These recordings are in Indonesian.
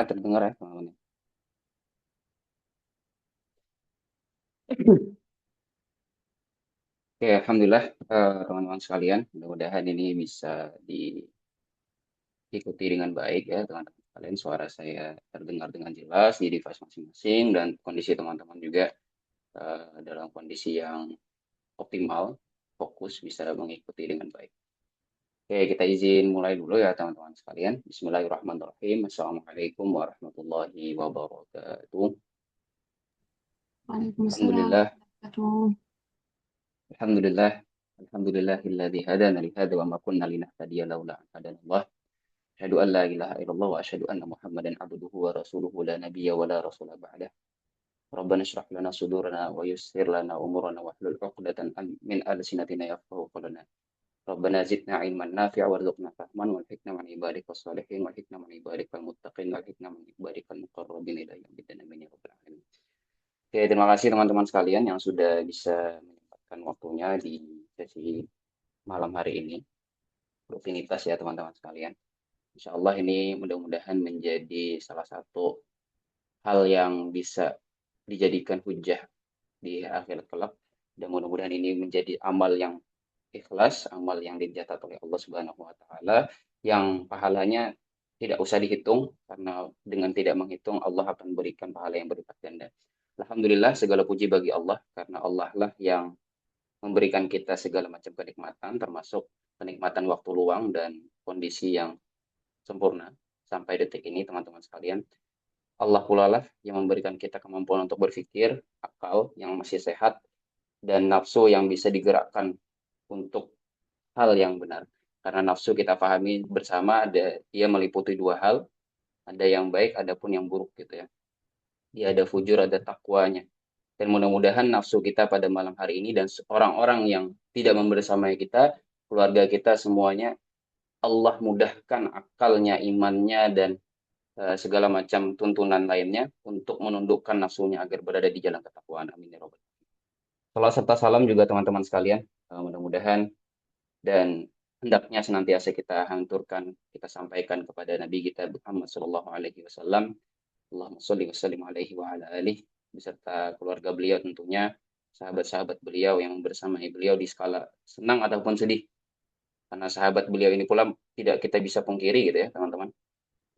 Terdengar ya teman-teman. Oke, alhamdulillah teman-teman sekalian, mudah-mudahan ini bisa diikuti dengan baik ya teman-teman sekalian. Suara saya terdengar dengan jelas di device masing-masing dan kondisi teman-teman juga dalam kondisi yang optimal, fokus bisa mengikuti dengan baik. Oke, kita izin mulai dulu ya teman-teman sekalian. Bismillahirrahmanirrahim. Assalamualaikum warahmatullahi wabarakatuh. Waalaikumsalam Alhamdulillah, warahmatullahi alhamdulillah, alhamdulillahilladzi hadana li hadza wa ma kunna linahtadiya laula an hadana Allah. Asyhadu an la ilaha illallah wa asyhadu anna Muhammadan abduhu wa rasuluhu la nabiyya wa la rasula ba'dah. Rabbana shrah lana sudurana wa yassir lana umurana wahlul 'uqdatan min alsinatina yafqahu qawlana. Rabbana zidna ilman nafi'a warzuqna fahman wal hikmah min ibadika shalihin wal hikmah min ibadika muttaqin wal hikmah min ibadika muqarrabin ila yaumil amin ya rabbal alamin. Oke, terima kasih teman-teman sekalian yang sudah bisa menyempatkan waktunya di sesi malam hari ini. Rutinitas ya teman-teman sekalian. Insya Allah ini mudah-mudahan menjadi salah satu hal yang bisa dijadikan hujah di akhirat kelak. Dan mudah-mudahan ini menjadi amal yang ikhlas, amal yang dicatat oleh Allah Subhanahu wa taala yang pahalanya tidak usah dihitung karena dengan tidak menghitung Allah akan berikan pahala yang berlipat ganda. Alhamdulillah segala puji bagi Allah karena Allah lah yang memberikan kita segala macam kenikmatan termasuk kenikmatan waktu luang dan kondisi yang sempurna sampai detik ini teman-teman sekalian. Allah pula lah yang memberikan kita kemampuan untuk berpikir, akal yang masih sehat, dan nafsu yang bisa digerakkan untuk hal yang benar. Karena nafsu kita pahami bersama ada dia meliputi dua hal, ada yang baik, ada pun yang buruk gitu ya. Dia ada fujur, ada takwanya. Dan mudah-mudahan nafsu kita pada malam hari ini dan orang-orang yang tidak membersamai kita, keluarga kita semuanya, Allah mudahkan akalnya, imannya, dan segala macam tuntunan lainnya untuk menundukkan nafsunya agar berada di jalan ketakwaan. Amin ya robbal. Salam serta salam juga teman-teman sekalian. Mudah-mudahan dan hendaknya senantiasa kita hanturkan, kita sampaikan kepada Nabi kita Muhammad Sallallahu Alaihi Wasallam. Allahumma sholli wa sallim alaihi wa ala alihi beserta keluarga beliau tentunya, sahabat-sahabat beliau yang bersamai beliau di skala senang ataupun sedih. Karena sahabat beliau ini pula tidak kita bisa pungkiri gitu ya teman-teman.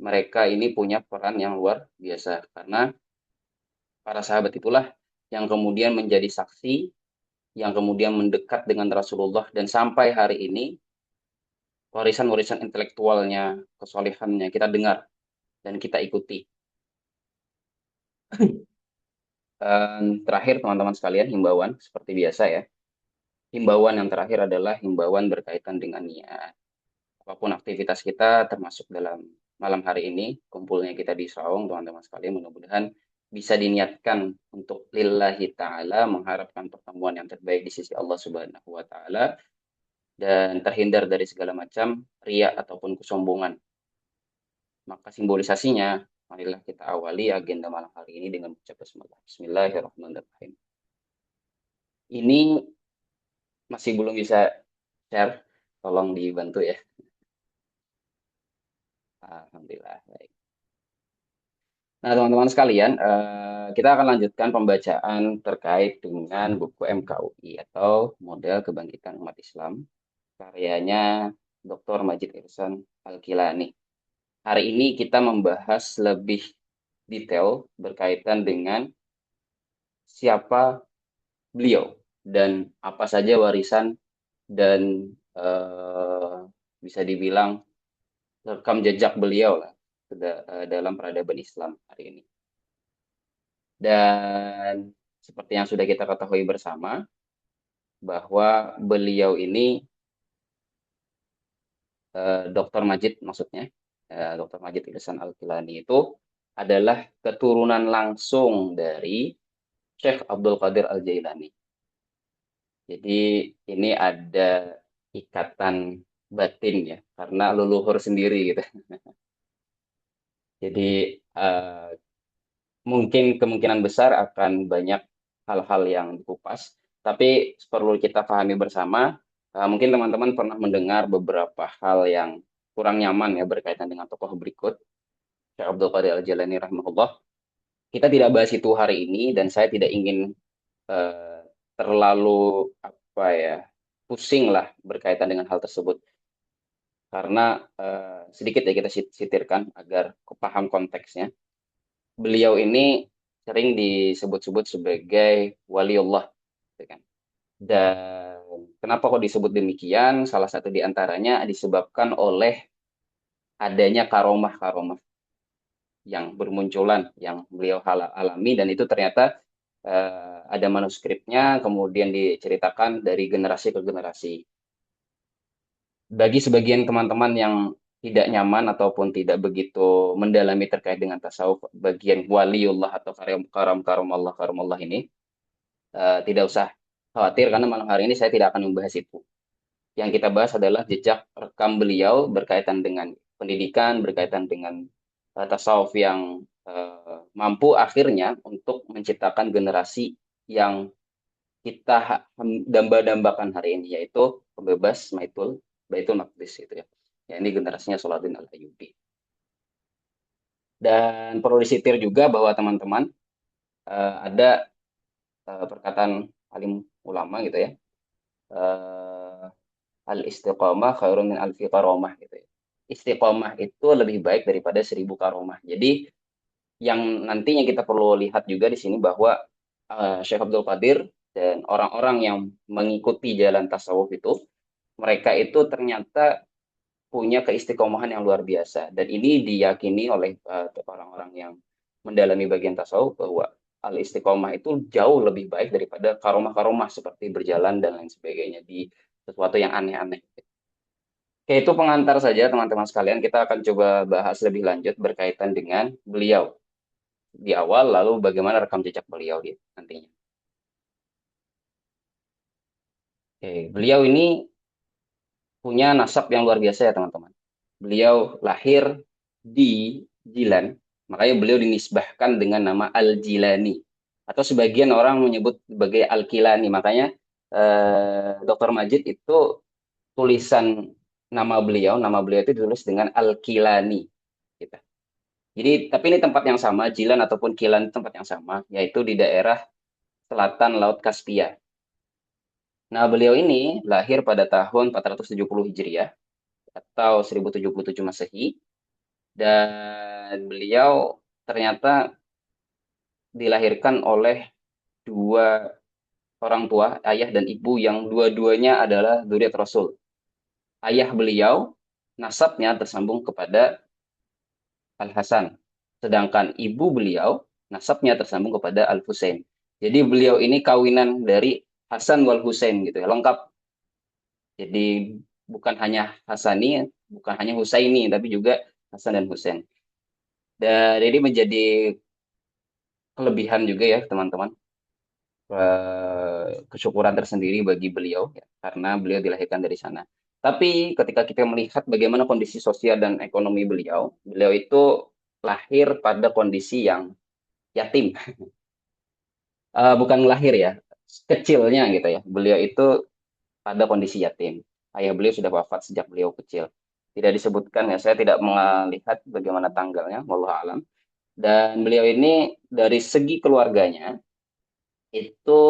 Mereka ini punya peran yang luar biasa karena para sahabat itulah yang kemudian menjadi saksi, yang kemudian mendekat dengan Rasulullah dan sampai hari ini warisan-warisan intelektualnya, kesolehannya kita dengar dan kita ikuti. Terakhir teman-teman sekalian, himbauan seperti biasa ya. Himbauan yang terakhir adalah himbauan berkaitan dengan niat. Apapun aktivitas kita termasuk dalam malam hari ini, kumpulnya kita di Saung, teman-teman sekalian, mudah-mudahan bisa diniatkan untuk lillahi ta'ala, mengharapkan pertemuan yang terbaik di sisi Allah Subhanahu wa ta'ala, dan terhindar dari segala macam ria ataupun kesombongan. Maka simbolisasinya, marilah kita awali agenda malam hari ini dengan mengucap bismillah. Bismillahirrahmanirrahim. Ini masih belum bisa share, tolong dibantu ya. Alhamdulillah. Baik. Nah, teman-teman sekalian, kita akan lanjutkan pembacaan terkait dengan buku MKUI atau Model Kebangkitan Umat Islam, karyanya Dr. Majid Ihsan Al-Kilani. Hari ini kita membahas lebih detail berkaitan dengan siapa beliau dan apa saja warisan dan bisa dibilang rekam jejak beliau lah dalam peradaban Islam hari ini. Dan seperti yang sudah kita ketahui bersama, bahwa beliau ini, Dr. Majid maksudnya, Dr. Majid Ihsan Al-Kilani itu adalah keturunan langsung dari Syekh Abdul Qadir Al-Jailani. Jadi ini ada ikatan batin ya, karena leluhur sendiri gitu. Jadi mungkin kemungkinan besar akan banyak hal-hal yang dikupas, tapi perlu kita pahami bersama, mungkin teman-teman pernah mendengar beberapa hal yang kurang nyaman ya berkaitan dengan tokoh berikut. Syekh Abdul Qadir Al-Jailani rahimahullah. Kita tidak bahas itu hari ini dan saya tidak ingin eh, terlalu apa ya pusing lah berkaitan dengan hal tersebut karena sedikit ya kita sitirkan agar paham konteksnya. Beliau ini sering disebut-sebut sebagai waliullah, gitu kan. Dan kenapa kok disebut demikian? Salah satu di antaranya disebabkan oleh adanya karomah-karomah yang bermunculan yang beliau alami dan itu ternyata ada manuskripnya kemudian diceritakan dari generasi ke generasi. Bagi sebagian teman-teman yang tidak nyaman ataupun tidak begitu mendalami terkait dengan tasawuf bagian waliullah atau karam Allah ini tidak usah khawatir karena malam hari ini saya tidak akan membahas itu. Yang kita bahas adalah jejak rekam beliau berkaitan dengan pendidikan, berkaitan dengan tasawuf yang mampu akhirnya untuk menciptakan generasi yang kita damba-dambakan hari ini, yaitu pembebas Baitul Maqdis itu ya. Ya ini generasinya Salahuddin Al-Ayyubi. Dan perlu disitir juga bahwa teman-teman ada perkataan alim ulama gitu ya. Uh, Al-istiqamah khairun min alfi karomah gitu ya. Istiqamah itu lebih baik daripada 1000 karomah. Jadi yang nantinya kita perlu lihat juga di sini bahwa Syekh Abdul Qadir dan orang-orang yang mengikuti jalan tasawuf itu, mereka itu ternyata punya keistiqomahan yang luar biasa. Dan ini diyakini oleh orang-orang yang mendalami bagian tasawuf bahwa al-istiqomah itu jauh lebih baik daripada karomah-karomah seperti berjalan dan lain sebagainya di sesuatu yang aneh-aneh. Oke, itu pengantar saja teman-teman sekalian. Kita akan coba bahas lebih lanjut berkaitan dengan beliau di awal, lalu bagaimana rekam jejak beliau di nantinya. Oke, beliau ini punya nasab yang luar biasa ya teman-teman. Beliau lahir di Jilan, makanya beliau dinisbahkan dengan nama Al-Jilani. Atau sebagian orang menyebut sebagai Al-Kilani. Makanya Dr. Majid itu tulisan nama beliau itu ditulis dengan Al-Kilani. Gitu. Jadi, tapi ini tempat yang sama, Jilan ataupun Kilan tempat yang sama, yaitu di daerah selatan Laut Kaspia. Nah, beliau ini lahir pada tahun 470 Hijriah atau 1077 Masehi dan beliau ternyata dilahirkan oleh dua orang tua, ayah dan ibu yang dua-duanya adalah dzurriyyat Rasul. Ayah beliau nasabnya tersambung kepada Al-Hasan, sedangkan ibu beliau nasabnya tersambung kepada Al-Husain. Jadi beliau ini kawinan dari Hasan wal Husain gitu ya, lengkap. Jadi bukan hanya Hasani, bukan hanya Husaini, tapi juga Hasan dan Husain. Dan ini menjadi kelebihan juga ya teman-teman. Kesyukuran tersendiri bagi beliau ya, karena beliau dilahirkan dari sana. Tapi ketika kita melihat bagaimana kondisi sosial dan ekonomi beliau, beliau itu lahir pada kondisi yang yatim. Bukan lahir ya, kecilnya gitu ya. Beliau itu pada kondisi yatim. Ayah beliau sudah wafat sejak beliau kecil. Tidak disebutkan ya, saya tidak melihat bagaimana tanggalnya, wallahu alam. Dan beliau ini dari segi keluarganya itu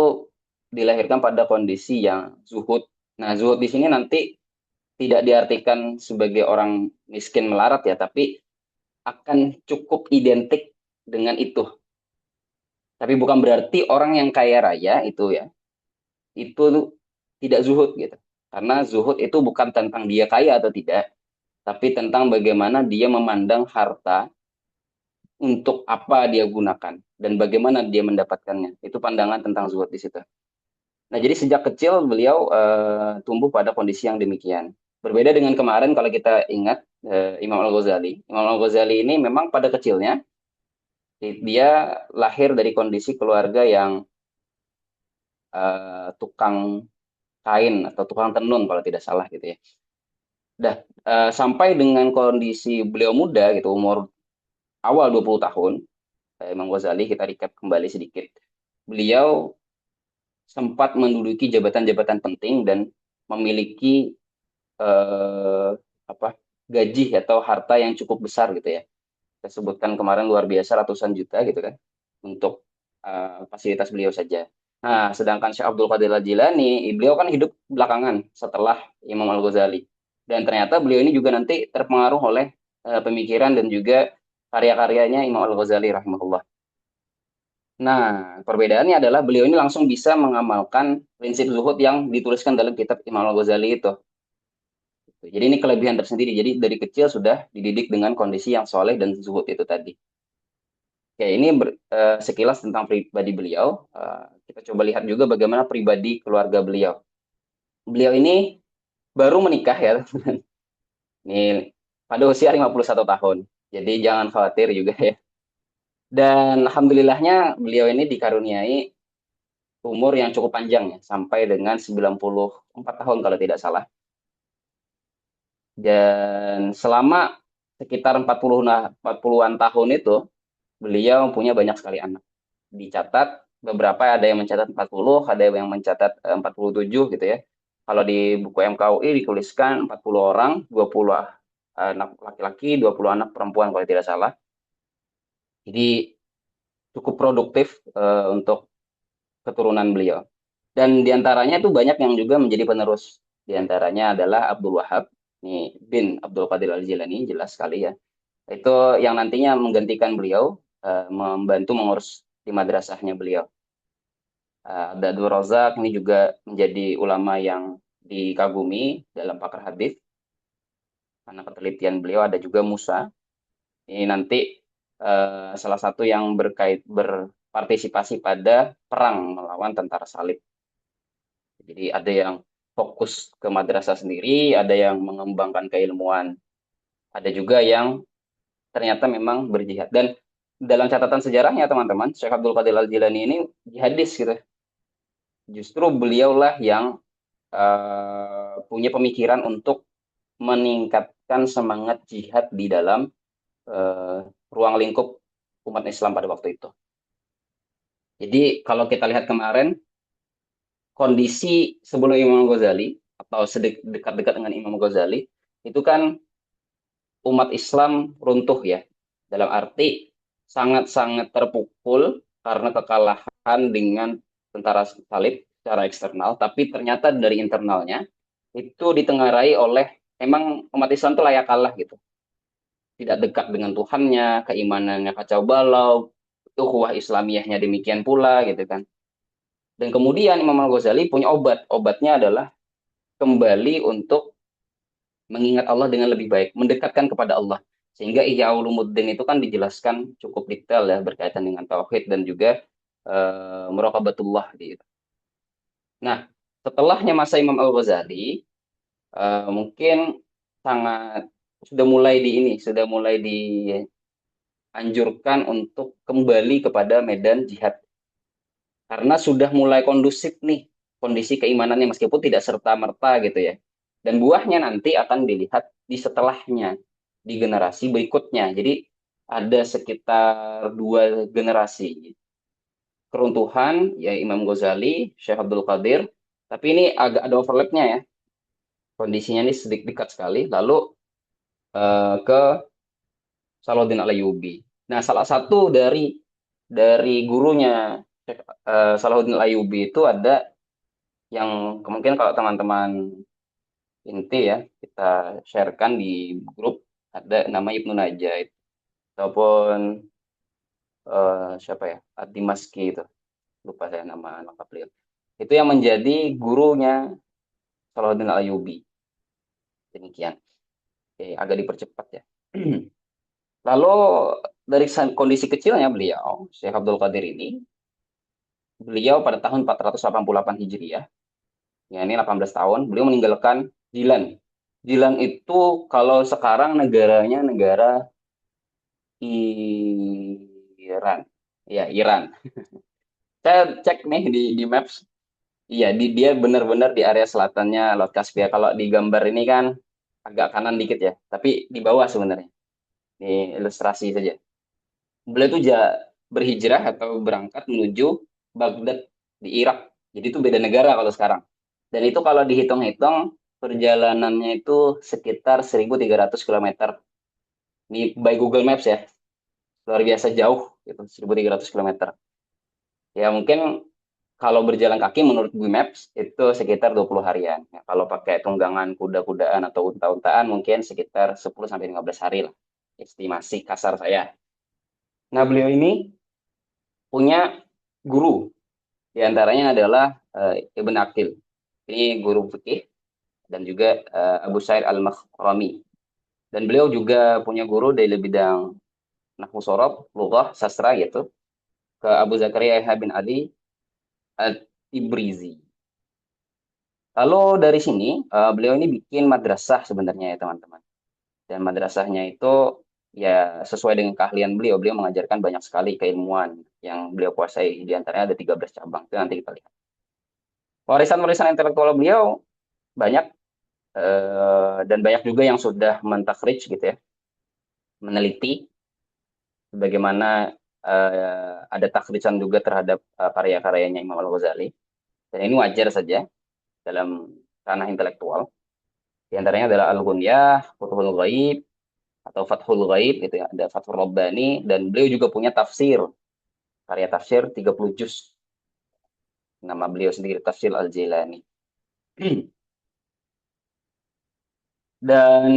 dilahirkan pada kondisi yang zuhud. Nah, zuhud di sini nanti tidak diartikan sebagai orang miskin melarat ya, tapi akan cukup identik dengan itu. Tapi bukan berarti orang yang kaya raya itu ya, itu tidak zuhud gitu. Karena zuhud itu bukan tentang dia kaya atau tidak, tapi tentang bagaimana dia memandang harta untuk apa dia gunakan dan bagaimana dia mendapatkannya. Itu pandangan tentang zuhud di situ. Nah, jadi sejak kecil beliau tumbuh pada kondisi yang demikian. Berbeda dengan kemarin kalau kita ingat Imam Al-Ghazali. Imam Al-Ghazali ini memang pada kecilnya dia lahir dari kondisi keluarga yang tukang kain atau tukang tenun kalau tidak salah gitu ya. Dah sampai dengan kondisi beliau muda gitu, umur awal 20 tahun, Imam Ghazali kita recap kembali sedikit. Beliau sempat menduduki jabatan-jabatan penting dan memiliki eh, apa gaji atau harta yang cukup besar gitu ya. kita sebutkan kemarin luar biasa ratusan juta gitu kan untuk fasilitas beliau saja. Nah, sedangkan Syekh Abdul Qadir Al-Jilani, beliau kan hidup belakangan setelah Imam Al-Ghazali. Dan ternyata beliau ini juga nanti terpengaruh oleh pemikiran dan juga karya-karyanya Imam Al-Ghazali rahimahullah. Nah, perbedaannya adalah beliau ini langsung bisa mengamalkan prinsip zuhud yang dituliskan dalam kitab Imam Al-Ghazali itu. Jadi ini kelebihan tersendiri. Jadi dari kecil sudah dididik dengan kondisi yang soleh dan zuhud itu tadi. Oke, ini sekilas tentang pribadi beliau. Kita coba lihat juga bagaimana pribadi keluarga beliau. Beliau ini baru menikah ya. Ini pada usia 51 tahun. Jadi jangan khawatir juga ya. Dan alhamdulillahnya beliau ini dikaruniai umur yang cukup panjang ya, sampai dengan 94 tahun kalau tidak salah. Dan selama sekitar 40-an tahun itu, beliau punya banyak sekali anak. Dicatat beberapa ada yang mencatat 40, ada yang mencatat 47 gitu ya. Kalau di buku MKUI dituliskan 40 orang, 20 anak laki-laki, 20 anak perempuan kalau tidak salah. Jadi cukup produktif untuk keturunan beliau. Dan diantaranya itu banyak yang juga menjadi penerus. Diantaranya adalah Abdul Wahab, ini bin Abdul Qadir Al-Jilani, jelas sekali ya. Itu yang nantinya menggantikan beliau, membantu mengurus di madrasahnya beliau. Abdul Razak ini juga menjadi ulama yang dikagumi dalam pakar hadis. Karena ketelitian beliau ada juga Musa. Ini nanti salah satu yang berpartisipasi pada perang melawan tentara salib. Jadi ada yang fokus ke madrasah sendiri, ada yang mengembangkan keilmuan, ada juga yang ternyata memang berjihad. Dan dalam catatan sejarahnya teman-teman, Syekh Abdul Qadir Al-Jilani ini jihadis gitu. Justru beliaulah yang punya pemikiran untuk meningkatkan semangat jihad di dalam ruang lingkup umat Islam pada waktu itu. Jadi kalau kita lihat kemarin, kondisi sebelum Imam Ghazali atau dekat-dekat dengan Imam Ghazali itu kan umat Islam runtuh ya, dalam arti sangat-sangat terpukul karena kekalahan dengan tentara salib secara eksternal, tapi ternyata dari internalnya itu ditengarai oleh emang umat Islam itu layak kalah gitu, tidak dekat dengan Tuhannya, keimanannya kacau balau, ukhuwah Islamiyahnya demikian pula gitu kan. Dan kemudian Imam Al-Ghazali punya obatnya adalah kembali untuk mengingat Allah dengan lebih baik, mendekatkan kepada Allah. Sehingga Ihya Ulumuddin itu kan dijelaskan cukup detail ya berkaitan dengan tauhid dan juga muraqabatullah gitu. Nah, setelahnya masa Imam Al-Ghazali mungkin sangat sudah mulai dianjurkan untuk kembali kepada medan jihad karena sudah mulai kondusif nih kondisi keimanannya meskipun tidak serta-merta gitu ya. Dan buahnya nanti akan dilihat di setelahnya, di generasi berikutnya. Jadi ada sekitar 2 generasi keruntuhan, ya Imam Ghazali, Syekh Abdul Qadir, tapi ini agak ada overlapnya ya. Kondisinya ini sedikit dekat sekali. Lalu ke Salahuddin Al-Ayyubi. Nah, salah satu dari gurunya Salahuddin Al-Ayyubi itu ada yang kemungkinan kalau teman-teman inti ya kita sharekan di grup, ada nama Ibnu Najah ataupun siapa ya, Ad-Dimaski itu, lupa saya nama lengkap beliau. Itu yang menjadi gurunya Salahuddin Al-Ayyubi. Demikian. Oke, agak dipercepat ya. Lalu dari kondisi kecilnya beliau, Syekh Abdul Qadir ini, beliau pada tahun 488 Hijriah, ya ini 18 tahun, beliau meninggalkan Jilan. Jilan itu kalau sekarang negaranya negara Iran. Ya, Iran. Saya cek nih di Maps. Iya, dia benar-benar di area selatannya Laut Kaspia. Kalau di gambar ini kan agak kanan dikit ya, tapi di bawah sebenarnya. Ini ilustrasi saja. Beliau itu berhijrah atau berangkat menuju Baghdad di Irak. Jadi itu beda negara kalau sekarang. Dan itu kalau dihitung-hitung perjalanannya itu sekitar 1.300 km. Ini by Google Maps ya. luar biasa jauh, gitu, 1.300 kilometer. Ya mungkin kalau berjalan kaki menurut Google Maps itu sekitar 20 harian. Ya, kalau pakai tunggangan kuda-kudaan atau unta-untaan mungkin sekitar 10 sampai 15 hari lah. Estimasi kasar saya. Nah, beliau ini punya guru. Di antaranya adalah Ibn Aqil. Ini guru fikih dan juga Abu Sa'id Al-Makhrami. Dan beliau juga punya guru dari bidang nahwu sorof, lughah, sastra gitu, ke Abu Zakaria Yahya bin Ali At-Tibrizi. Lalu dari sini beliau ini bikin madrasah sebenarnya ya teman-teman. Dan madrasahnya itu ya sesuai dengan keahlian beliau. Beliau mengajarkan banyak sekali keilmuan yang beliau kuasai. Di antaranya ada 13 cabang. Itu nanti kita lihat. Warisan-warisan intelektual beliau banyak dan banyak juga yang sudah mentakhrij gitu ya, meneliti bagaimana ada takhrijan juga terhadap karya-karyanya Imam Al-Ghazali. Dan ini wajar saja dalam ranah intelektual. Di antaranya adalah Al-Ghunyah, Futhul Ghaib, atau Fathul Ghaib gitu ya, ada Fathul Rabbani, dan beliau juga punya tafsir, karya tafsir 30 juz. Nama beliau sendiri Tafsir Al-Jailani. Dan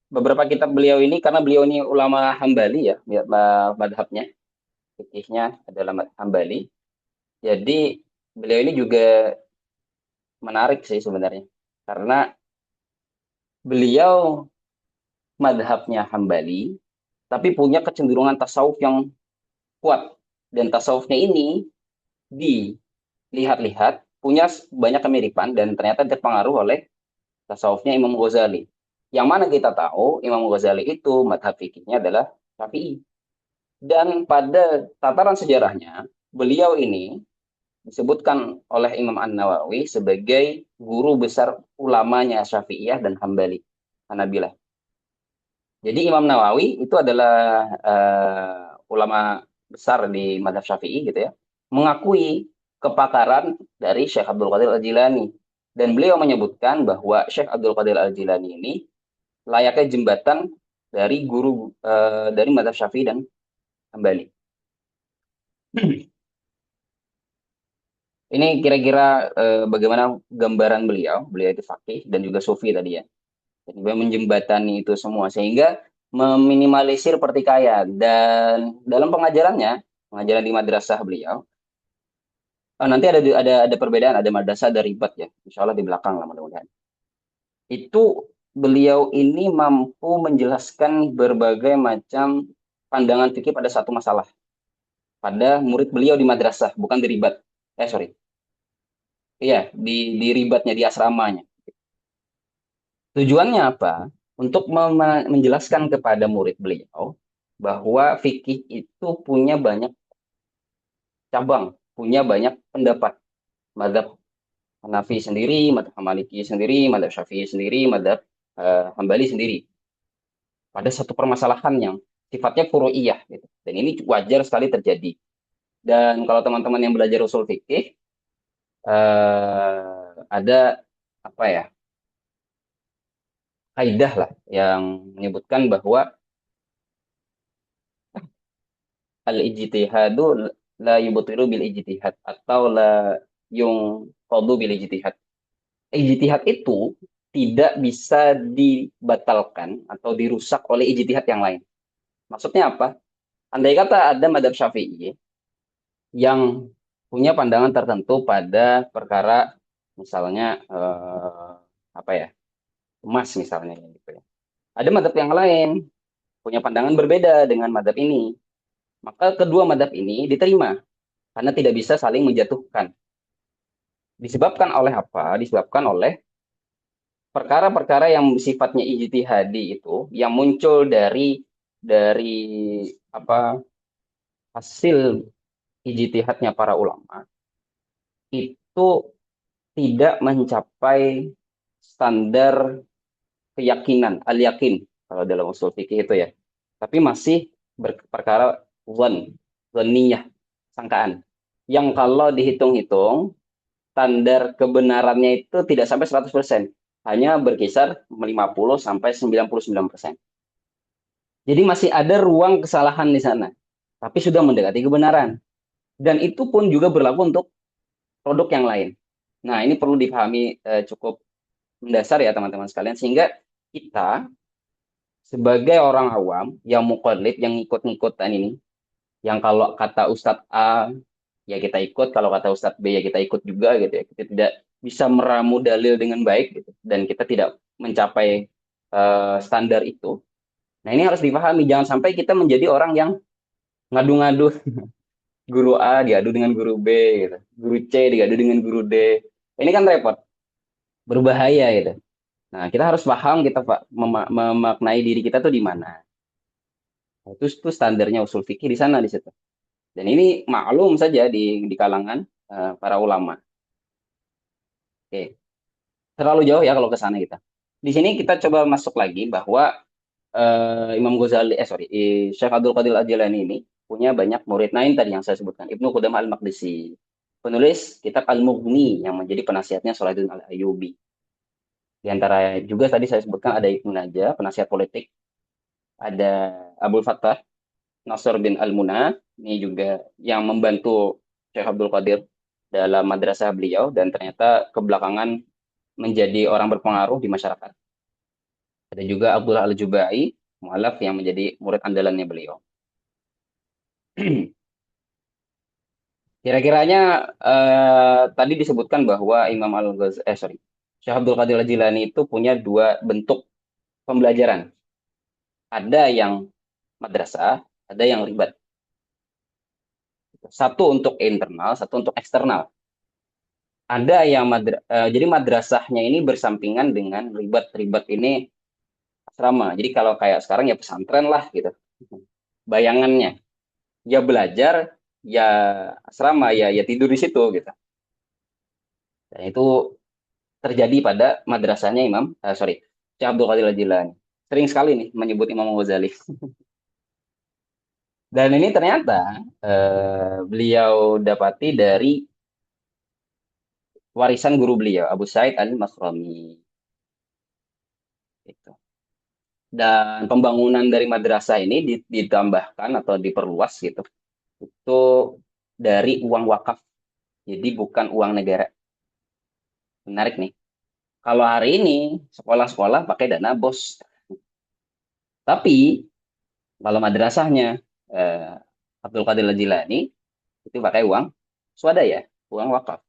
beberapa kitab beliau ini karena beliau ini ulama Hambali ya, madhabnya, fikihnya adalah Hambali. Jadi beliau ini juga menarik sih sebenarnya. Karena beliau madhabnya Hambali, tapi punya kecenderungan tasawuf yang kuat. Dan tasawufnya ini dilihat-lihat punya banyak kemiripan dan ternyata terpengaruh oleh tasawufnya Imam Ghazali. Yang mana kita tahu Imam Ghazali itu madhab fikihnya adalah Syafi'i. Dan pada tataran sejarahnya, beliau ini disebutkan oleh Imam An-Nawawi sebagai guru besar ulamanya Syafi'iyah dan Hambali, Hanabilah. Jadi Imam Nawawi itu adalah ulama besar di madhab Syafi'i gitu ya, mengakui kepakaran dari Syekh Abdul Qadir Al-Jilani. Dan beliau menyebutkan bahwa Syekh Abdul Qadir Al-Jilani ini layaknya jembatan dari guru dari madhab Syafi'i dan Hambali. Ini kira-kira bagaimana gambaran beliau. Beliau itu faqih dan juga sufi tadi ya. Jadi beliau menjembatani itu semua sehingga meminimalisir pertikaian. Dan dalam pengajarannya, pengajaran di madrasah beliau, nanti ada perbedaan, ada madrasah, ada ribat ya. Insya Allah di belakang lah mudah-mudahan. Itu beliau ini mampu menjelaskan berbagai macam pandangan fikih pada satu masalah. Pada murid beliau di madrasah, bukan di ribat. Sorry. Iya, di ribatnya, di asramanya. Tujuannya apa? Untuk menjelaskan kepada murid beliau bahwa fikih itu punya banyak cabang, punya banyak pendapat. Madhab Hanafi sendiri, madhab Maliki sendiri, madhab Syafi'i sendiri, madhab Hambali sendiri. Pada satu permasalahan yang sifatnya furu'iyah. Gitu. Dan ini wajar sekali terjadi. Dan kalau teman-teman yang belajar usul fikih, ada apa ya, kaidah lah yang menyebutkan bahwa al-ijtihadu la yubtilu bil ijtihad atau la yung qadu bil ijtihad. Ijtihad itu tidak bisa dibatalkan atau dirusak oleh ijtihad yang lain. Maksudnya apa? Andai kata ada madhab Syafi'i yang punya pandangan tertentu pada perkara misalnya apa ya, emas misalnya gitu ya. Ada madhab yang lain punya pandangan berbeda dengan madhab ini. Maka kedua madhab ini diterima karena tidak bisa saling menjatuhkan. Disebabkan oleh apa? Disebabkan oleh perkara-perkara yang sifatnya ijtihadi itu yang muncul dari apa hasil ijtihadnya para ulama itu tidak mencapai standar keyakinan, al-yakin kalau dalam usul fikih itu ya. Tapi masih berperkara dhaniyah, sangkaan. Yang kalau dihitung-hitung standar kebenarannya itu tidak sampai 100%, hanya berkisar 50 sampai 99%. Jadi masih ada ruang kesalahan di sana, tapi sudah mendekati kebenaran. Dan itu pun juga berlaku untuk produk yang lain. Nah, ini perlu dipahami cukup mendasar ya teman-teman sekalian, sehingga kita sebagai orang awam yang mukallid, yang ngikut-ngikutan ini, yang kalau kata Ustadz A ya kita ikut, kalau kata Ustadz B ya kita ikut juga gitu ya. Kita tidak bisa meramu dalil dengan baik gitu, dan kita tidak mencapai standar itu. Nah, ini harus dipahami, jangan sampai kita menjadi orang yang ngadu-ngadu guru A diadu dengan guru B gitu. Guru C diadu dengan guru D. Ini kan repot, berbahaya gitu. Nah, kita harus paham kita Pak memaknai diri kita tuh di mana. Nah, itu standarnya usul fikih di sana di situ. Dan ini maklum saja di kalangan para ulama. Oke, terlalu jauh ya kalau ke sana kita. Di sini kita coba masuk lagi bahwa Imam Ghazali, Syekh Abdul Qadir Al-Jilani ini punya banyak murid. Nah, ini tadi yang saya sebutkan, Ibnu Qudamah Al-Maqdisi. Penulis kitab Al-Mughni yang menjadi penasihatnya Salahuddin Al-Ayyubi. Di antara juga tadi saya sebutkan ada Ibnu Najah, penasihat politik, ada Abdul Fattah Nasr bin Al-Muna, ini juga yang membantu Syekh Abdul Qadir dalam madrasah beliau dan ternyata kebelakangan menjadi orang berpengaruh di masyarakat. Ada juga Abdullah Al-Jubai, mualaf yang menjadi murid andalannya beliau. Kira-kiranya tadi disebutkan bahwa Imam Al-Ghazali, Syekh Abdul Qadir Al-Jilani itu punya dua bentuk pembelajaran. Ada yang madrasah, ada yang ribat. Satu untuk internal, satu untuk eksternal. Ada yang jadi madrasahnya ini bersampingan dengan ribat-ribat ini asrama. Jadi kalau kayak sekarang ya pesantren lah gitu. Bayangannya, ya belajar, ya asrama, ya tidur di situ gitu. Dan itu terjadi pada madrasahnya Syekh Abdul Qadir Al-Jilani. Sering sekali nih menyebut Imam Ghazali. Dan ini ternyata beliau dapati dari warisan guru beliau, Abu Said Al-Masrami. Gitu. Dan pembangunan dari madrasah ini ditambahkan atau diperluas gitu. Itu dari uang wakaf. Jadi bukan uang negara. Menarik nih. Kalau hari ini sekolah-sekolah pakai dana BOS. Tapi kalau madrasahnya eh, Abdul Qadir Al-Jilani itu pakai uang swadaya, uang wakaf.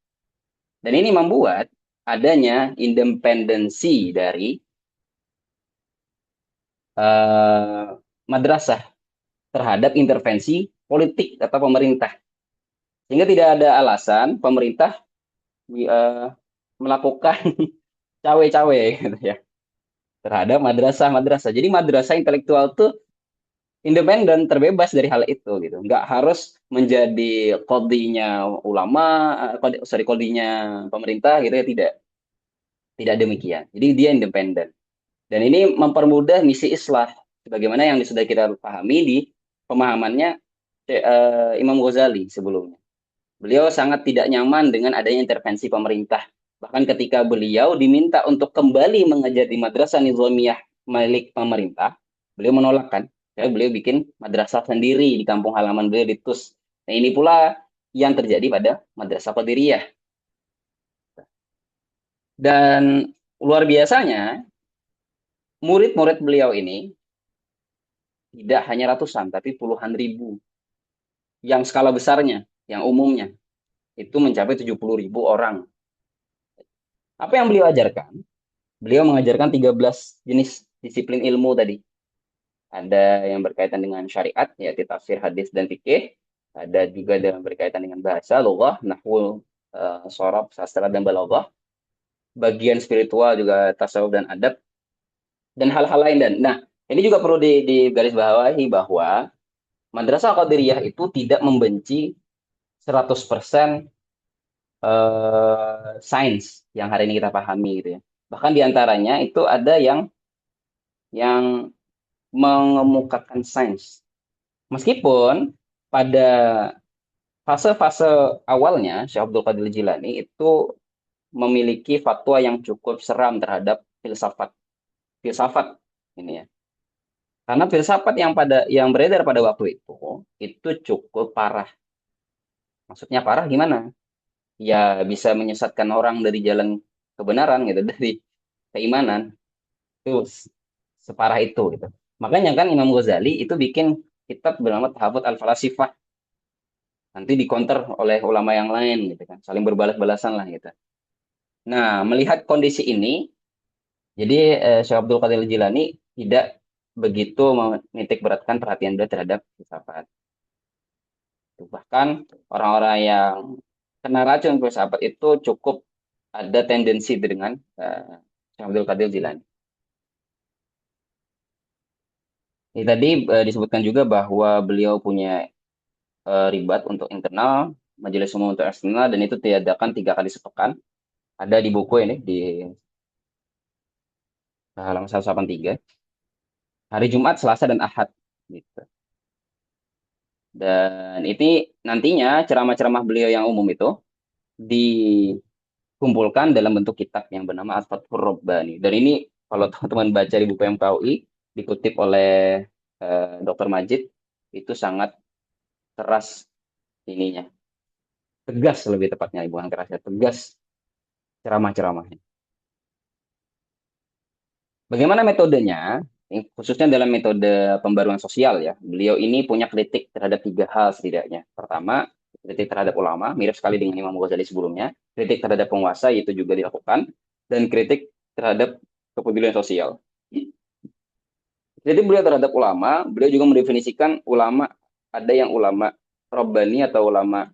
Dan ini membuat adanya independensi dari eh, madrasah terhadap intervensi politik atau pemerintah. Sehingga tidak ada alasan pemerintah eh, melakukan cawe-cawe gitu ya terhadap madrasah-madrasah. Jadi madrasah intelektual tuh independen, terbebas dari hal itu gitu. Nggak harus menjadi kodinya ulama, kodinya pemerintah gitu ya, tidak. Tidak demikian. Jadi dia independen. Dan ini mempermudah misi islah sebagaimana yang sudah kita pahami di pemahamannya Imam Ghazali sebelumnya. Beliau sangat tidak nyaman dengan adanya intervensi pemerintah. Bahkan ketika beliau diminta untuk kembali mengajar di madrasah nizamiyah milik pemerintah, beliau menolakkan. Ya, beliau bikin madrasah sendiri di kampung halaman beliau di Tus. Nah, ini pula yang terjadi pada madrasah Qadiriyah. Dan luar biasanya, murid-murid beliau ini tidak hanya ratusan, tapi puluhan ribu. Yang skala besarnya, yang umumnya, itu mencapai 70.000 orang. Apa yang beliau ajarkan? Beliau mengajarkan 13 jenis disiplin ilmu tadi. Ada yang berkaitan dengan syariat, yaitu tafsir, hadis, dan fikih. Ada juga yang berkaitan dengan bahasa, lughah, nahwu, sorob, sastra, dan balaghah. Bagian spiritual juga tasawuf dan adab, dan hal-hal lain. Dan nah, ini juga perlu digarisbawahi bahwa Madrasah Qadiriyah itu tidak membenci 100% sains yang hari ini kita pahami gitu ya. Bahkan diantaranya itu ada yang mengemukakan sains. Meskipun pada fase-fase awalnya Syekh Abdul Qadir Jilani itu memiliki fatwa yang cukup seram terhadap filsafat filsafat ini ya. Karena filsafat yang beredar pada waktu itu cukup parah. Maksudnya parah gimana? Ya bisa menyesatkan orang dari jalan kebenaran gitu, dari keimanan. Itu separah itu gitu. Makanya kan Imam Ghazali itu bikin kitab bernama Tahafut Al-Falasifah. Nanti dikonter oleh ulama yang lain gitu kan. Saling berbalas-balasan lah gitu. Nah, melihat kondisi ini, jadi Syekh Abdul Qadir Jilani tidak begitu menitik beratkan perhatian beliau terhadap filsafat. Bahkan orang-orang yang kena racun filsafat itu cukup ada tendensi dengan Syekh Abdul Qadir Jilani. Ini tadi disebutkan juga bahwa beliau punya ribat untuk internal, majelis umum untuk eksternal, dan itu diadakan 3 kali sepekan. Ada di buku ini, di halaman 183. Hari Jumat, Selasa, dan Ahad. Gitu. Dan ini nantinya ceramah-ceramah beliau yang umum itu dikumpulkan dalam bentuk kitab yang bernama Al-Fathur Rabbani. Dan ini kalau teman-teman baca di buku MKUI, dikutip oleh Dr. Majid, itu sangat keras ininya. Tegas lebih tepatnya, bukan keras ya, tegas ceramah-ceramahnya. Bagaimana metodenya? Ini khususnya dalam metode pembaruan sosial ya. Beliau ini punya kritik terhadap 3 hal setidaknya. Pertama, kritik terhadap ulama, mirip sekali dengan Imam Ghazali sebelumnya. Kritik terhadap penguasa, itu juga dilakukan. Dan kritik terhadap kepedulian sosial. Jadi beliau terhadap ulama, beliau juga mendefinisikan ulama, ada yang ulama Rabbani atau ulama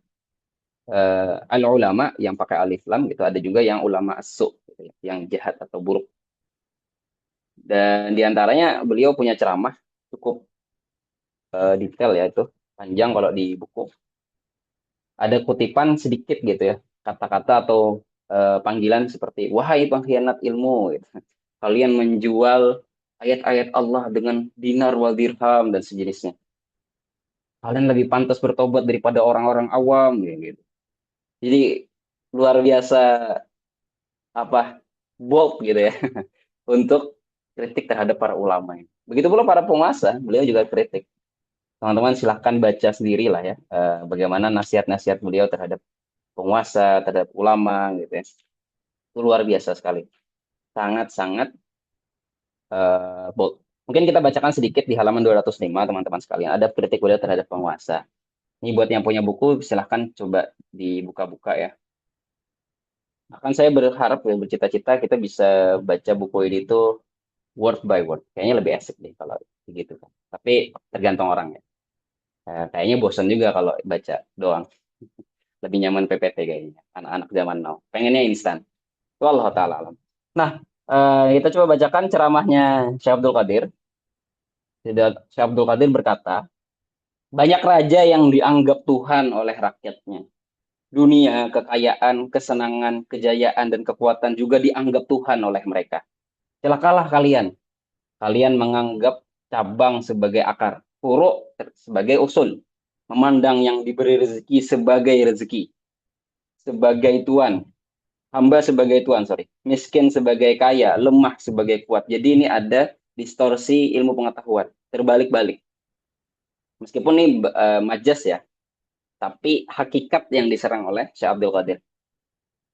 al-ulama yang pakai alif lam gitu. Ada juga yang ulama as-su, gitu ya, yang jahat atau buruk. Dan diantaranya beliau punya ceramah cukup detail ya itu, panjang kalau di buku. Ada kutipan sedikit gitu ya, kata-kata atau panggilan seperti wahai pengkhianat ilmu gitu. Kalian menjual ayat-ayat Allah dengan dinar wal dirham dan sejenisnya. Kalian lebih pantas bertobat daripada orang-orang awam gitu. Jadi luar biasa apa bold gitu ya untuk kritik terhadap para ulama. Begitu pula para penguasa, beliau juga kritik. Teman-teman silahkan baca sendiri lah ya, bagaimana nasihat-nasihat beliau terhadap penguasa, terhadap ulama gitu ya. Itu luar biasa sekali. Sangat-sangat bold. Mungkin kita bacakan sedikit di halaman 205 teman-teman sekalian. Ada kritik beliau terhadap penguasa. Ini buat yang punya buku silahkan coba dibuka-buka ya. Bahkan saya berharap ya, bercita-cita kita bisa baca buku ini tuh word by word. Kayaknya lebih asik deh kalau begitu kan. Tapi tergantung orang ya. Kayaknya bosan juga kalau baca doang. Lebih nyaman PPT kayaknya. Anak-anak zaman now. Pengennya instan. Wallahu ta'ala alam. Nah, kita coba bacakan ceramahnya Syekh Abdul Qadir. Syekh Abdul Qadir berkata, banyak raja yang dianggap Tuhan oleh rakyatnya. Dunia, kekayaan, kesenangan, kejayaan, dan kekuatan juga dianggap Tuhan oleh mereka. Celakalah kalian. Kalian menganggap cabang sebagai akar, furu sebagai usul. Memandang yang diberi rezeki sebagai rezeki. Sebagai tuan, hamba sebagai tuan, sorry, miskin sebagai kaya, lemah sebagai kuat. Jadi ini ada distorsi ilmu pengetahuan, terbalik-balik. Meskipun ini majas ya, tapi hakikat yang diserang oleh Syekh Abdul Qadir.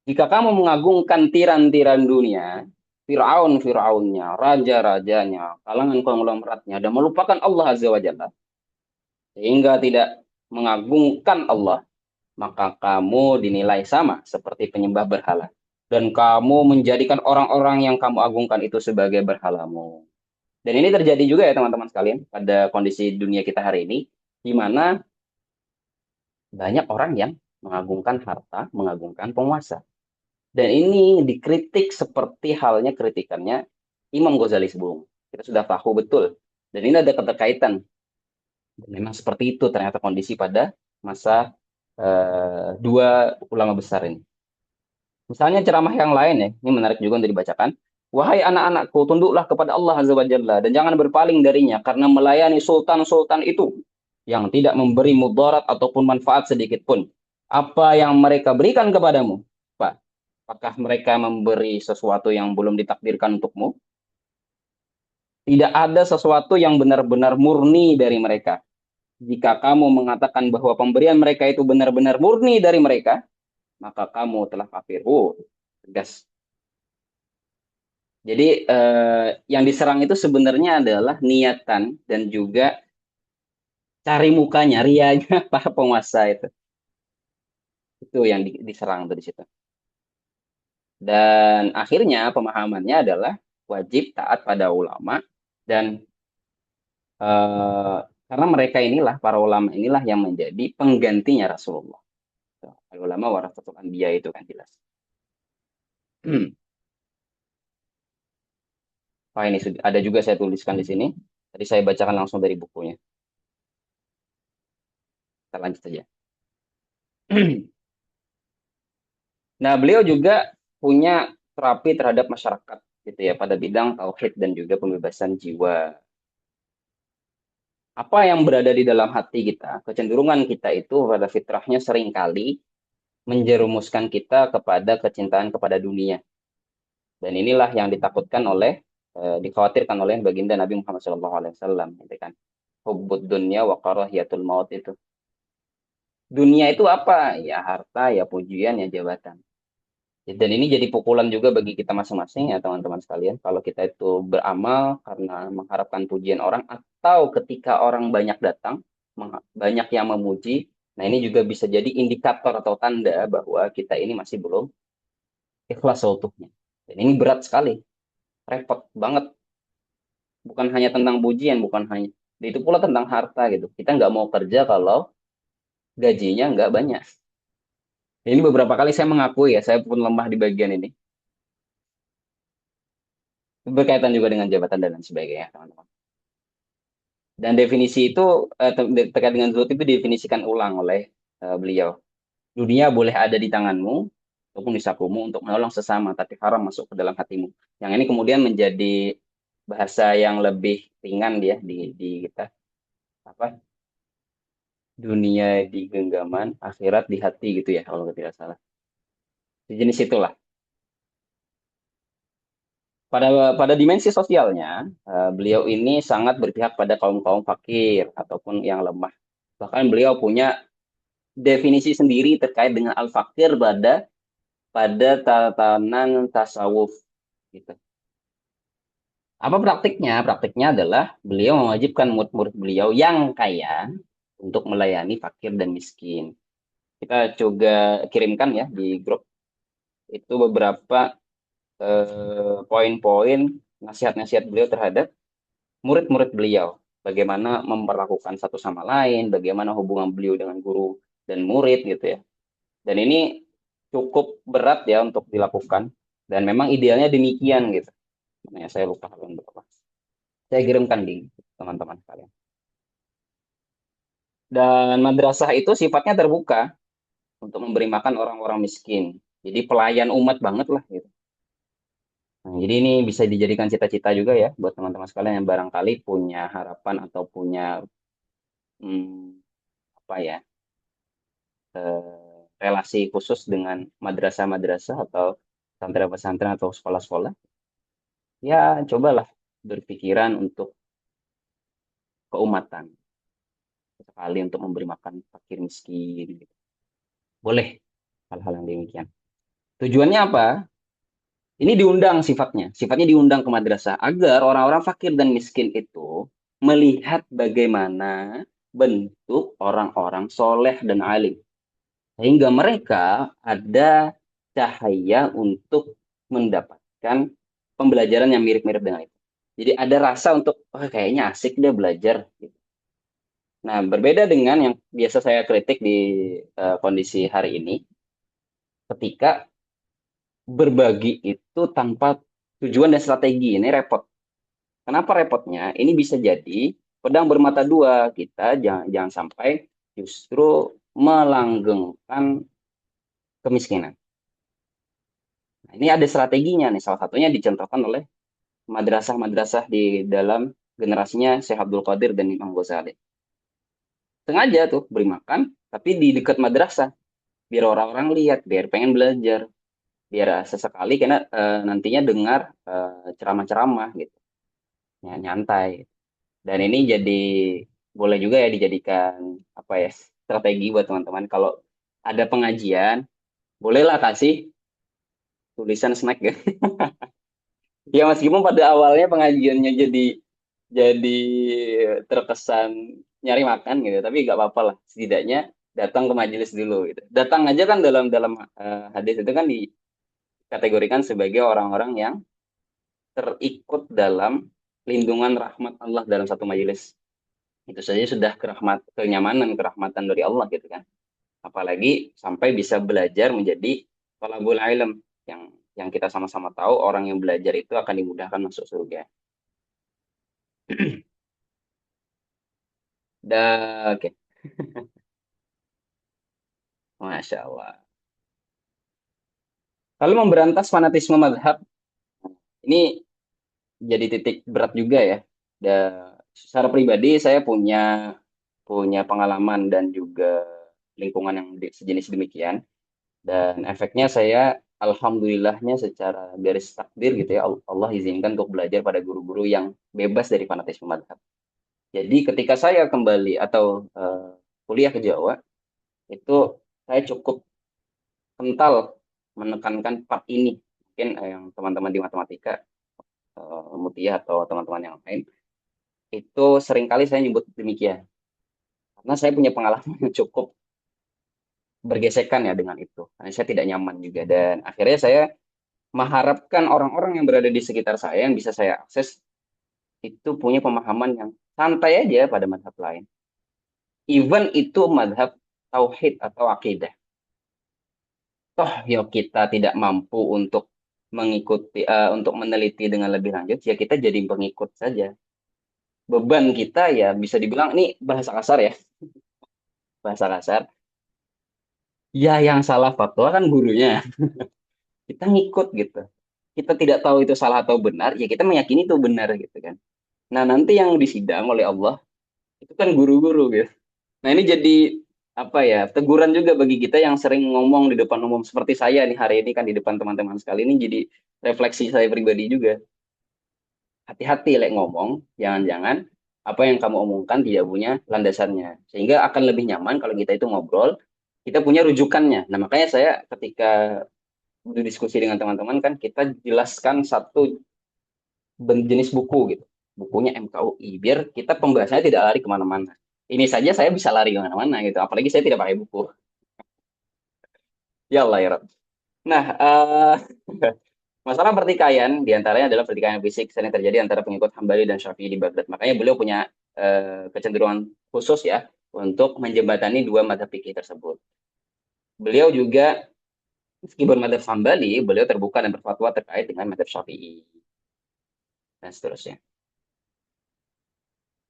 Jika kamu mengagungkan tiran-tiran dunia, Fir'aunnya, raja-rajanya, kalangan konglomeratnya, dan melupakan Allah Azza wa Jalla, sehingga tidak mengagungkan Allah, maka kamu dinilai sama seperti penyembah berhala. Dan kamu menjadikan orang-orang yang kamu agungkan itu sebagai berhalamu. Dan ini terjadi juga ya teman-teman sekalian pada kondisi dunia kita hari ini, di mana banyak orang yang mengagungkan harta, mengagungkan penguasa. Dan ini dikritik seperti halnya kritikannya Imam Ghazali sebelum. Kita sudah tahu betul. Dan ini ada keterkaitan. Dan memang seperti itu ternyata kondisi pada masa dua ulama besar ini. Misalnya ceramah yang lain ya, ini menarik juga untuk dibacakan. Wahai anak-anakku, tunduklah kepada Allah Azza wa Jalla dan jangan berpaling darinya karena melayani sultan-sultan itu yang tidak memberi mudarat ataupun manfaat sedikit pun. Apa yang mereka berikan kepadamu? Pak, apakah mereka memberi sesuatu yang belum ditakdirkan untukmu? Tidak ada sesuatu yang benar-benar murni dari mereka. Jika kamu mengatakan bahwa pemberian mereka itu benar-benar murni dari mereka, maka kamu telah kafir. Tegas. Jadi yang diserang itu sebenarnya adalah niatan dan juga cari mukanya, rianya para penguasa itu. Itu yang diserang dari situ. Dan akhirnya pemahamannya adalah wajib taat pada ulama dan eh, karena mereka inilah para ulama inilah yang menjadi penggantinya Rasulullah. Al ulama warasatul anbiya itu kan jelas. Wah ini ada juga saya tuliskan di sini. Tadi saya bacakan langsung dari bukunya. Kita lanjut saja. Nah, beliau juga punya terapi terhadap masyarakat gitu ya pada bidang tauhid dan juga pembebasan jiwa. Apa yang berada di dalam hati kita, kecenderungan kita itu pada fitrahnya seringkali menjerumuskan kita kepada kecintaan kepada dunia. Dan inilah yang ditakutkan oleh, dikhawatirkan oleh baginda Nabi Muhammad SAW, gitu kan. Hubbud dunya wa karahiyatul maut itu. Dunia itu apa? Ya harta, ya pujian, ya jabatan. Dan ini jadi pukulan juga bagi kita masing-masing ya teman-teman sekalian. Kalau kita itu beramal karena mengharapkan pujian orang atau ketika orang banyak datang, banyak yang memuji, nah ini juga bisa jadi indikator atau tanda bahwa kita ini masih belum ikhlas seutuhnya. Dan ini berat sekali, repot banget. Bukan hanya tentang pujian, bukan hanya itu pula tentang harta gitu. Kita nggak mau kerja kalau gajinya nggak banyak. Ini beberapa kali saya mengakui ya, saya pun lemah di bagian ini. Berkaitan juga dengan jabatan dan lain sebagainya, teman-teman. Dan definisi itu terkait dengan zuhud itu didefinisikan ulang oleh beliau. Dunia boleh ada di tanganmu ataupun di sakumu untuk menolong sesama, tapi haram masuk ke dalam hatimu. Yang ini kemudian menjadi bahasa yang lebih ringan dia di kita apa dunia di genggaman, akhirat di hati gitu ya kalau tidak salah. Jenis itulah. Pada dimensi sosialnya, beliau ini sangat berpihak pada kaum kaum fakir ataupun yang lemah. Bahkan beliau punya definisi sendiri terkait dengan al-fakir pada tatanan tasawuf gitu. Apa praktiknya? Praktiknya adalah beliau mewajibkan murid-murid beliau yang kaya untuk melayani fakir dan miskin. Kita juga kirimkan ya di grup itu beberapa poin-poin nasihat-nasihat beliau terhadap murid-murid beliau. Bagaimana memperlakukan satu sama lain, bagaimana hubungan beliau dengan guru dan murid gitu ya. Dan ini cukup berat ya untuk dilakukan. Dan memang idealnya demikian gitu. Nah, saya lupa hal berapa. Saya kirimkan di teman-teman sekalian. Dan madrasah itu sifatnya terbuka untuk memberi makan orang-orang miskin. Jadi pelayan umat banget lah gitu. Nah, jadi ini bisa dijadikan cita-cita juga ya buat teman-teman sekalian yang barangkali punya harapan atau punya hmm, apa ya relasi khusus dengan madrasah-madrasah atau pesantren-pesantren atau sekolah-sekolah. Ya cobalah berpikiran untuk keumatan sekali untuk memberi makan fakir miskin gitu. Boleh hal-hal yang demikian. Tujuannya apa? Ini diundang sifatnya. Sifatnya diundang ke madrasah agar orang-orang fakir dan miskin itu melihat bagaimana bentuk orang-orang soleh dan alim. Sehingga mereka ada cahaya untuk mendapatkan pembelajaran yang mirip-mirip dengan itu. Jadi ada rasa untuk, oh kayaknya asik dia belajar. Nah, berbeda dengan yang biasa saya kritik di kondisi hari ini, ketika berbagi itu tanpa tujuan dan strategi, ini repot. Kenapa repotnya? Ini bisa jadi pedang bermata dua. Kita jangan sampai justru melanggengkan kemiskinan. Nah, ini ada strateginya nih. Salah satunya dicontohkan oleh madrasah-madrasah di dalam generasinya Syekh Abdul Qadir dan Imam Ghazali. Sengaja tuh beri makan, tapi di dekat madrasah. Biar orang-orang lihat, biar pengen belajar. Biar sesekali karena nantinya dengar ceramah-ceramah gitu. ya, nyantai. Dan ini jadi boleh juga ya dijadikan apa ya strategi buat teman-teman. Kalau ada pengajian, bolehlah kasih tulisan snack ya. Ya meskipun pada awalnya pengajiannya jadi terkesan nyari makan gitu, tapi nggak apa-apa lah. Setidaknya datang ke majelis dulu gitu. Datang aja kan dalam dalam hadis itu kan dikategorikan sebagai orang-orang yang terikut dalam lindungan rahmat Allah dalam satu majelis. Itu saja sudah kenyamanan, kerahmatan dari Allah gitu kan. Apalagi sampai bisa belajar menjadi thalabul ilm yang yang kita sama-sama tahu orang yang belajar itu akan dimudahkan masuk surga. Oke, Masya Allah. Lalu memberantas fanatisme madhab, ini jadi titik berat juga ya. Secara pribadi saya punya punya pengalaman dan juga lingkungan yang sejenis demikian. Dan efeknya saya, alhamdulillahnya secara garis takdir gitu ya, Allah izinkan untuk belajar pada guru-guru yang bebas dari fanatisme madhab. Jadi ketika saya kembali atau kuliah ke Jawa, itu saya cukup kental menekankan part ini. Mungkin yang teman-teman di matematika, Mutia atau teman-teman yang lain, itu seringkali saya nyebut demikian. Karena saya punya pengalaman yang cukup bergesekan ya dengan itu. Karena saya tidak nyaman juga. Dan akhirnya saya mengharapkan orang-orang yang berada di sekitar saya yang bisa saya akses itu punya pemahaman yang santai aja pada madhab lain. Even itu madhab tauhid atau akidah. Toh ya kita tidak mampu untuk mengikuti, untuk meneliti dengan lebih lanjut, ya kita jadi pengikut saja. Beban kita ya bisa dibilang ini bahasa kasar ya, bahasa kasar. Ya yang salah fatwa kan gurunya. Kita ngikut gitu. Kita tidak tahu itu salah atau benar, ya kita meyakini itu benar gitu kan. Nah, nanti yang disidang oleh Allah itu kan guru-guru gitu. Nah, ini jadi apa ya, teguran juga bagi kita yang sering ngomong di depan umum seperti saya nih hari ini kan di depan teman-teman sekali ini jadi refleksi saya pribadi juga. Hati-hati lek ngomong, jangan-jangan apa yang kamu omongkan tidak punya landasannya. Sehingga akan lebih nyaman kalau kita itu ngobrol, kita punya rujukannya. Nah, makanya saya ketika berdiskusi dengan teman-teman kan kita jelaskan satu jenis buku gitu. Bukunya MKUI, biar kita pembahasannya tidak lari kemana-mana. Ini saja saya bisa lari kemana-mana gitu, apalagi saya tidak pakai buku. Ya Allah ya Rabb. Nah, masalah pertikaian diantaranya adalah pertikaian fisik sering terjadi antara pengikut Hambali dan Syafi'i di Baghdad. Makanya beliau punya kecenderungan khusus ya untuk menjembatani dua mazhab fikih tersebut. Beliau juga meskipun mazhab Hambali, beliau terbuka dan berfatwa terkait dengan mazhab Syafi'i dan seterusnya.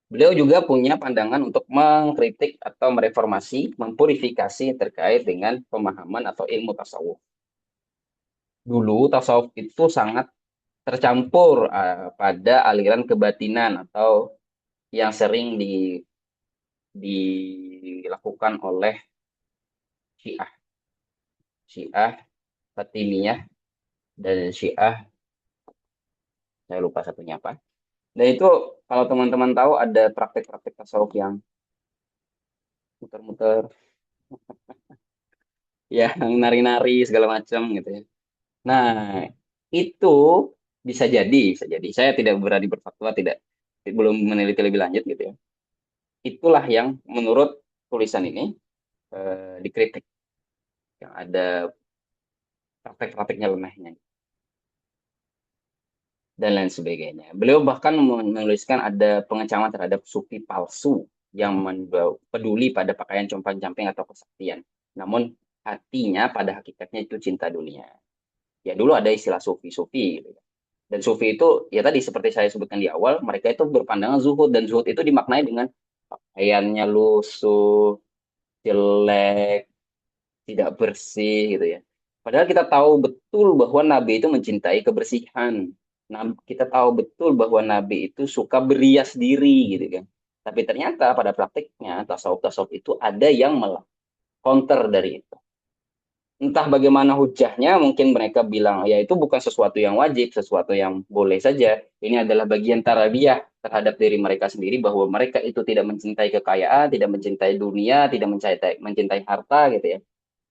Beliau juga punya pandangan untuk mengkritik atau mereformasi, mempurifikasi terkait dengan pemahaman atau ilmu tasawuf. Dulu tasawuf itu sangat tercampur pada aliran kebatinan atau yang sering dilakukan oleh Syiah, Syiah Fatimiyah dan Syiah, saya lupa satunya apa. Dan itu kalau teman-teman tahu ada praktek-praktek tasawuf yang muter-muter, yang nari-nari segala macam gitu ya. Nah, itu bisa jadi. Saya tidak berani berfatwa, tidak belum meneliti lebih lanjut gitu ya. Itulah yang menurut tulisan ini dikritik, yang ada praktek-prakteknya lemahnya dan lain sebagainya. Beliau bahkan menuliskan ada pengecaman terhadap sufi palsu yang peduli pada pakaian compang-camping atau kesaktian. Namun hatinya pada hakikatnya itu cinta dunia. Ya dulu ada istilah sufi-sufi gitu. Dan sufi itu ya tadi seperti saya sebutkan di awal, mereka itu berpandangan zuhud dan zuhud itu dimaknai dengan pakaiannya lusuh, jelek, tidak bersih gitu ya. Padahal kita tahu betul bahwa Nabi itu mencintai kebersihan. Kita tahu betul bahwa Nabi itu suka berias diri gitu kan. Tapi ternyata pada praktiknya tasawuf-tasawuf itu ada yang counter dari itu. Entah bagaimana hujahnya, mungkin mereka bilang, ya itu bukan sesuatu yang wajib, sesuatu yang boleh saja. Ini adalah bagian tarbiyah terhadap diri mereka sendiri, bahwa mereka itu tidak mencintai kekayaan, tidak mencintai dunia, tidak mencintai harta gitu ya.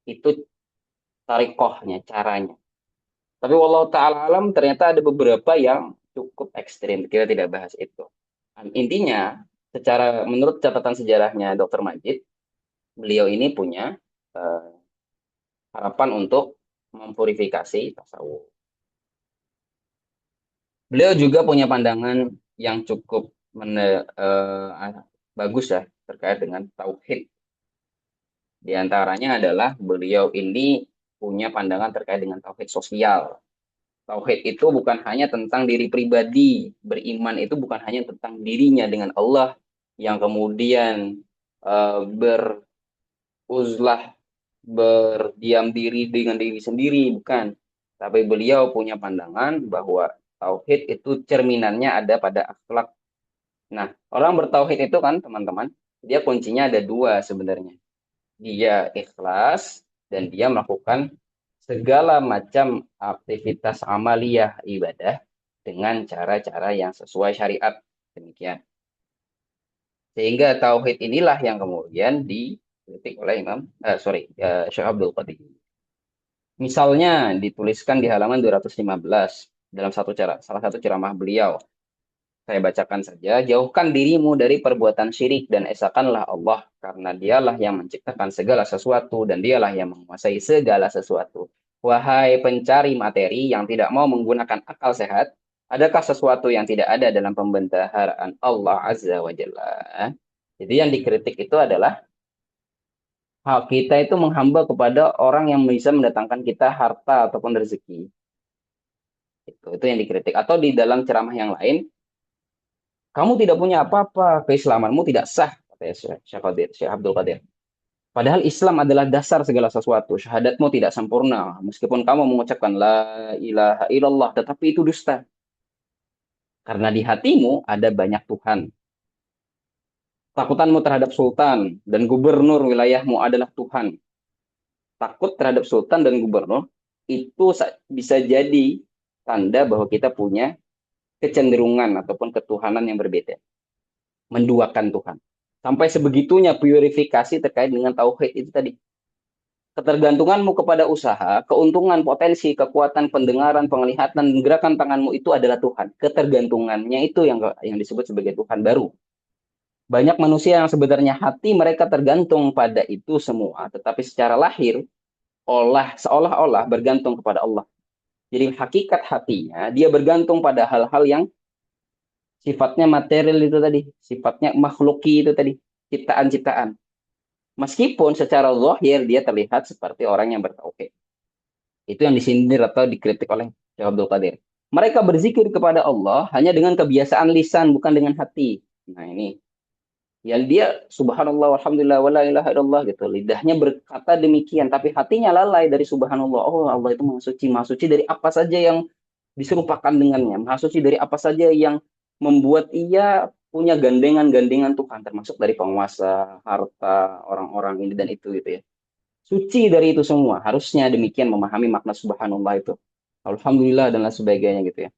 Itu tarikohnya, caranya. Tapi wallahu ta'ala alam ternyata ada beberapa yang cukup ekstrim. Kita tidak bahas itu. Intinya, secara menurut catatan sejarahnya Dr. Majid, beliau ini punya eh, harapan untuk mempurifikasi tasawuf. Beliau juga punya pandangan yang cukup bagus ya terkait dengan tauhid. Di antaranya adalah beliau ini punya pandangan terkait dengan tauhid sosial. Tauhid itu bukan hanya tentang diri pribadi. Beriman itu bukan hanya tentang dirinya dengan Allah yang kemudian beruzlah, berdiam diri dengan diri sendiri, bukan. Tapi beliau punya pandangan bahwa tauhid itu cerminannya ada pada akhlak. Nah, orang bertauhid itu kan, teman-teman, dia kuncinya ada dua sebenarnya. Dia ikhlas dan dia melakukan segala macam aktivitas amaliyah ibadah dengan cara-cara yang sesuai syariat. Demikian. Sehingga tauhid inilah yang kemudian dikritik oleh Syekh Abdul Qadir. Misalnya dituliskan di halaman 215 dalam salah satu ceramah beliau. Saya bacakan saja, jauhkan dirimu dari perbuatan syirik dan esakanlah Allah, karena dialah yang menciptakan segala sesuatu dan dialah yang menguasai segala sesuatu. Wahai pencari materi yang tidak mau menggunakan akal sehat, adakah sesuatu yang tidak ada dalam pembendaharaan Allah Azza wa Jalla? Jadi yang dikritik itu adalah hak kita itu menghamba kepada orang yang bisa mendatangkan kita harta ataupun rezeki. Itu yang dikritik. Atau di dalam ceramah yang lain, kamu tidak punya apa-apa, keislamanmu tidak sah, kata Syekh Abdul Qadir. Padahal Islam adalah dasar segala sesuatu. Syahadatmu tidak sempurna. Meskipun kamu mengucapkan la ilaha illallah, tetapi itu dusta. Karena di hatimu ada banyak Tuhan. Takutanmu terhadap sultan dan gubernur wilayahmu adalah Tuhan. Takut terhadap sultan dan gubernur itu bisa jadi tanda bahwa kita punya kecenderungan ataupun ketuhanan yang berbeda. Menduakan Tuhan. Sampai sebegitunya purifikasi terkait dengan tauhid itu tadi. Ketergantunganmu kepada usaha, keuntungan, potensi, kekuatan, pendengaran, penglihatan, gerakan tanganmu itu adalah Tuhan. Ketergantungannya itu yang disebut sebagai Tuhan baru. Banyak manusia yang sebenarnya hati mereka tergantung pada itu semua, tetapi secara lahir seolah-olah bergantung kepada Allah. Jadi hakikat hatinya dia bergantung pada hal-hal yang sifatnya material itu tadi, sifatnya makhluki itu tadi, ciptaan-ciptaan. Meskipun secara zahir dia terlihat seperti orang yang bertauhid. Itu yang disindir atau dikritik oleh Syekh Abdul Qadir. Mereka berzikir kepada Allah hanya dengan kebiasaan lisan, bukan dengan hati. Nah ini, yang dia subhanallah, alhamdulillah, wala ilaha illallah gitu. Lidahnya berkata demikian, tapi hatinya lalai dari subhanallah. Oh Allah itu maha suci dari apa saja yang diserupakan dengannya. Maha suci dari apa saja yang membuat ia punya gandengan-gandengan Tuhan, termasuk dari penguasa, harta, orang-orang ini dan itu gitu ya. Suci dari itu semua. Harusnya demikian memahami makna subhanallah itu. Alhamdulillah dan lain sebagainya gitu ya.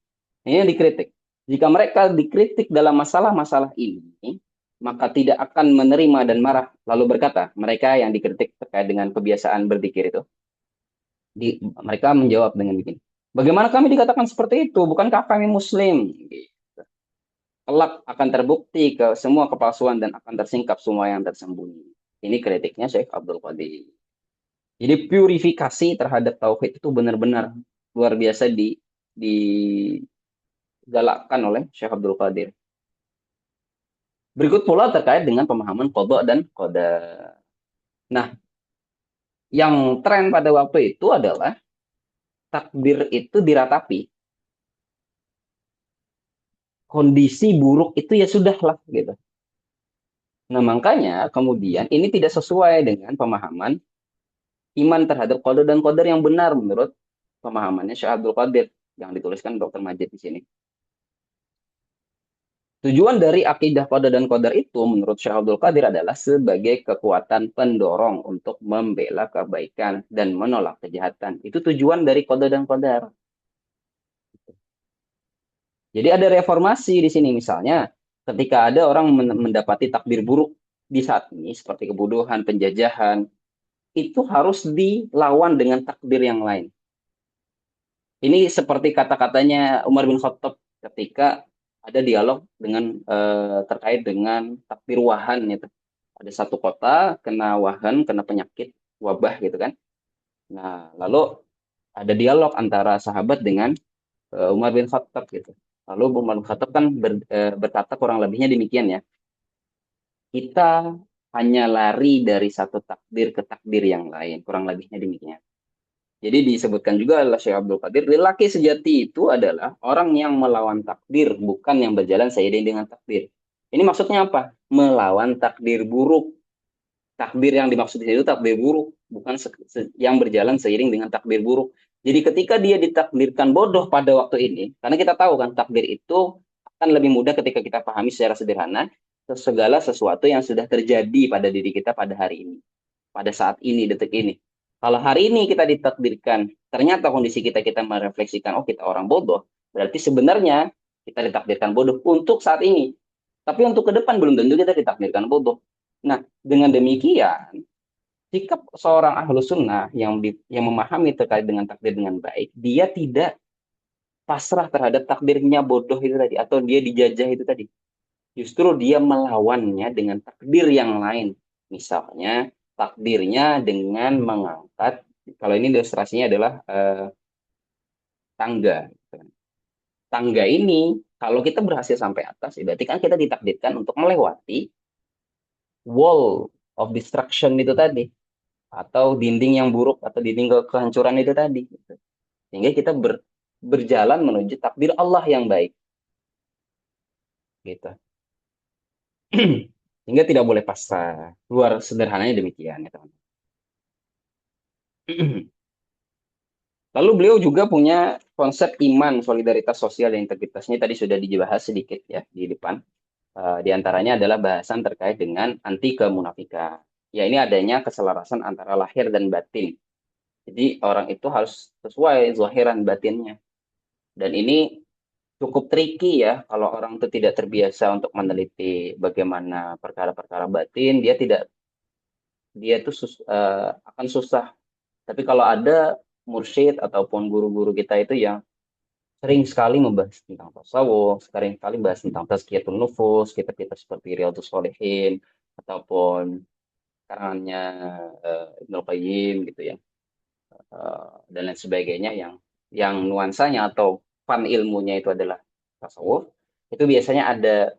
Ini yang dikritik. Jika mereka dikritik dalam masalah-masalah ini, maka tidak akan menerima dan marah. Lalu berkata, mereka yang dikritik terkait dengan kebiasaan berzikir itu, mereka menjawab dengan begini. Bagaimana kami dikatakan seperti itu? Bukankah kami muslim? Kelak akan terbukti ke semua kepalsuan dan akan tersingkap semua yang tersembunyi. Ini kritiknya Syekh Abdul Qadir. Jadi purifikasi terhadap tauhid itu benar-benar luar biasa digalakkan oleh Syekh Abdul Qadir. Berikut pula terkait dengan pemahaman qada dan qadar. Nah, yang tren pada waktu itu adalah takdir itu diratapi. Kondisi buruk itu ya sudahlah gitu. Nah, makanya kemudian ini tidak sesuai dengan pemahaman iman terhadap qada dan qadar yang benar menurut pemahamannya Syekh Abdul Qadir yang dituliskan Dr. Majid di sini. Tujuan dari akidah qada dan qadar itu menurut Syekh Abdul Qadir adalah sebagai kekuatan pendorong untuk membela kebaikan dan menolak kejahatan. Itu tujuan dari qada dan qadar. Jadi ada reformasi di sini misalnya ketika ada orang mendapati takdir buruk di saat ini seperti kebodohan, penjajahan, itu harus dilawan dengan takdir yang lain. Ini seperti kata-katanya Umar bin Khattab ketika ada dialog dengan terkait dengan takdir wahan gitu. Ada satu kota kena wahan, kena penyakit wabah gitu kan. Nah, lalu ada dialog antara sahabat dengan Umar bin Khattab gitu. Lalu Umar bin Khattab kan berkata kurang lebihnya demikian ya. Kita hanya lari dari satu takdir ke takdir yang lain, kurang lebihnya demikian. Jadi disebutkan juga oleh Syekh Abdul Qadir, lelaki sejati itu adalah orang yang melawan takdir, bukan yang berjalan seiring dengan takdir. Ini maksudnya apa? Melawan takdir buruk. Takdir yang dimaksud di situ takdir buruk, bukan yang berjalan seiring dengan takdir buruk. Jadi ketika dia ditakdirkan bodoh pada waktu ini, karena kita tahu kan takdir itu akan lebih mudah ketika kita pahami secara sederhana segala sesuatu yang sudah terjadi pada diri kita pada hari ini, pada saat ini, detik ini. Kalau hari ini kita ditakdirkan, ternyata kondisi kita merefleksikan, oh kita orang bodoh, berarti sebenarnya kita ditakdirkan bodoh untuk saat ini. Tapi untuk ke depan belum tentu kita ditakdirkan bodoh. Nah, dengan demikian, sikap seorang ahlu sunnah yang memahami terkait dengan takdir dengan baik, dia tidak pasrah terhadap takdirnya bodoh itu tadi, atau dia dijajah itu tadi. Justru dia melawannya dengan takdir yang lain. Misalnya, takdirnya dengan mengangkat, kalau ini ilustrasinya adalah tangga. Tangga ini, kalau kita berhasil sampai atas, berarti kan kita ditakdirkan untuk melewati wall of destruction itu tadi, atau dinding yang buruk, atau dinding kehancuran itu tadi. Sehingga kita berjalan menuju takdir Allah yang baik. Gitu. Sehingga tidak boleh pasrah. Luar sederhananya demikian ya teman. Lalu beliau juga punya konsep iman, solidaritas sosial, dan integritasnya tadi sudah dibahas sedikit ya di depan. Di antaranya adalah bahasan terkait dengan anti kemunafikan. Ya ini adanya keselarasan antara lahir dan batin. Jadi orang itu harus sesuai zahiran batinnya. Dan ini cukup tricky ya kalau orang itu tidak terbiasa untuk meneliti bagaimana perkara-perkara batin, dia tuh akan susah. Tapi kalau ada mursyid ataupun guru-guru kita itu yang sering sekali membahas tentang tasawuf, sering sekali membahas tentang tazkiyatun nufus, kitab-kitab seperti Riyadhus Shalihin ataupun karangannya Ibnu Qayyim gitu ya, dan lain sebagainya yang nuansanya atau fun ilmunya itu adalah tasawuf, itu biasanya ada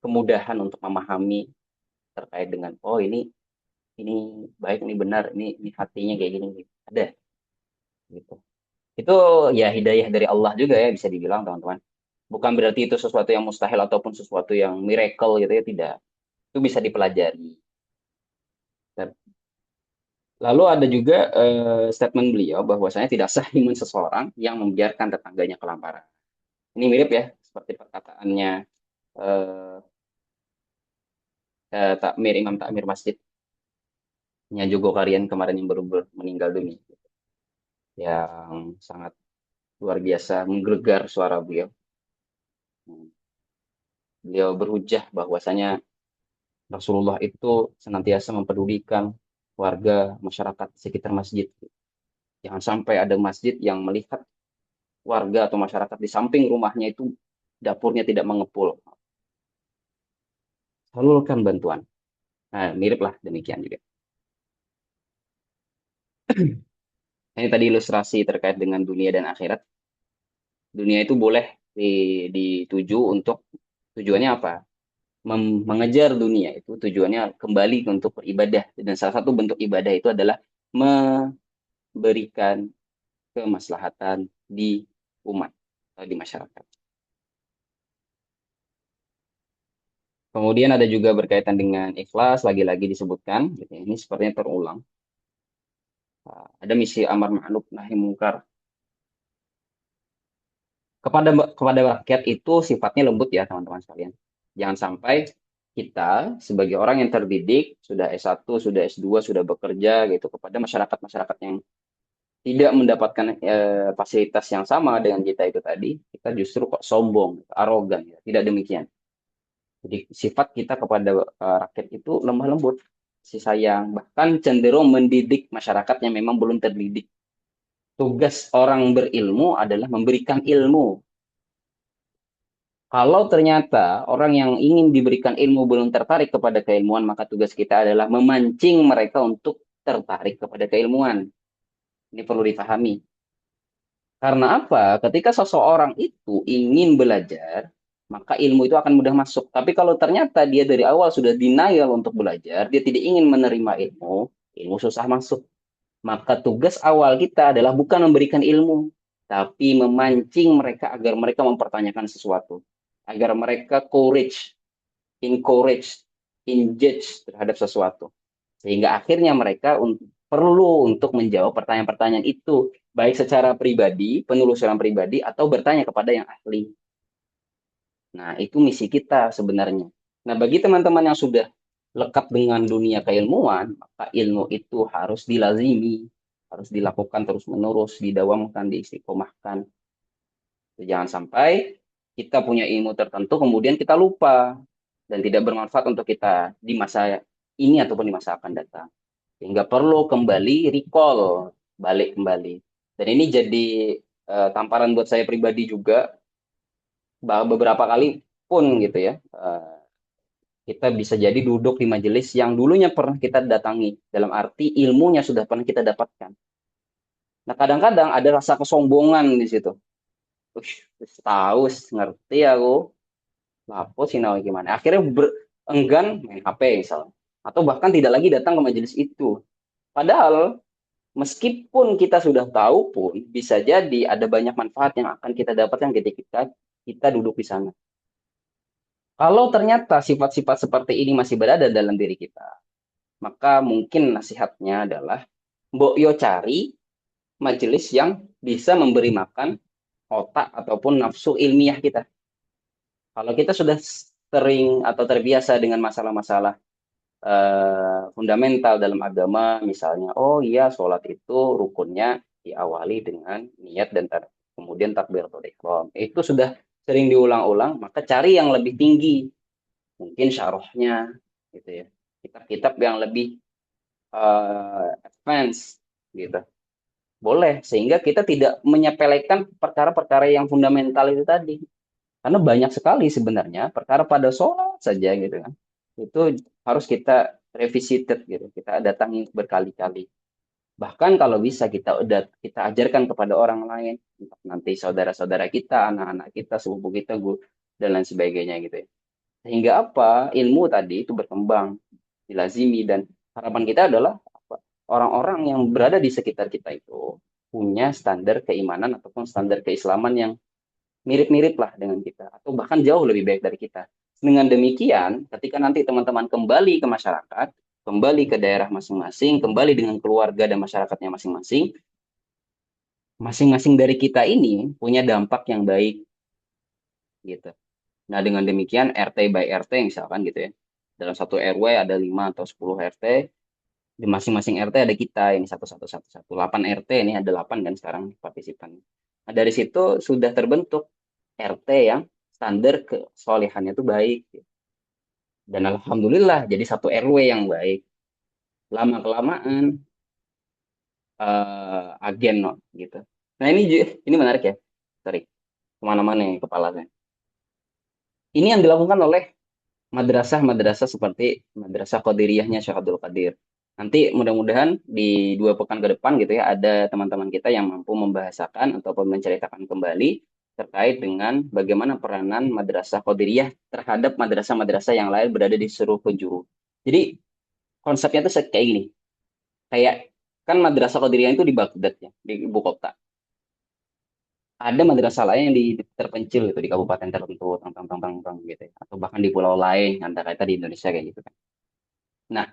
kemudahan untuk memahami terkait dengan oh ini baik, ini benar, ini hatinya kayak gini, gitu. Ada gitu. Itu ya hidayah dari Allah juga ya bisa dibilang teman-teman. Bukan berarti itu sesuatu yang mustahil ataupun sesuatu yang miracle gitu ya, tidak. Itu bisa dipelajari. Dan lalu ada juga statement beliau bahwasanya tidak sah iman seseorang yang membiarkan tetangganya kelaparan. Ini mirip ya seperti perkataannya eh, takmir Imam Takmir Masjidnya Jogo Karian kemarin yang baru meninggal dunia, yang sangat luar biasa menggelegar suara beliau. Beliau berhujah bahwasanya Rasulullah itu senantiasa mempedulikan warga masyarakat sekitar masjid. Jangan sampai ada masjid yang melihat warga atau masyarakat di samping rumahnya itu dapurnya tidak mengepul. Salurkan bantuan. Nah, miriplah demikian juga. Ini tadi ilustrasi terkait dengan dunia dan akhirat. Dunia itu boleh dituju untuk tujuannya apa? Mengejar dunia itu tujuannya kembali untuk beribadah. Dan salah satu bentuk ibadah itu adalah memberikan kemaslahatan di umat atau di masyarakat. Kemudian ada juga berkaitan dengan ikhlas, lagi-lagi disebutkan, gitu ya. Ini sepertinya terulang. Ada misi amar ma'ruf nahi mungkar. kepada rakyat itu sifatnya lembut ya teman-teman sekalian. Jangan sampai kita sebagai orang yang terdidik, sudah S1, sudah S2, sudah bekerja gitu kepada masyarakat-masyarakat yang tidak mendapatkan fasilitas yang sama dengan kita itu tadi, kita justru kok sombong, arogan ya. Tidak demikian. Jadi sifat kita kepada rakyat itu lemah lembut, kasih sayang, bahkan cenderung mendidik masyarakat yang memang belum terdidik. Tugas orang berilmu adalah memberikan ilmu. Kalau ternyata orang yang ingin diberikan ilmu belum tertarik kepada keilmuan, maka tugas kita adalah memancing mereka untuk tertarik kepada keilmuan. Ini perlu dipahami. Karena apa? Ketika seseorang itu ingin belajar, maka ilmu itu akan mudah masuk. Tapi kalau ternyata dia dari awal sudah denial untuk belajar, dia tidak ingin menerima ilmu, ilmu susah masuk. Maka tugas awal kita adalah bukan memberikan ilmu, tapi memancing mereka agar mereka mempertanyakan sesuatu. Agar mereka encourage, engage terhadap sesuatu. Sehingga akhirnya mereka perlu untuk menjawab pertanyaan-pertanyaan itu, baik secara pribadi, penelusuran pribadi, atau bertanya kepada yang ahli. Nah, itu misi kita sebenarnya. Nah, bagi teman-teman yang sudah lekat dengan dunia keilmuan, maka ilmu itu harus dilazimi, harus dilakukan terus-menerus, didawamkan, diistiqomahkan. Jangan sampai kita punya ilmu tertentu, kemudian kita lupa, dan tidak bermanfaat untuk kita di masa ini ataupun di masa akan datang. Sehingga perlu kembali recall, balik kembali. Dan ini jadi tamparan buat saya pribadi juga, beberapa kali pun gitu ya, kita bisa jadi duduk di majelis yang dulunya pernah kita datangi, dalam arti ilmunya sudah pernah kita dapatkan. Nah, kadang-kadang ada rasa kesombongan di situ. Tahu, ngerti aku, lapo sih gimana. Akhirnya enggan main HP misalnya. Atau bahkan tidak lagi datang ke majelis itu. Padahal meskipun kita sudah tahu pun bisa jadi ada banyak manfaat yang akan kita dapatkan ketika kita duduk di sana. Kalau ternyata sifat-sifat seperti ini masih berada dalam diri kita, maka mungkin nasihatnya adalah mbok yo cari majelis yang bisa memberi makan otak ataupun nafsu ilmiah kita. Kalau kita sudah sering atau terbiasa dengan masalah-masalah fundamental dalam agama, misalnya, oh iya, sholat itu rukunnya diawali dengan niat dan kemudian takbiratul ihram. Itu sudah sering diulang-ulang, maka cari yang lebih tinggi, mungkin syarahnya, gitu ya. Kitab-kitab yang lebih advance, gitu. Boleh, sehingga kita tidak menyepelekan perkara-perkara yang fundamental itu tadi. Karena banyak sekali sebenarnya perkara pada sholat saja gitu kan. Itu harus kita revisited gitu. Kita datangi berkali-kali. Bahkan kalau bisa kita ajarkan kepada orang lain, nanti saudara-saudara kita, anak-anak kita, sepupu kita, guru, dan lain sebagainya gitu ya. Sehingga apa? Ilmu tadi itu berkembang, dilazimi, dan harapan kita adalah orang-orang yang berada di sekitar kita itu punya standar keimanan ataupun standar keislaman yang mirip-mirip lah dengan kita, atau bahkan jauh lebih baik dari kita. Dengan demikian, ketika nanti teman-teman kembali ke masyarakat, kembali ke daerah masing-masing, kembali dengan keluarga dan masyarakatnya masing-masing, masing-masing dari kita ini punya dampak yang baik, gitu. Nah, dengan demikian RT by RT misalkan gitu ya. Dalam satu RW ada 5 atau 10 RT, di masing-masing RT ada kita ini satu satu satu satu 8 RT ini ada 8 dan sekarang partisipan. Nah, dari situ sudah terbentuk RT yang standar kesolehannya itu baik. Dan alhamdulillah jadi satu RW yang baik. Lama kelamaan agen no, gitu. Nah ini menarik ya. Sorry, kemana-mana ya kepalanya. Ini yang dilakukan oleh madrasah-madrasah seperti Madrasah Qadiriyahnya Syekh Abdul Qadir. Nanti mudah-mudahan di 2 pekan ke depan gitu ya ada teman-teman kita yang mampu membahasakan ataupun menceritakan kembali terkait dengan bagaimana peranan Madrasah Qadiriyah terhadap madrasah-madrasah yang lain berada di seluruh penjuru. Jadi konsepnya tuh kayak gini. Kayak kan Madrasah Qadiriyah itu di Baghdad ya, di ibu kota. Ada madrasah lain yang di terpencil gitu di kabupaten tertentu, tang tang tang tang tang gitu ya. Atau bahkan di pulau lain, antara kita di Indonesia kayak gitu kan. Nah,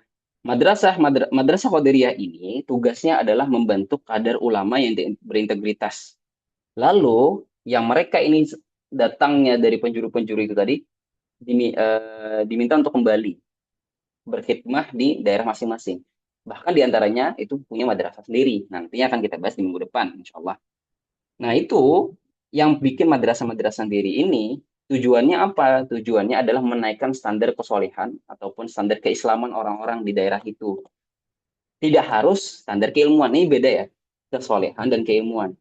Madrasah Qadiriyah ini tugasnya adalah membentuk kader ulama yang berintegritas. Lalu yang mereka ini datangnya dari penjuru-penjuru itu tadi diminta untuk kembali berkhidmah di daerah masing-masing. Bahkan diantaranya itu punya madrasah sendiri. Nantinya akan kita bahas di minggu depan, insya Allah. Nah, itu yang bikin madrasah-madrasah sendiri ini tujuannya apa? Tujuannya adalah menaikkan standar kesolehan ataupun standar keislaman orang-orang di daerah itu. Tidak harus standar keilmuan. Ini beda ya, kesolehan dan keilmuan.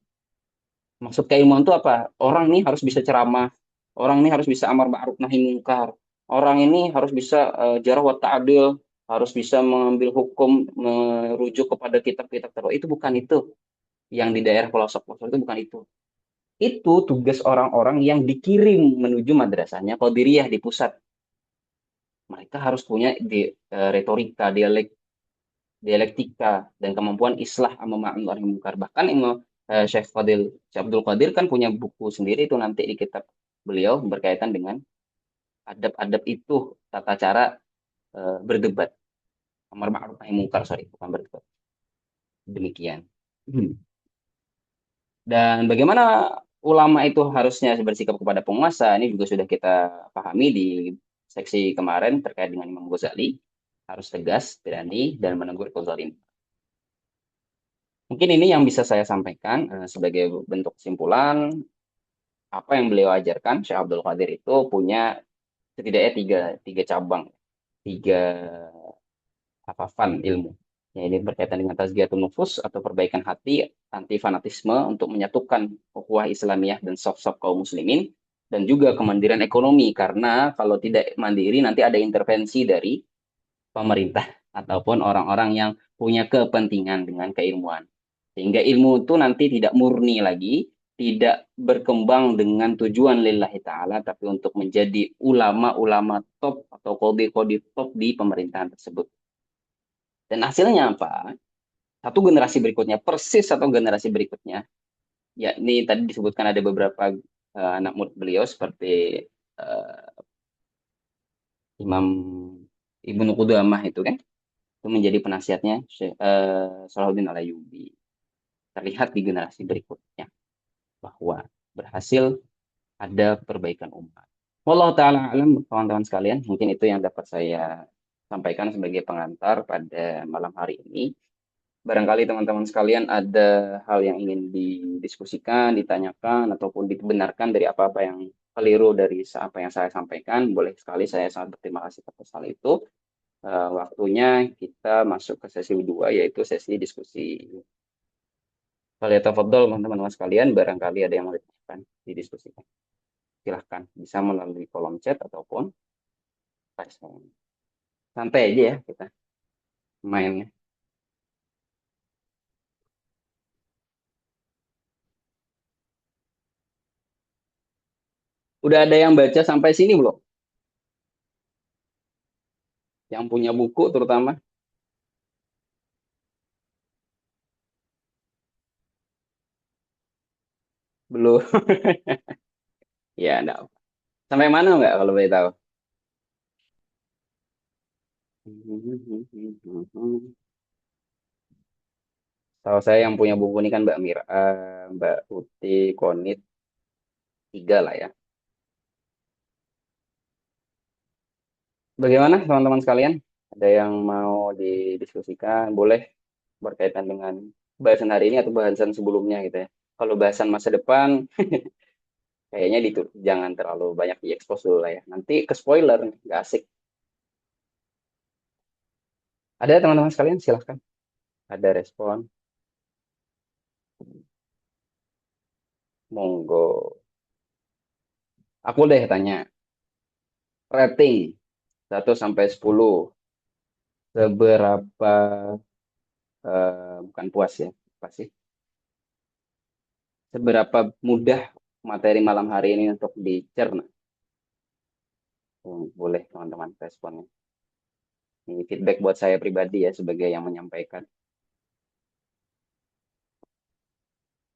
Maksud keilmuan itu apa? Orang nih harus bisa ceramah, orang ini harus bisa amar ma'ruf nahi mungkar, orang ini harus bisa jarah wa ta'dil, harus bisa mengambil hukum, merujuk kepada kitab-kitab tertentu. Itu bukan itu. Yang di daerah pelosok-pelosok itu bukan itu. Itu tugas orang-orang yang dikirim menuju madrasahnya Qadiriyah di pusat. Mereka harus punya retorika, dialektika, dan kemampuan islah amma ma'ruf nahi mungkar. Bahkan Syekh Abdul Qadir kan punya buku sendiri itu nanti di kitab beliau berkaitan dengan adab-adab itu, tata cara berdebat. Amar ma'ruf nahi mungkar, sorry, bukan berdebat. Demikian. Dan bagaimana ulama itu harusnya bersikap kepada penguasa, ini juga sudah kita pahami di seksi kemarin terkait dengan Imam Ghazali, harus tegas, berani, dan menegur kezalim. Mungkin ini yang bisa saya sampaikan sebagai bentuk kesimpulan apa yang beliau ajarkan. Syekh Abdul Qadir itu punya setidaknya tiga cabang, tiga fan ilmu. Ya, ini berkaitan dengan tazkiyatun nufus atau perbaikan hati, anti fanatisme untuk menyatukan ukhuwah Islamiyah dan soft-soft kaum muslimin, dan juga kemandirian ekonomi karena kalau tidak mandiri nanti ada intervensi dari pemerintah ataupun orang-orang yang punya kepentingan dengan keilmuan. Sehingga ilmu itu nanti tidak murni lagi, tidak berkembang dengan tujuan lillahi ta'ala, tapi untuk menjadi ulama-ulama top atau kodi-kodi top di pemerintahan tersebut. Dan hasilnya apa? Satu generasi berikutnya, persis satu generasi berikutnya, ya ini tadi disebutkan ada beberapa anak murid beliau seperti uh, Imam Ibnu Qudamah itu kan, itu menjadi penasihatnya Salahuddin Al-Ayyubi. Terlihat di generasi berikutnya bahwa berhasil ada perbaikan umat. Wallahu taala alam, kawan-kawan sekalian, mungkin itu yang dapat saya sampaikan sebagai pengantar pada malam hari ini. Barangkali teman-teman sekalian ada hal yang ingin didiskusikan, ditanyakan, ataupun dibenarkan dari apa-apa yang keliru dari apa yang saya sampaikan. Boleh sekali, saya sangat berterima kasih atas hal itu. Waktunya kita masuk ke sesi kedua, yaitu sesi diskusi. Tafadhol teman-teman sekalian, barangkali ada yang mau ditanyakan, didiskusikan. Silahkan, bisa melalui kolom chat ataupun respon. Santai aja ya kita mainnya. Udah ada yang baca sampai sini belum? Yang punya buku terutama? Belum. Ya, enggak. Sampai mana nggak kalau boleh tahu? Tahu saya yang punya buku ini kan Mbak Mira, Mbak Uti, Konit, tiga lah ya. Bagaimana teman-teman sekalian? Ada yang mau didiskusikan? Boleh berkaitan dengan bahasan hari ini atau bahasan sebelumnya gitu ya. Kalau bahasan masa depan, kayaknya jangan terlalu banyak diekspos dulu lah ya. Nanti ke spoiler, nggak asik. Ada teman-teman sekalian? Silahkan. Ada respon? Monggo. Aku deh tanya. Rating 1 sampai 10. Seberapa, bukan puas ya, pasti. Seberapa mudah materi malam hari ini untuk dicerna? Boleh teman-teman responnya. Ini feedback buat saya pribadi ya sebagai yang menyampaikan.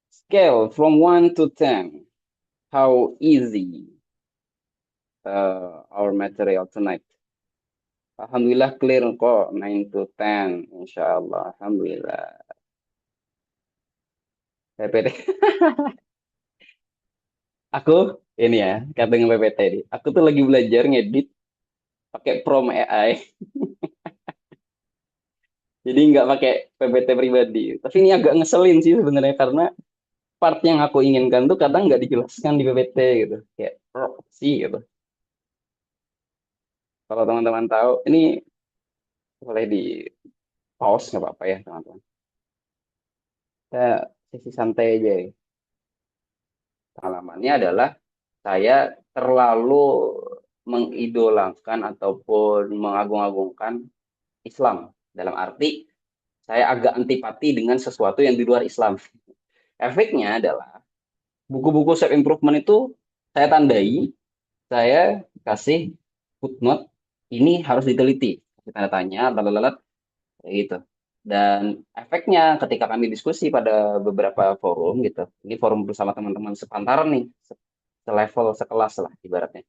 Scale from 1 to 10. How easy our material tonight? Alhamdulillah clear kok 9 to 10. Insya Allah. Alhamdulillah. PPT. Aku ini ya, kait dengan PPT ini. Aku tuh lagi belajar ngedit pakai Prom AI. Jadi nggak pakai PPT pribadi. Tapi ini agak ngeselin sih sebenarnya karena part yang aku inginkan tuh kadang nggak dijelaskan di PPT gitu. Kayak sih gitu. Kalau teman-teman tahu, ini boleh di pause nggak apa-apa ya teman-teman. Kita sesi santai aja ya. Pengalamannya adalah saya terlalu mengidolakan ataupun mengagung-agungkan Islam. Dalam arti saya agak antipati dengan sesuatu yang di luar Islam. Efeknya adalah buku-buku self improvement itu saya tandai, saya kasih footnote, ini harus diteliti. Kasih tanda tanya, lalat kayak gitu. Dan efeknya ketika kami diskusi pada beberapa forum gitu, ini forum bersama teman-teman sepantaran nih, selevel, sekelas lah ibaratnya.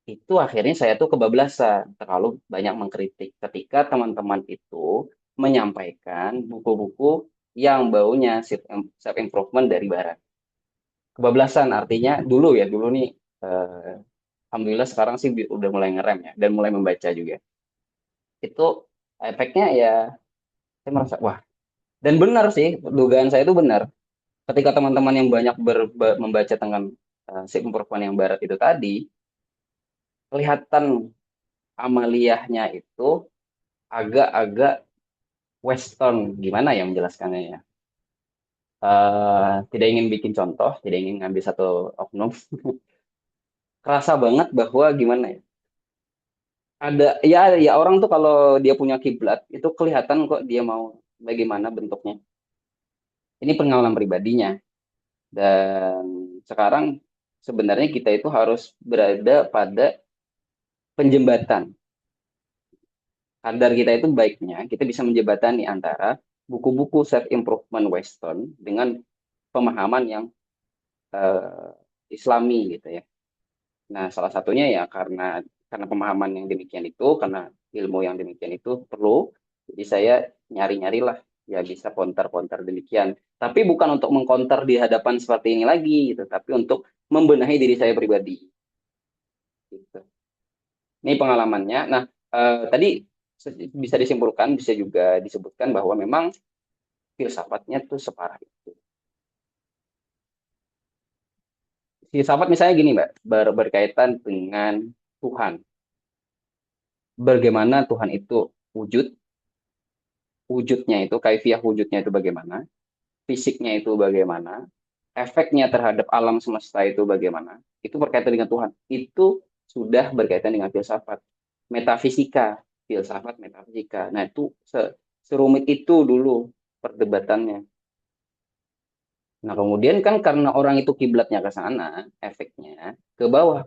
Itu akhirnya saya tuh kebablasan, terlalu banyak mengkritik ketika teman-teman itu menyampaikan buku-buku yang baunya self improvement dari barat. Kebablasan artinya dulu nih eh, alhamdulillah sekarang sih udah mulai ngerem ya dan mulai membaca juga. Itu efeknya ya saya merasa wah, dan benar sih dugaan saya itu benar. Ketika teman-teman yang banyak membaca tentang self improvement yang barat itu tadi, kelihatan amaliyahnya itu agak-agak Western, gimana ya menjelaskannya ya? Tidak ingin bikin contoh, tidak ingin ngambil satu oknum. Kerasa banget bahwa gimana ya? Ada ya orang tuh kalau dia punya kiblat itu kelihatan kok dia mau bagaimana bentuknya. Ini pengalaman pribadinya dan sekarang sebenarnya kita itu harus berada pada penjembatan. Kadar kita itu baiknya kita bisa menjembatani antara buku-buku self improvement Western dengan pemahaman yang eh, Islami gitu ya. Nah, salah satunya ya karena pemahaman yang demikian itu, karena ilmu yang demikian itu perlu. Jadi saya nyari-nyari lah ya bisa counter-counter demikian. Tapi bukan untuk mengcounter di hadapan seperti ini lagi gitu, tapi untuk membenahi diri saya pribadi gitu. Ini pengalamannya. Nah, tadi bisa disimpulkan, bisa juga disebutkan bahwa memang filsafatnya tuh separah itu. Filsafat misalnya gini, Mbak, berkaitan dengan Tuhan. Bagaimana Tuhan itu wujud, wujudnya itu, kaifiah wujudnya itu bagaimana, fisiknya itu bagaimana, efeknya terhadap alam semesta itu bagaimana, itu berkaitan dengan Tuhan. Itu sudah berkaitan dengan filsafat. Metafisika, filsafat metafisika. Nah, itu serumit itu dulu perdebatannya. Nah, kemudian kan karena orang itu kiblatnya ke sana, efeknya ke bawah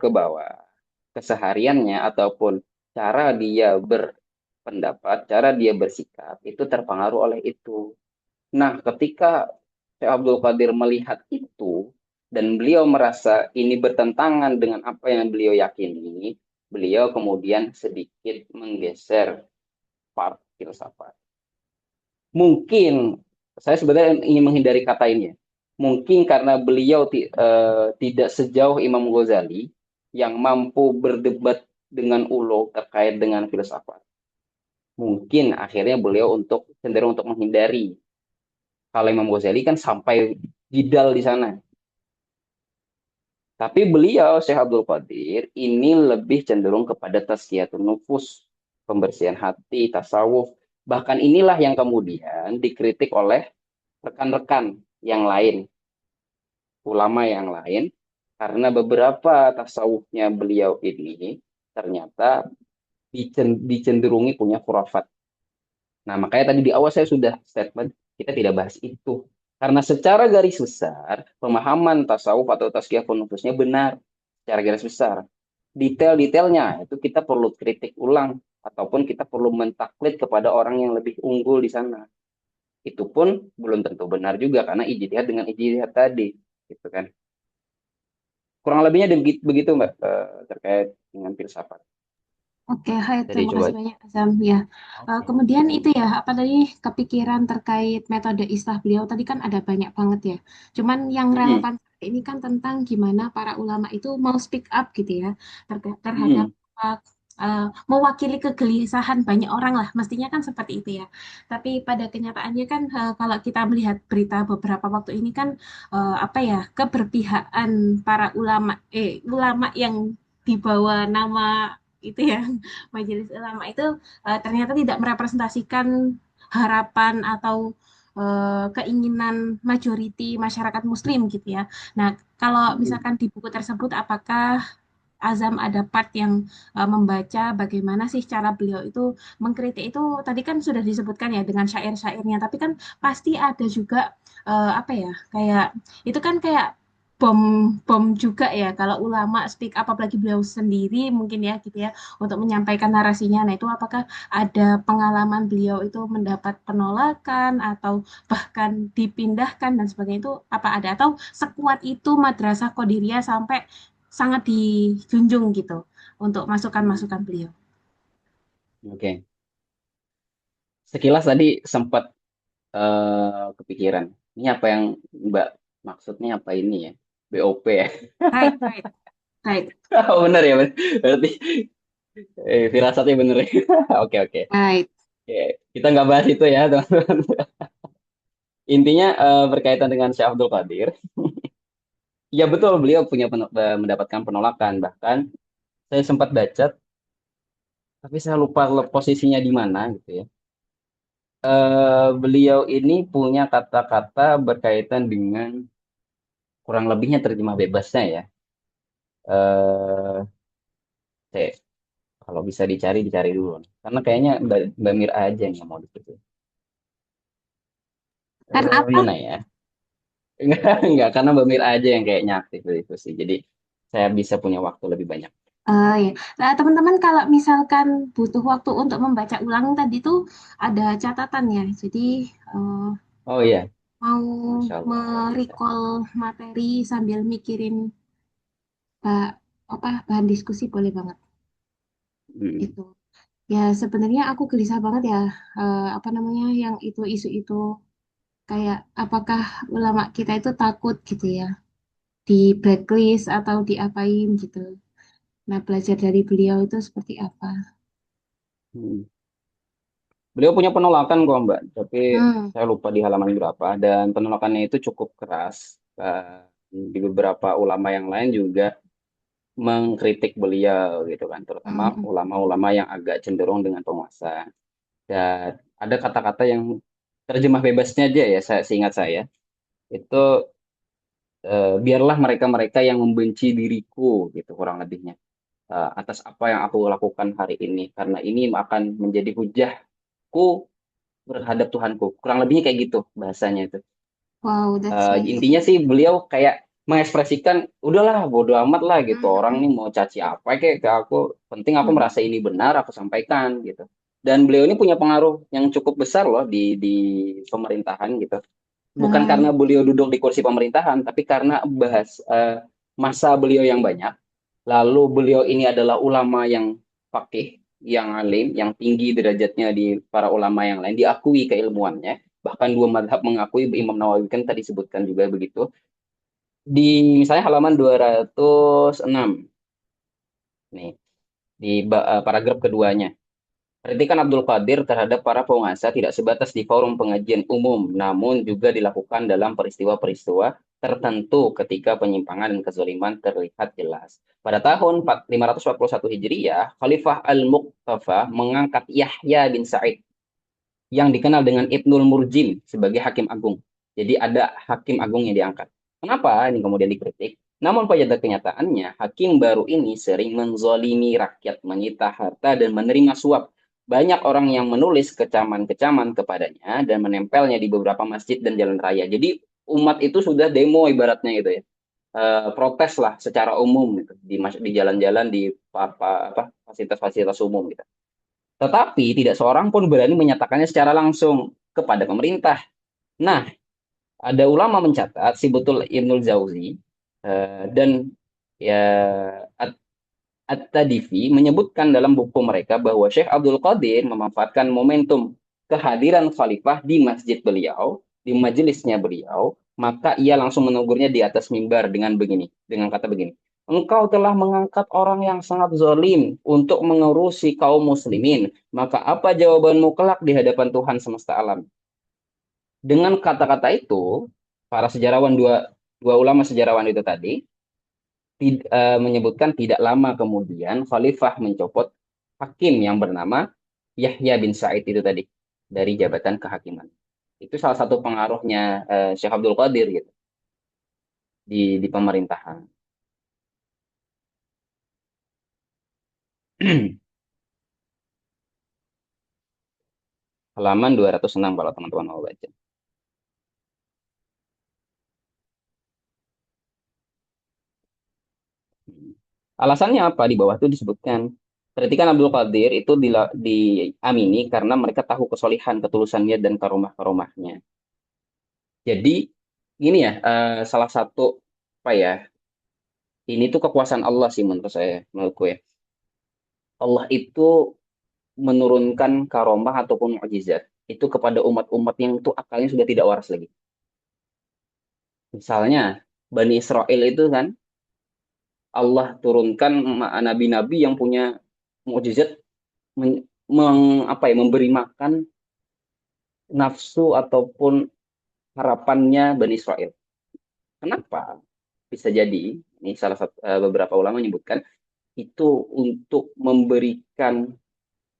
kesehariannya ataupun cara dia berpendapat, cara dia bersikap itu terpengaruh oleh itu. Nah, ketika Syekh Abdul Qadir melihat itu dan beliau merasa ini bertentangan dengan apa yang beliau yakini, beliau kemudian sedikit menggeser part filsafat. Mungkin saya sebenarnya ingin menghindari kata ini ya. Mungkin karena beliau tidak sejauh Imam Ghazali yang mampu berdebat dengan ulo terkait dengan filsafat. Mungkin akhirnya beliau cenderung untuk menghindari. Kalau Imam Ghazali kan sampai jidal di sana. Tapi beliau, Syekh Abdul Qadir, ini lebih cenderung kepada tazkiyatun nufus, pembersihan hati, tasawuf. Bahkan inilah yang kemudian dikritik oleh rekan-rekan yang lain, ulama yang lain, karena beberapa tasawufnya beliau ini ternyata dicenderungi punya khurafat. Nah, makanya tadi di awal saya sudah statement, kita tidak bahas itu. Karena secara garis besar, pemahaman tasawuf atau tazkiyah nufusnya benar. Secara garis besar. Detail-detailnya itu kita perlu kritik ulang. Ataupun kita perlu mentaklid kepada orang yang lebih unggul di sana. Itu pun belum tentu benar juga, karena ijtihad dengan ijtihad tadi. Gitu kan. Kurang lebihnya begitu, Mbak, terkait dengan filsafat. Oke, hai, Jadi terima coba. kasih banyak, Azam. Ya, Oke. kemudian itu ya, apa tadi kepikiran terkait metode islah beliau tadi kan ada banyak banget ya. Cuman yang Mm-mm. relevan ini kan tentang gimana para ulama itu mau speak up gitu ya terhadap Hmm. mewakili kegelisahan banyak orang lah. Mestinya kan seperti itu ya. Tapi pada kenyataannya kan kalau kita melihat berita beberapa waktu ini kan apa ya keberpihakan para ulama yang dibawa nama itu ya majelis ulama itu ternyata tidak merepresentasikan harapan atau keinginan majority masyarakat Muslim gitu ya. Nah, kalau Hmm. misalkan di buku tersebut, apakah Azam ada part yang membaca bagaimana sih cara beliau itu mengkritik itu tadi kan sudah disebutkan ya dengan syair-syairnya, tapi kan pasti ada juga apa ya kayak itu kan kayak bom bom juga ya kalau ulama speak up apalagi beliau sendiri mungkin ya gitu ya untuk menyampaikan narasinya. Nah, itu apakah ada pengalaman beliau itu mendapat penolakan atau bahkan dipindahkan dan sebagainya itu apa ada atau sekuat itu Madrasah Qadiriyah sampai sangat dijunjung gitu untuk Hmm. masukan-masukan beliau. Oke. Sekilas tadi sempat kepikiran. Ini apa yang Mbak maksudnya apa ini ya? BOP ya? Right, right, right, Oh, bener ya, berarti firasatnya bener ya. Oke, oke. right. Oke, kita nggak bahas itu ya, teman-teman. Intinya berkaitan dengan Syekh Abdul Qadir. Ya betul, beliau punya mendapatkan penolakan. Bahkan saya sempat baca, tapi saya lupa posisinya di mana gitu ya. Beliau ini punya kata-kata berkaitan dengan kurang lebihnya terjemah bebasnya ya. Eh, saya kalau bisa dicari dicari dulu. Karena kayaknya Mbak Mir aja yang mau disitu. Karena apa? Mana ya? Enggak, karena Mbak Mir aja yang kayaknya aktif di itu sih. Jadi saya bisa punya waktu lebih banyak. Ya. Nah, teman-teman kalau misalkan butuh waktu untuk membaca ulang tadi tuh ada catatannya. Jadi eh, Oh iya, mau Masya Allah, bisa. merecall materi sambil mikirin bah, apa bahan diskusi boleh banget Mm. itu. Ya sebenarnya aku gelisah banget ya apa namanya yang itu isu itu kayak apakah ulama kita itu takut gitu ya di blacklist atau diapain gitu. Nah, belajar dari beliau itu seperti apa? Mm. Beliau punya penolakan kok Mbak, tapi Hmm, saya lupa di halaman berapa. Dan penolakannya itu cukup keras. Di beberapa ulama yang lain juga mengkritik beliau gitu kan, hmm, terutama hmm. ulama-ulama yang agak cenderung dengan penguasa. Dan ada kata-kata yang terjemah bebasnya aja ya, seingat saya itu biarlah mereka-mereka yang membenci diriku gitu kurang lebihnya atas apa yang aku lakukan hari ini karena ini akan menjadi hujahku berhadap Tuhanku kurang lebihnya kayak gitu bahasanya itu. Wow, that's nice. Intinya sih beliau kayak mengekspresikan udahlah bodo amat lah gitu Hmm, orang hmm, nih mau caci apa kayak ke aku penting aku hmm, merasa ini benar aku sampaikan gitu dan beliau ini punya pengaruh yang cukup besar loh di pemerintahan gitu bukan karena hmm. beliau duduk di kursi pemerintahan tapi karena masa beliau yang banyak lalu beliau ini adalah ulama yang fakih yang alim yang tinggi derajatnya di para ulama yang lain diakui keilmuannya bahkan dua madhab mengakui Imam Nawawi kan tadi sebutkan juga begitu di misalnya halaman 206 nih di paragraf keduanya. Kritikan Abdul Qadir terhadap para penguasa tidak sebatas di forum pengajian umum, namun juga dilakukan dalam peristiwa-peristiwa tertentu ketika penyimpangan dan kezaliman terlihat jelas. Pada tahun 541 Hijriah, Khalifah Al-Muqtafa mengangkat Yahya bin Sa'id yang dikenal dengan Ibnul Murjim sebagai hakim agung. Jadi ada hakim agung yang diangkat. Kenapa ini kemudian dikritik? Namun pada kenyataannya, hakim baru ini sering menzolimi rakyat, menyita harta, dan menerima suap. Banyak orang yang menulis kecaman-kecaman kepadanya dan menempelnya di beberapa masjid dan jalan raya. Jadi umat itu sudah demo ibaratnya gitu ya. Protes lah secara umum gitu di jalan-jalan di fasilitas-fasilitas umum gitu. Tetapi tidak seorang pun berani menyatakannya secara langsung kepada pemerintah. Nah, ada ulama mencatat si betul Ibnul Jauzi dan ya At-Tadifi menyebutkan dalam buku mereka bahwa Syekh Abdul Qadir memanfaatkan momentum kehadiran khalifah di masjid beliau, di majelisnya beliau, Maka ia langsung menegurnya di atas mimbar dengan begini, dengan kata begini. Engkau telah mengangkat orang yang sangat zalim untuk mengurusi kaum muslimin. Maka apa jawabanmu kelak di hadapan Tuhan semesta alam? Dengan kata-kata itu, para sejarawan dua ulama sejarawan itu tadi menyebutkan tidak lama kemudian Khalifah mencopot hakim yang bernama Yahya bin Sa'id itu tadi dari jabatan kehakiman. Itu salah satu pengaruhnya Syekh Abdul Qadir gitu di pemerintahan. Halaman 206 kalau teman-teman mau baca. Alasannya apa? Di bawah itu disebutkan. Kritikan Abdul Qadir itu diamini karena mereka tahu kesolihan, ketulusannya, dan karomah-karomahnya. Jadi, gini ya, salah satu, apa ya, ini tuh kekuasaan Allah sih menurut saya, menurutku ya. Allah itu menurunkan karomah ataupun mukjizat itu kepada umat-umat yang tuh akalnya sudah tidak waras lagi. Misalnya, Bani Israel itu kan, Allah turunkan nabi-nabi yang punya mukjizat apa ya, memberi makan nafsu ataupun harapannya Bani Israel. Kenapa? Bisa jadi, ini salah satu beberapa ulama menyebutkan itu untuk memberikan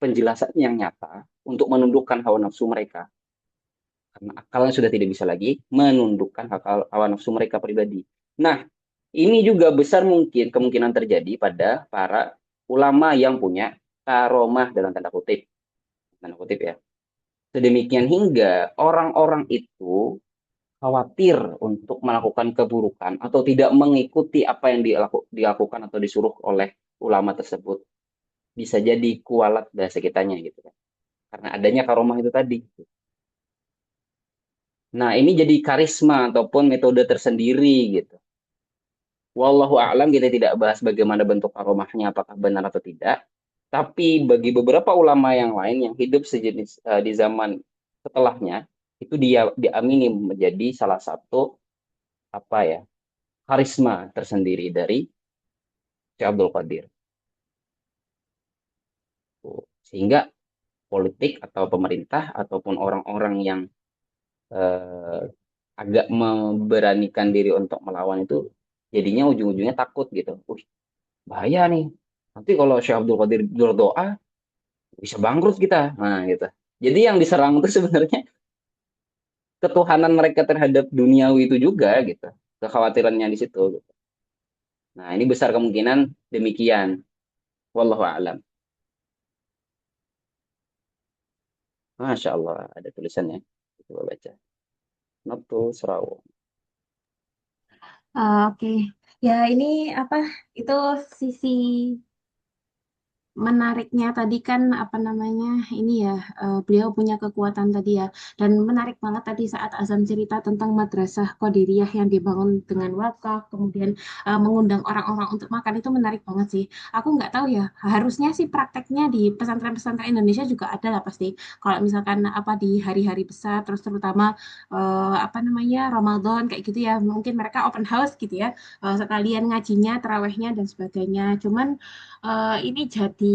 penjelasan yang nyata untuk menundukkan hawa nafsu mereka. Karena akalnya sudah tidak bisa lagi menundukkan hawa nafsu mereka pribadi. Nah, ini juga besar mungkin kemungkinan terjadi pada para ulama yang punya karomah dalam tanda kutip ya. Sedemikian hingga orang-orang itu khawatir untuk melakukan keburukan atau tidak mengikuti apa yang dilakukan atau disuruh oleh ulama tersebut. Bisa jadi kualat bahasa kitanya gitu kan. Karena adanya karomah itu tadi. Nah, ini jadi karisma ataupun metode tersendiri gitu. Wallahu a'lam, kita tidak bahas bagaimana bentuk karomahnya, apakah benar atau tidak. Tapi bagi beberapa ulama yang lain yang hidup sejenis di zaman setelahnya, itu dia diamini menjadi salah satu apa ya, karisma tersendiri dari Syekh Abdul Qadir. Sehingga politik atau pemerintah ataupun orang-orang yang eh, agak memberanikan diri untuk melawan itu jadinya ujung-ujungnya takut gitu. Bahaya nih. Nanti kalau Syekh Abdul Qadir berdoa bisa bangkrut kita. Nah, gitu. Jadi yang diserang itu sebenarnya ketuhanan mereka terhadap duniawi itu juga gitu. Kekhawatirannya di situ gitu. Nah, ini besar kemungkinan demikian. Wallahu a'lam. Masya Allah, ada tulisannya. Coba baca. Naftu Serawu. Oke, ya ini apa? Itu sisi menariknya tadi kan apa namanya ini ya beliau punya kekuatan tadi ya dan menarik banget tadi saat Azam cerita tentang madrasah Qadiriyah yang dibangun dengan wakaf kemudian mengundang orang-orang untuk makan itu menarik banget sih. Aku nggak tahu ya harusnya sih prakteknya di pesantren-pesantren Indonesia juga ada lah pasti. Kalau misalkan apa di hari-hari besar terus terutama apa namanya Ramadan kayak gitu ya mungkin mereka open house gitu ya sekalian ngajinya terawihnya dan sebagainya. Cuman ini jadi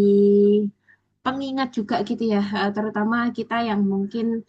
pengingat juga gitu ya, terutama kita yang mungkin,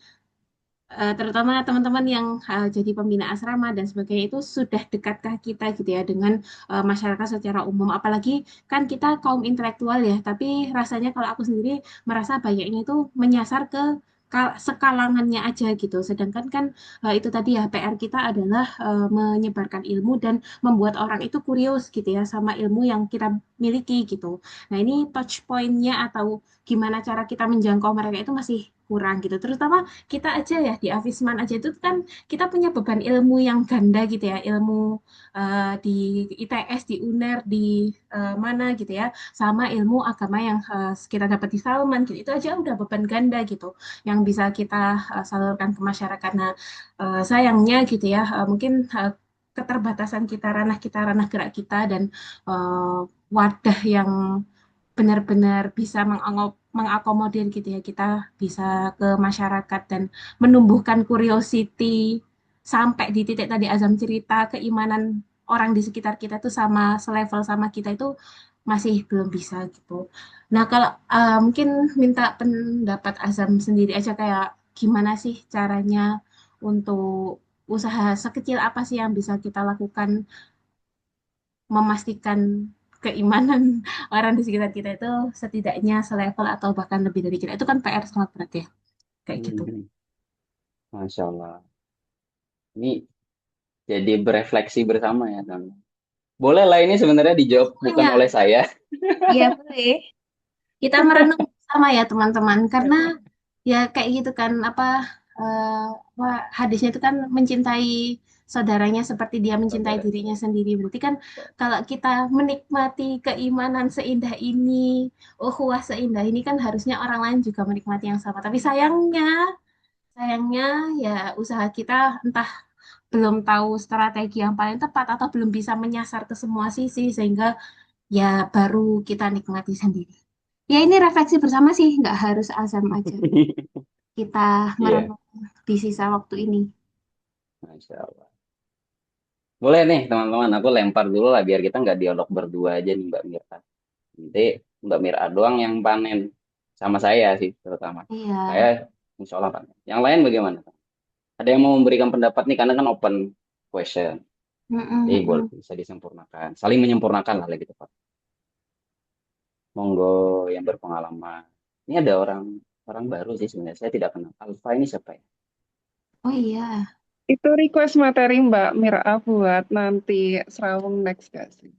terutama teman-teman yang jadi pembina asrama dan sebagainya itu sudah dekatkah kita gitu ya dengan masyarakat secara umum. Apalagi kan kita kaum intelektual ya, tapi rasanya kalau aku sendiri merasa banyaknya itu menyasar ke sekalangannya aja gitu. Sedangkan kan itu tadi ya PR kita adalah menyebarkan ilmu dan membuat orang itu kurios gitu ya sama ilmu yang kita miliki gitu. Nah ini touch point-nya atau gimana cara kita menjangkau mereka itu masih kurang gitu. Terutama kita aja ya di Avisman aja itu kan kita punya beban ilmu yang ganda gitu ya. Ilmu di ITS, di UNER, di mana gitu ya. Sama ilmu agama yang kita dapat di Salman gitu. Itu aja udah beban ganda gitu yang bisa kita salurkan ke masyarakat. Nah, sayangnya gitu ya, mungkin keterbatasan kita, ranah gerak kita, dan uh, wadah yang benar-benar bisa mengakomodir gitu ya, kita bisa ke masyarakat dan menumbuhkan curiosity sampai di titik tadi Azam cerita keimanan orang di sekitar kita itu sama selevel sama kita itu masih belum bisa gitu. Nah, kalau mungkin minta pendapat Azam sendiri aja kayak gimana sih caranya untuk usaha sekecil apa sih yang bisa kita lakukan memastikan keimanan orang di sekitar kita itu setidaknya selevel atau bahkan lebih dari kita. Itu kan PR sangat berat ya, kayak gitu. Hmm, Masya Allah. Ini jadi berefleksi bersama ya, Kang. Boleh lah ini sebenarnya dijawab bukan oleh Semuanya, saya. iya boleh. Kita merenung sama ya teman-teman, karena ya kayak gitu kan eh, apa hadisnya itu kan mencintai saudaranya seperti dia mencintai Saudara dirinya saya. sendiri. Berarti kan kalau kita menikmati keimanan seindah ini, ukhuwah seindah ini kan harusnya orang lain juga menikmati yang sama. Tapi sayangnya ya usaha kita entah belum tahu strategi yang paling tepat atau belum bisa menyasar ke semua sisi sehingga ya baru kita nikmati sendiri. Ya ini refleksi bersama sih, nggak harus azam aja. Kita Iya, merenung di sisa waktu ini. Masya Allah. Boleh nih teman-teman, aku lempar dulu lah biar kita nggak dialog berdua aja nih Mbak Mira. Nanti Mbak Mira doang yang panen. Sama saya sih terutama. Iya. Saya insya Allah panen. Yang lain bagaimana? Ada yang mau memberikan pendapat nih karena kan open question. Jadi Mm-mm, boleh mm-mm. bisa disempurnakan. Saling menyempurnakan lah lebih tepat. Monggo yang berpengalaman. Ini ada orang orang baru sih sebenarnya. Saya tidak kenal. Alfa ini siapa ya? Oh iya, Itu request materi Mbak Mira buat nanti Serawung next gak sih?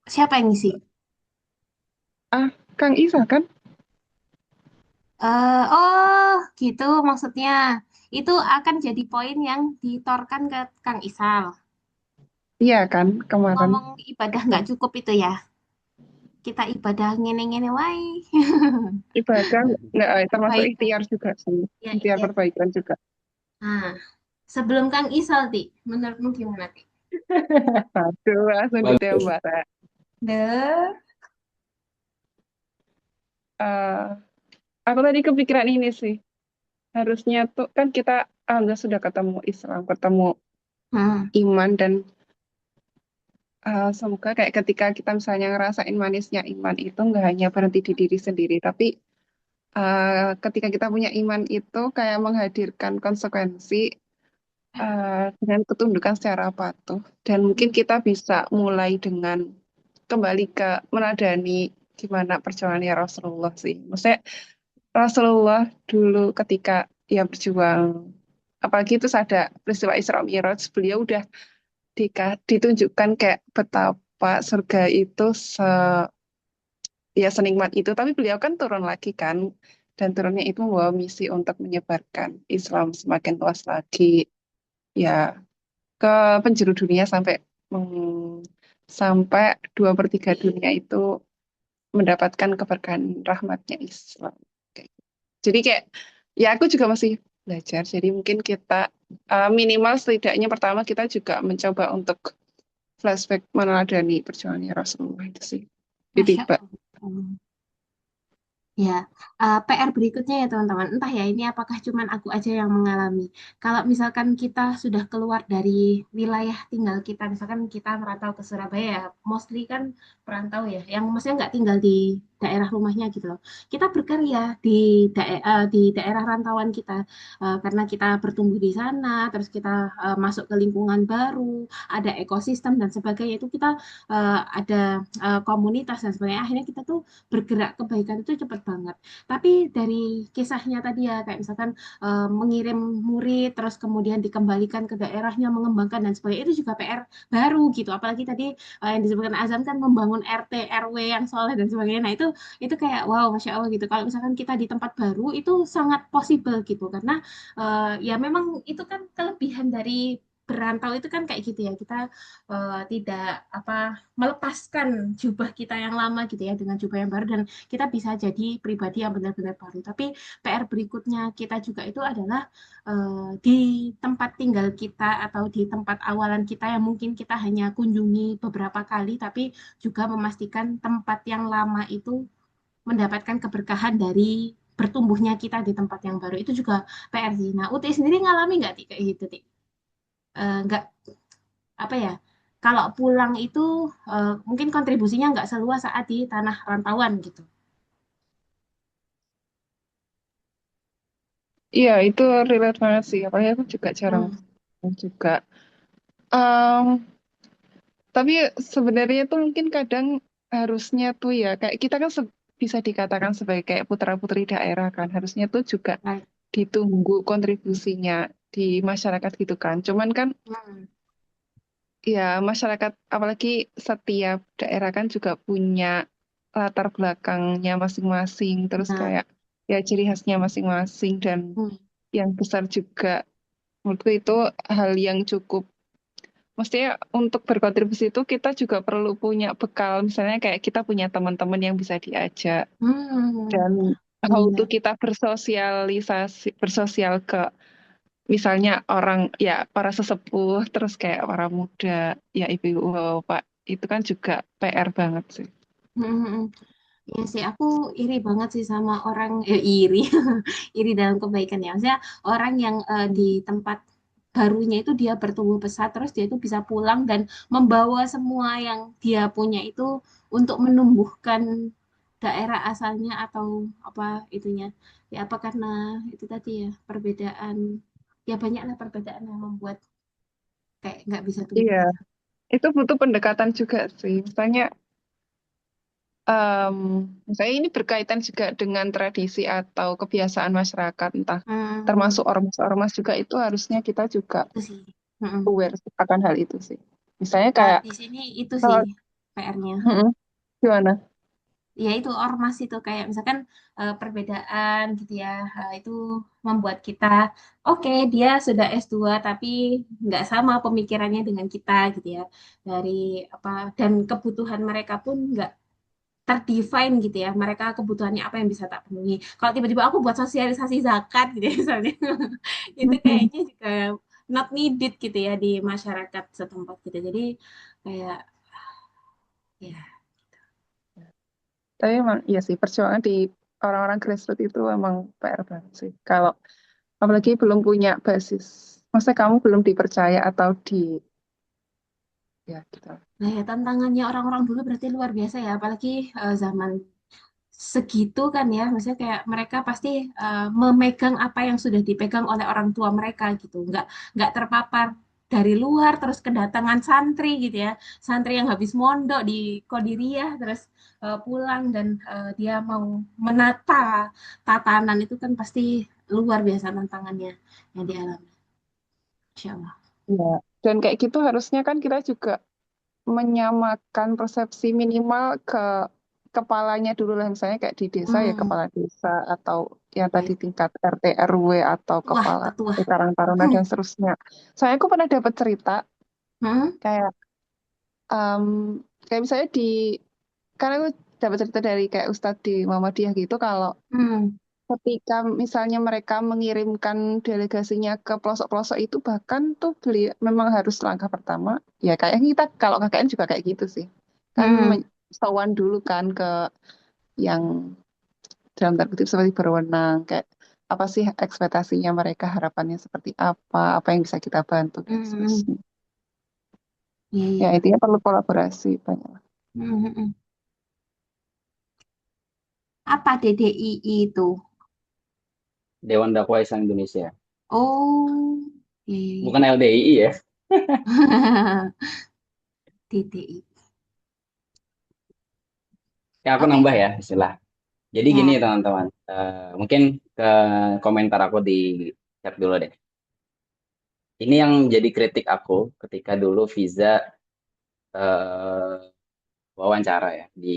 siapa yang ngisi? Ah, Kang Isa kan? Oh gitu maksudnya. Itu akan jadi poin yang ditorkan ke Kang Isal. Iya kan, kemarin. Ngomong ibadah nggak cukup itu ya. Kita ibadah ngene-ngene wae. Ibadah nggak termasuk Perbaikan. ikhtiar juga sih. Ya, Ikhtiar ikhtiar. perbaikan juga. Nah, sebelum Kang Isal, Ti, menurutmu gimana, Ti? Aduh, langsung Bagus. ditembak. Deh. Eh, aku tadi kepikiran ini sih. Harusnya tuh kan kita alhamdulillah sudah ketemu Islam, ketemu Hmm. iman dan semoga kayak ketika kita misalnya ngerasain manisnya iman itu nggak hanya berhenti di diri sendiri, tapi ketika kita punya iman itu kayak menghadirkan konsekuensi dengan ketundukan secara patuh. Dan mungkin kita bisa mulai dengan kembali ke menadani gimana perjuangannya Rasulullah sih. Maksudnya Rasulullah dulu ketika ia berjuang, apalagi itu ada peristiwa Isra Mi'raj, beliau udah ditunjukkan kayak betapa surga itu ya senikmat itu, tapi beliau kan turun lagi kan, dan turunnya itu membawa misi untuk menyebarkan Islam semakin luas lagi, ya ke penjuru dunia sampai sampai 2/3 dunia itu mendapatkan keberkahan rahmatnya Islam. Kayak gitu. Jadi kayak ya aku juga masih belajar. Jadi mungkin kita minimal setidaknya pertama kita juga mencoba untuk flashback meneladani perjuangannya Rasulullah itu sih. Jadi Masya Allah. Ya, PR berikutnya ya teman-teman. Entah ya ini apakah cuman aku aja yang mengalami. Kalau misalkan kita sudah keluar dari wilayah tinggal kita, misalkan kita merantau ke Surabaya, ya, mostly kan perantau ya, yang maksudnya nggak tinggal di daerah rumahnya gitu loh. Kita berkarya di daerah rantauan kita, karena kita bertumbuh di sana, terus kita masuk ke lingkungan baru, ada ekosistem dan sebagainya itu kita ada komunitas dan sebagainya. Akhirnya kita tuh bergerak kebaikan itu cepat banget. Tapi dari kisahnya tadi ya, kayak misalkan mengirim murid, terus kemudian dikembalikan ke daerahnya, mengembangkan dan sebagainya, itu juga PR baru gitu. Apalagi tadi yang disebutkan Azam kan membangun RT, RW yang soleh dan sebagainya. Nah itu kayak wow, masya Allah gitu. Kalau misalkan kita di tempat baru itu sangat possible gitu, karena ya memang itu kan kelebihan dari berantau itu kan kayak gitu ya. Kita tidak apa melepaskan jubah kita yang lama gitu ya dengan jubah yang baru dan kita bisa jadi pribadi yang benar-benar baru. Tapi PR berikutnya kita juga itu adalah di tempat tinggal kita atau di tempat awalan kita yang mungkin kita hanya kunjungi beberapa kali, tapi juga memastikan tempat yang lama itu mendapatkan keberkahan dari bertumbuhnya kita di tempat yang baru itu juga PR sih. Nah, Uti sendiri ngalami nggak Ti kayak gitu Ti? Nggak apa ya? Kalau pulang itu mungkin kontribusinya nggak seluas saat di tanah rantauan gitu. Iya, itu relate banget sih. Apalagi aku juga jarang Hmm. juga. Em, tapi sebenarnya tuh mungkin kadang harusnya tuh ya, kayak kita kan bisa dikatakan sebagai kayak putra-putri daerah kan. Harusnya tuh juga Right. ditunggu kontribusinya di masyarakat gitu kan. Cuman kan Hmm. ya masyarakat, apalagi setiap daerah kan juga punya latar belakangnya masing-masing. Terus Nah, kayak ya ciri khasnya masing-masing dan hmm. yang besar juga. Menurutku itu hal yang cukup, maksudnya untuk berkontribusi itu kita juga perlu punya bekal, misalnya kayak kita punya teman-teman yang bisa diajak Hmm. dan how to Benar. kita bersosialisasi, bersosial ke misalnya orang ya para sesepuh, terus kayak para muda, ya ibu-ibu bapak, itu kan juga PR banget sih. Hmm. Hmm, hmm. Iya sih, aku iri banget sih sama orang, iri, iri dalam kebaikan ya. Maksudnya orang yang di tempat barunya itu dia bertumbuh besar, terus dia itu bisa pulang dan membawa semua yang dia punya itu untuk menumbuhkan daerah asalnya atau apa itunya. Ya apa karena itu tadi ya perbedaan, ya banyaklah perbedaan yang membuat kayak nggak bisa tumbuh Iya, besar. itu butuh pendekatan juga sih. Em, Misalnya ini berkaitan juga dengan tradisi atau kebiasaan masyarakat, entah Hmm, termasuk ormas-ormas juga itu harusnya kita juga itu sih. Mm-mm. aware akan hal itu sih. Misalnya Nah, kayak di sini itu sih kalau PR-nya. mm-mm, gimana? Ya itu ormas itu kayak misalkan perbedaan gitu ya, itu membuat kita oke dia sudah S2 tapi nggak sama pemikirannya dengan kita gitu ya, dari apa, dan kebutuhan mereka pun nggak terdefine gitu ya, mereka kebutuhannya apa yang bisa tak penuhi. Kalau tiba-tiba aku buat sosialisasi zakat gitu ya misalnya, itu Mm-mm. kayaknya juga not needed gitu ya di masyarakat setempat gitu, jadi kayak ya. Tapi emang iya sih perjuangan di orang-orang grassroots itu emang PR banget sih. Kalau apalagi belum punya basis, masa kamu belum dipercaya atau di ya gitu. Nah, ya, tantangannya orang-orang dulu berarti luar biasa ya, apalagi zaman segitu kan ya, maksudnya kayak mereka pasti memegang apa yang sudah dipegang oleh orang tua mereka gitu, nggak terpapar dari luar, terus kedatangan santri gitu ya, santri yang habis mondok di Qadiriyah, terus pulang dan dia mau menata tatanan itu kan pasti luar biasa tantangannya yang dialami, Insya Allah. Ya. Dan kayak gitu harusnya kan kita juga menyamakan persepsi minimal ke kepalanya dulu lah, misalnya kayak di desa ya Hmm, kepala desa atau yang tadi baik. tingkat RT RW atau Wah, kepala ketua. Karang Taruna dan seterusnya. Saya aku pernah dapat cerita Hmm, kayak em, kayak misalnya karena aku dapat cerita dari kayak Ustadz di Muhammadiyah gitu, kalau hmm, ketika misalnya mereka mengirimkan delegasinya ke pelosok-pelosok itu, bahkan tuh beli memang harus langkah pertama ya kayak kita kalau KKN juga kayak gitu sih kan, hmm. sowan dulu kan ke yang dalam tanda kutip seperti berwenang, kayak apa sih ekspektasinya mereka, harapannya seperti apa yang bisa kita bantu dan Hmm, seterusnya. iya, Ya iya. intinya perlu kolaborasi banyak. Hmm, hmm, hmm. Apa DDII itu? Dewan Dakwah Islam Indonesia. Oh, iya, iya, Bukan LDII ya. iya. DDI. Ya aku Oke, nambah ya istilah. Jadi gini ya. teman-teman. Mungkin ke komentar aku di chat dulu deh. Ini yang jadi kritik aku ketika dulu Viza eh, wawancara ya di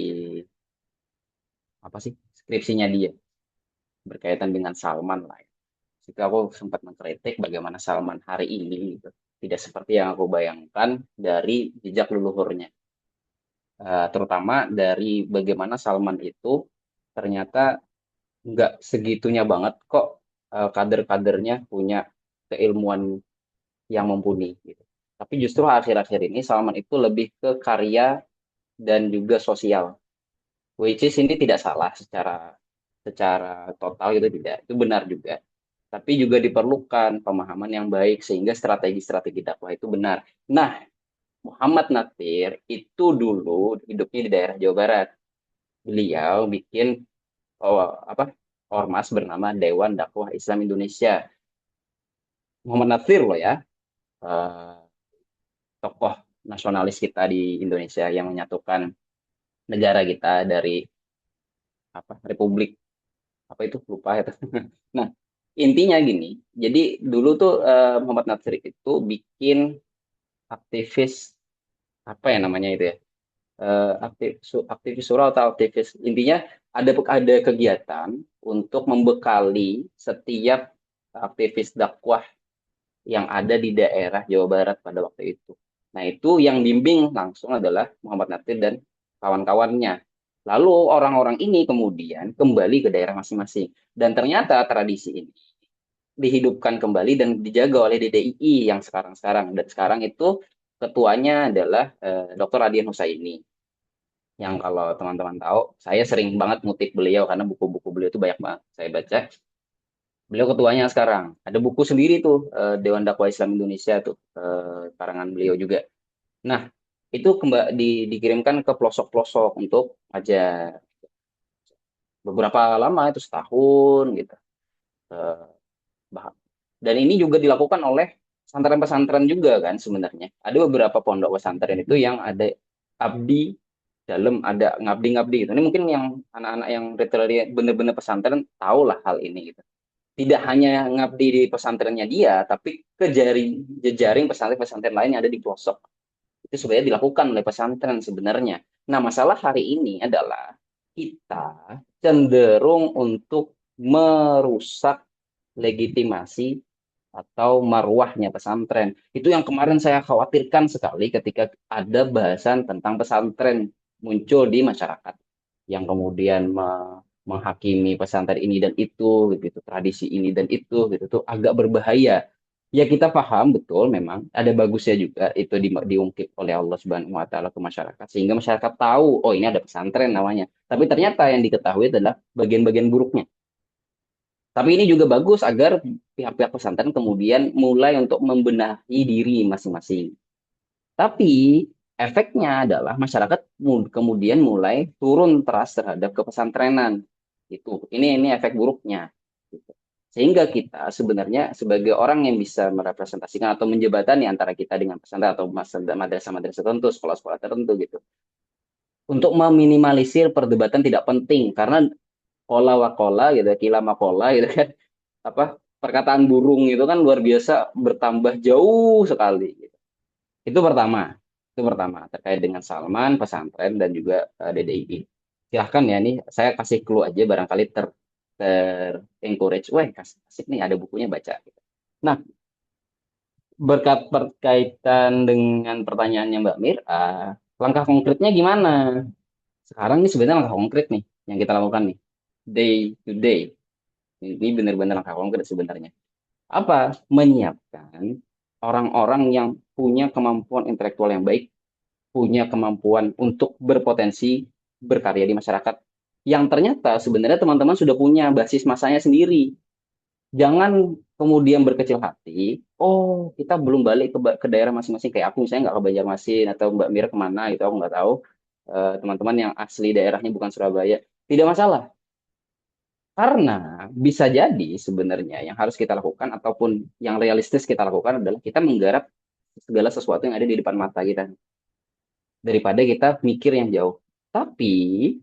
apa sih skripsinya dia berkaitan dengan Salman lah. Ya. Ketika aku sempat mengkritik bagaimana Salman hari ini gitu. Tidak seperti yang aku bayangkan dari jejak leluhurnya. Terutama dari bagaimana Salman itu ternyata nggak segitunya banget kok kader-kadernya punya keilmuan yang mumpuni gitu. Tapi justru akhir-akhir ini Salman itu lebih ke karya dan juga sosial. Which is ini tidak salah secara secara total gitu tidak. Itu benar juga. Tapi juga diperlukan pemahaman yang baik sehingga strategi-strategi dakwah itu benar. Nah, Muhammad Natsir itu dulu hidupnya di daerah Jawa Barat. Beliau bikin ormas bernama Dewan Dakwah Islam Indonesia. Muhammad Natsir loh ya, eh, tokoh nasionalis kita di Indonesia yang menyatukan negara kita dari Republik apa itu lupa ya. Nah, intinya gini. Jadi dulu tuh Muhammad Natsir itu bikin aktivis apa ya namanya itu ya? Aktivis surau atau aktivis intinya ada kegiatan untuk membekali setiap aktivis dakwah yang ada di daerah Jawa Barat pada waktu itu. Nah, itu yang bimbing langsung adalah Muhammad Natsir dan kawan-kawannya. Lalu orang-orang ini kemudian kembali ke daerah masing-masing. Dan ternyata tradisi ini dihidupkan kembali dan dijaga oleh DDII yang sekarang-sekarang. Dan sekarang itu ketuanya adalah Dr. Adian Husaini. Yang kalau teman-teman tahu, saya sering banget ngutip beliau karena buku-buku beliau itu banyak banget saya baca. Beliau ketuanya sekarang. Ada buku sendiri tuh, Dewan Dakwah Islam Indonesia tuh, karangan beliau juga. Nah, itu dikirimkan ke pelosok-pelosok untuk ajar. Beberapa lama itu setahun gitu. Eh, bah- Dan ini juga dilakukan oleh pesantren-pesantren juga kan sebenarnya. Ada beberapa pondok pesantren itu yang ada abdi dalam, ada ngabdi-ngabdi gitu. Ini mungkin yang anak-anak yang literally bener-bener pesantren tahu lah hal ini gitu. Tidak hanya ngabdi di pesantrennya dia, tapi ke jejaring pesantren-pesantren lain yang ada di pelosok. Itu sebenarnya dilakukan oleh pesantren sebenarnya. Nah, masalah hari ini adalah kita cenderung untuk merusak legitimasi atau marwahnya pesantren. Itu yang kemarin saya khawatirkan sekali ketika ada bahasan tentang pesantren muncul di masyarakat yang kemudian menghakimi pesantren ini dan itu gitu, tradisi ini dan itu gitu tuh agak berbahaya. Ya kita paham betul memang ada bagusnya juga itu diungkit oleh Allah Subhanahu wa taala ke masyarakat sehingga masyarakat tahu oh ini ada pesantren namanya. Tapi ternyata yang diketahui adalah bagian-bagian buruknya. Tapi ini juga bagus agar pihak-pihak pesantren kemudian mulai untuk membenahi diri masing-masing. Tapi efeknya adalah masyarakat kemudian mulai turun trust terhadap kepesantrenan. Ini efek buruknya. Gitu. Sehingga kita sebenarnya sebagai orang yang bisa merepresentasikan atau menjembatani antara kita dengan pesantren atau madrasah-madrasah tertentu, sekolah-sekolah tertentu gitu. Untuk meminimalisir perdebatan tidak penting karena kola wakola gitu, kila makola gitu kan, perkataan burung itu kan luar biasa bertambah jauh sekali. Gitu. Itu pertama. Itu pertama terkait dengan Salman, pesantren dan juga DDIP. Silahkan ya nih saya kasih clue aja barangkali ter encourage. Wah, asik nih ada bukunya baca. Gitu. Nah, berkaitan dengan pertanyaannya Mbak Mir, langkah konkretnya gimana? Sekarang nih sebenarnya langkah konkret nih yang kita lakukan nih. Day to day. Ini benar-benar langkah konkret sebenarnya. Apa? Menyiapkan orang-orang yang punya kemampuan intelektual yang baik, punya kemampuan untuk berpotensi berkarya di masyarakat. Yang ternyata sebenarnya teman-teman sudah punya basis masanya sendiri. Jangan kemudian berkecil hati, oh kita belum balik ke daerah masing-masing, kayak aku misalnya nggak ke Banjarmasin atau Mbak Mira kemana gitu, aku nggak tahu. Teman-teman yang asli daerahnya bukan Surabaya, tidak masalah. Karena bisa jadi sebenarnya yang harus kita lakukan ataupun yang realistis kita lakukan adalah kita menggarap segala sesuatu yang ada di depan mata kita daripada kita mikir yang jauh. Tapi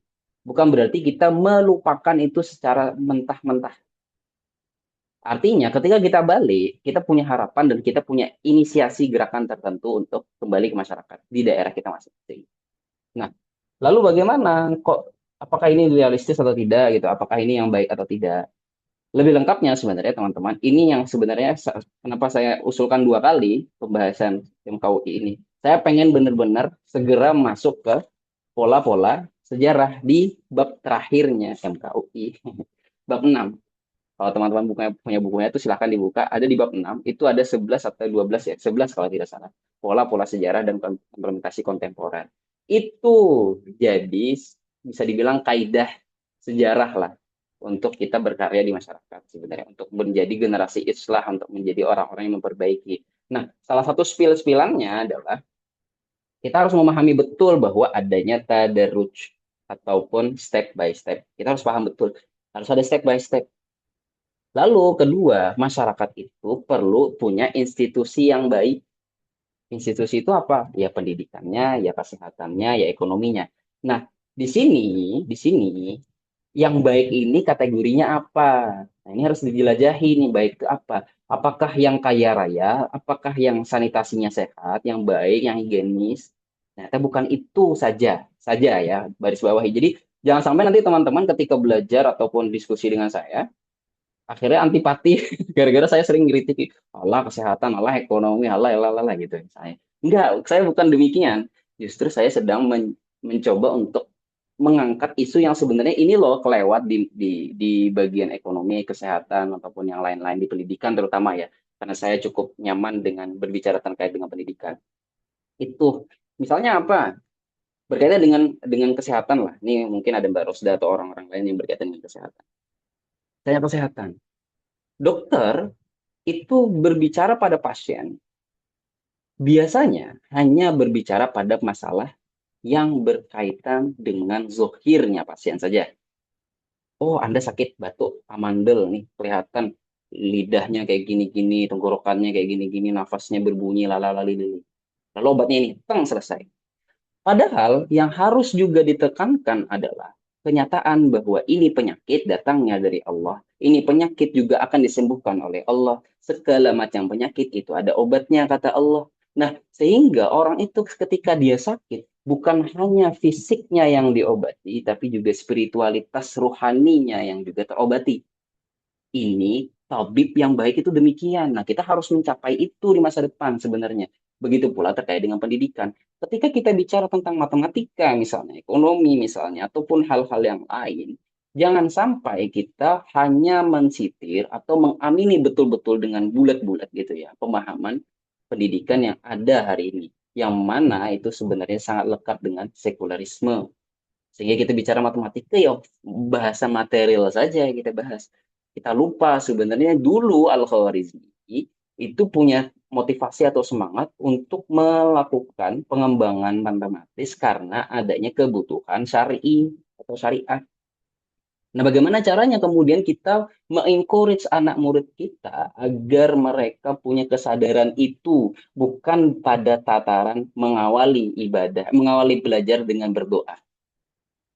bukan berarti kita melupakan itu secara mentah-mentah. Artinya ketika kita balik, kita punya harapan dan kita punya inisiasi gerakan tertentu untuk kembali ke masyarakat di daerah kita masing-masing. Nah, lalu bagaimana kok apakah ini realistis atau tidak gitu? Apakah ini yang baik atau tidak? Lebih lengkapnya sebenarnya teman-teman, ini yang sebenarnya kenapa saya usulkan dua kali pembahasan MKUI ini. Saya pengen benar-benar segera masuk ke pola-pola sejarah di bab terakhirnya MKUI, bab 6. Kalau teman-teman punya bukunya itu silahkan dibuka, ada di bab 6, itu ada 11 atau 12 ya, 11 kalau tidak salah. Pola-pola sejarah dan implementasi kontemporer. Itu jadi bisa dibilang kaidah sejarah lah untuk kita berkarya di masyarakat sebenarnya, untuk menjadi generasi islah, untuk menjadi orang-orang yang memperbaiki. Nah, salah satu spill-spillannya adalah kita harus memahami betul bahwa adanya tadarruj ataupun step by step. Kita harus paham betul, harus ada step by step. Lalu kedua, masyarakat itu perlu punya institusi yang baik. Institusi itu apa? Ya pendidikannya, ya kesehatannya, ya ekonominya. Nah, di sini yang baik ini kategorinya apa? Nah, ini harus dijelajahi nih, baik itu apa? Apakah yang kaya raya? Apakah yang sanitasinya sehat, yang baik, yang higienis? Ternyata bukan itu saja ya, baris bawahi. Jadi jangan sampai nanti teman-teman ketika belajar ataupun diskusi dengan saya, akhirnya antipati gara-gara saya sering kritik, Allah kesehatan, Allah ekonomi, Allah gitu saya. Enggak, saya bukan demikian. Justru saya sedang mencoba untuk mengangkat isu yang sebenarnya ini loh kelewat di bagian ekonomi, kesehatan ataupun yang lain-lain di pendidikan terutama ya. Karena saya cukup nyaman dengan berbicara terkait dengan pendidikan. Itu misalnya apa? Berkaitan dengan kesehatan lah. Ini mungkin ada Mbak Rosda atau orang-orang lain yang berkaitan dengan kesehatan. Saya kesehatan. Dokter itu berbicara pada pasien biasanya hanya berbicara pada masalah yang berkaitan dengan zohirnya pasien saja. Oh, Anda sakit batuk, amandel nih, kelihatan lidahnya kayak gini-gini, tenggorokannya kayak gini-gini, nafasnya berbunyi, lalalali. Lalu obatnya ini, teng, selesai. Padahal yang harus juga ditekankan adalah kenyataan bahwa ini penyakit datangnya dari Allah. Ini penyakit juga akan disembuhkan oleh Allah. Segala macam penyakit itu ada obatnya, kata Allah. Nah, sehingga orang itu ketika dia sakit, bukan hanya fisiknya yang diobati, tapi juga spiritualitas rohaninya yang juga terobati. Ini tabib yang baik itu demikian. Nah, kita harus mencapai itu di masa depan sebenarnya. Begitu pula terkait dengan pendidikan. Ketika kita bicara tentang matematika misalnya, ekonomi misalnya, ataupun hal-hal yang lain, jangan sampai kita hanya mensitir atau mengamini betul-betul dengan bulat-bulat gitu ya, pemahaman pendidikan yang ada hari ini. Yang mana itu sebenarnya sangat lekat dengan sekularisme. Sehingga kita bicara matematika ya bahasa material saja yang kita bahas. Kita lupa sebenarnya dulu Al-Khawarizmi itu punya motivasi atau semangat untuk melakukan pengembangan matematis karena adanya kebutuhan syar'i atau syariat. Nah, bagaimana caranya kemudian kita mengencourage anak murid kita agar mereka punya kesadaran itu bukan pada tataran mengawali ibadah, mengawali belajar dengan berdoa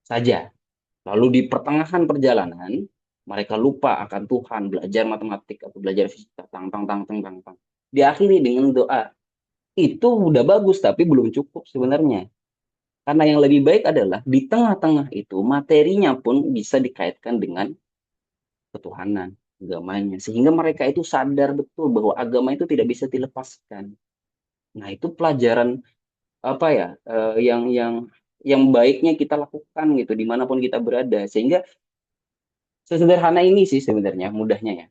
saja. Lalu di pertengahan perjalanan, mereka lupa akan Tuhan, belajar matematik atau belajar fisika, tang tang tang tang tang tang. Diakhiri dengan doa. Itu udah bagus, tapi belum cukup sebenarnya. Karena yang lebih baik adalah di tengah-tengah itu materinya pun bisa dikaitkan dengan ketuhanan, agamanya. Sehingga mereka itu sadar betul bahwa agama itu tidak bisa dilepaskan. Nah, itu pelajaran apa ya yang baiknya kita lakukan gitu dimanapun kita berada. Sehingga sesederhana ini sih sebenarnya mudahnya ya.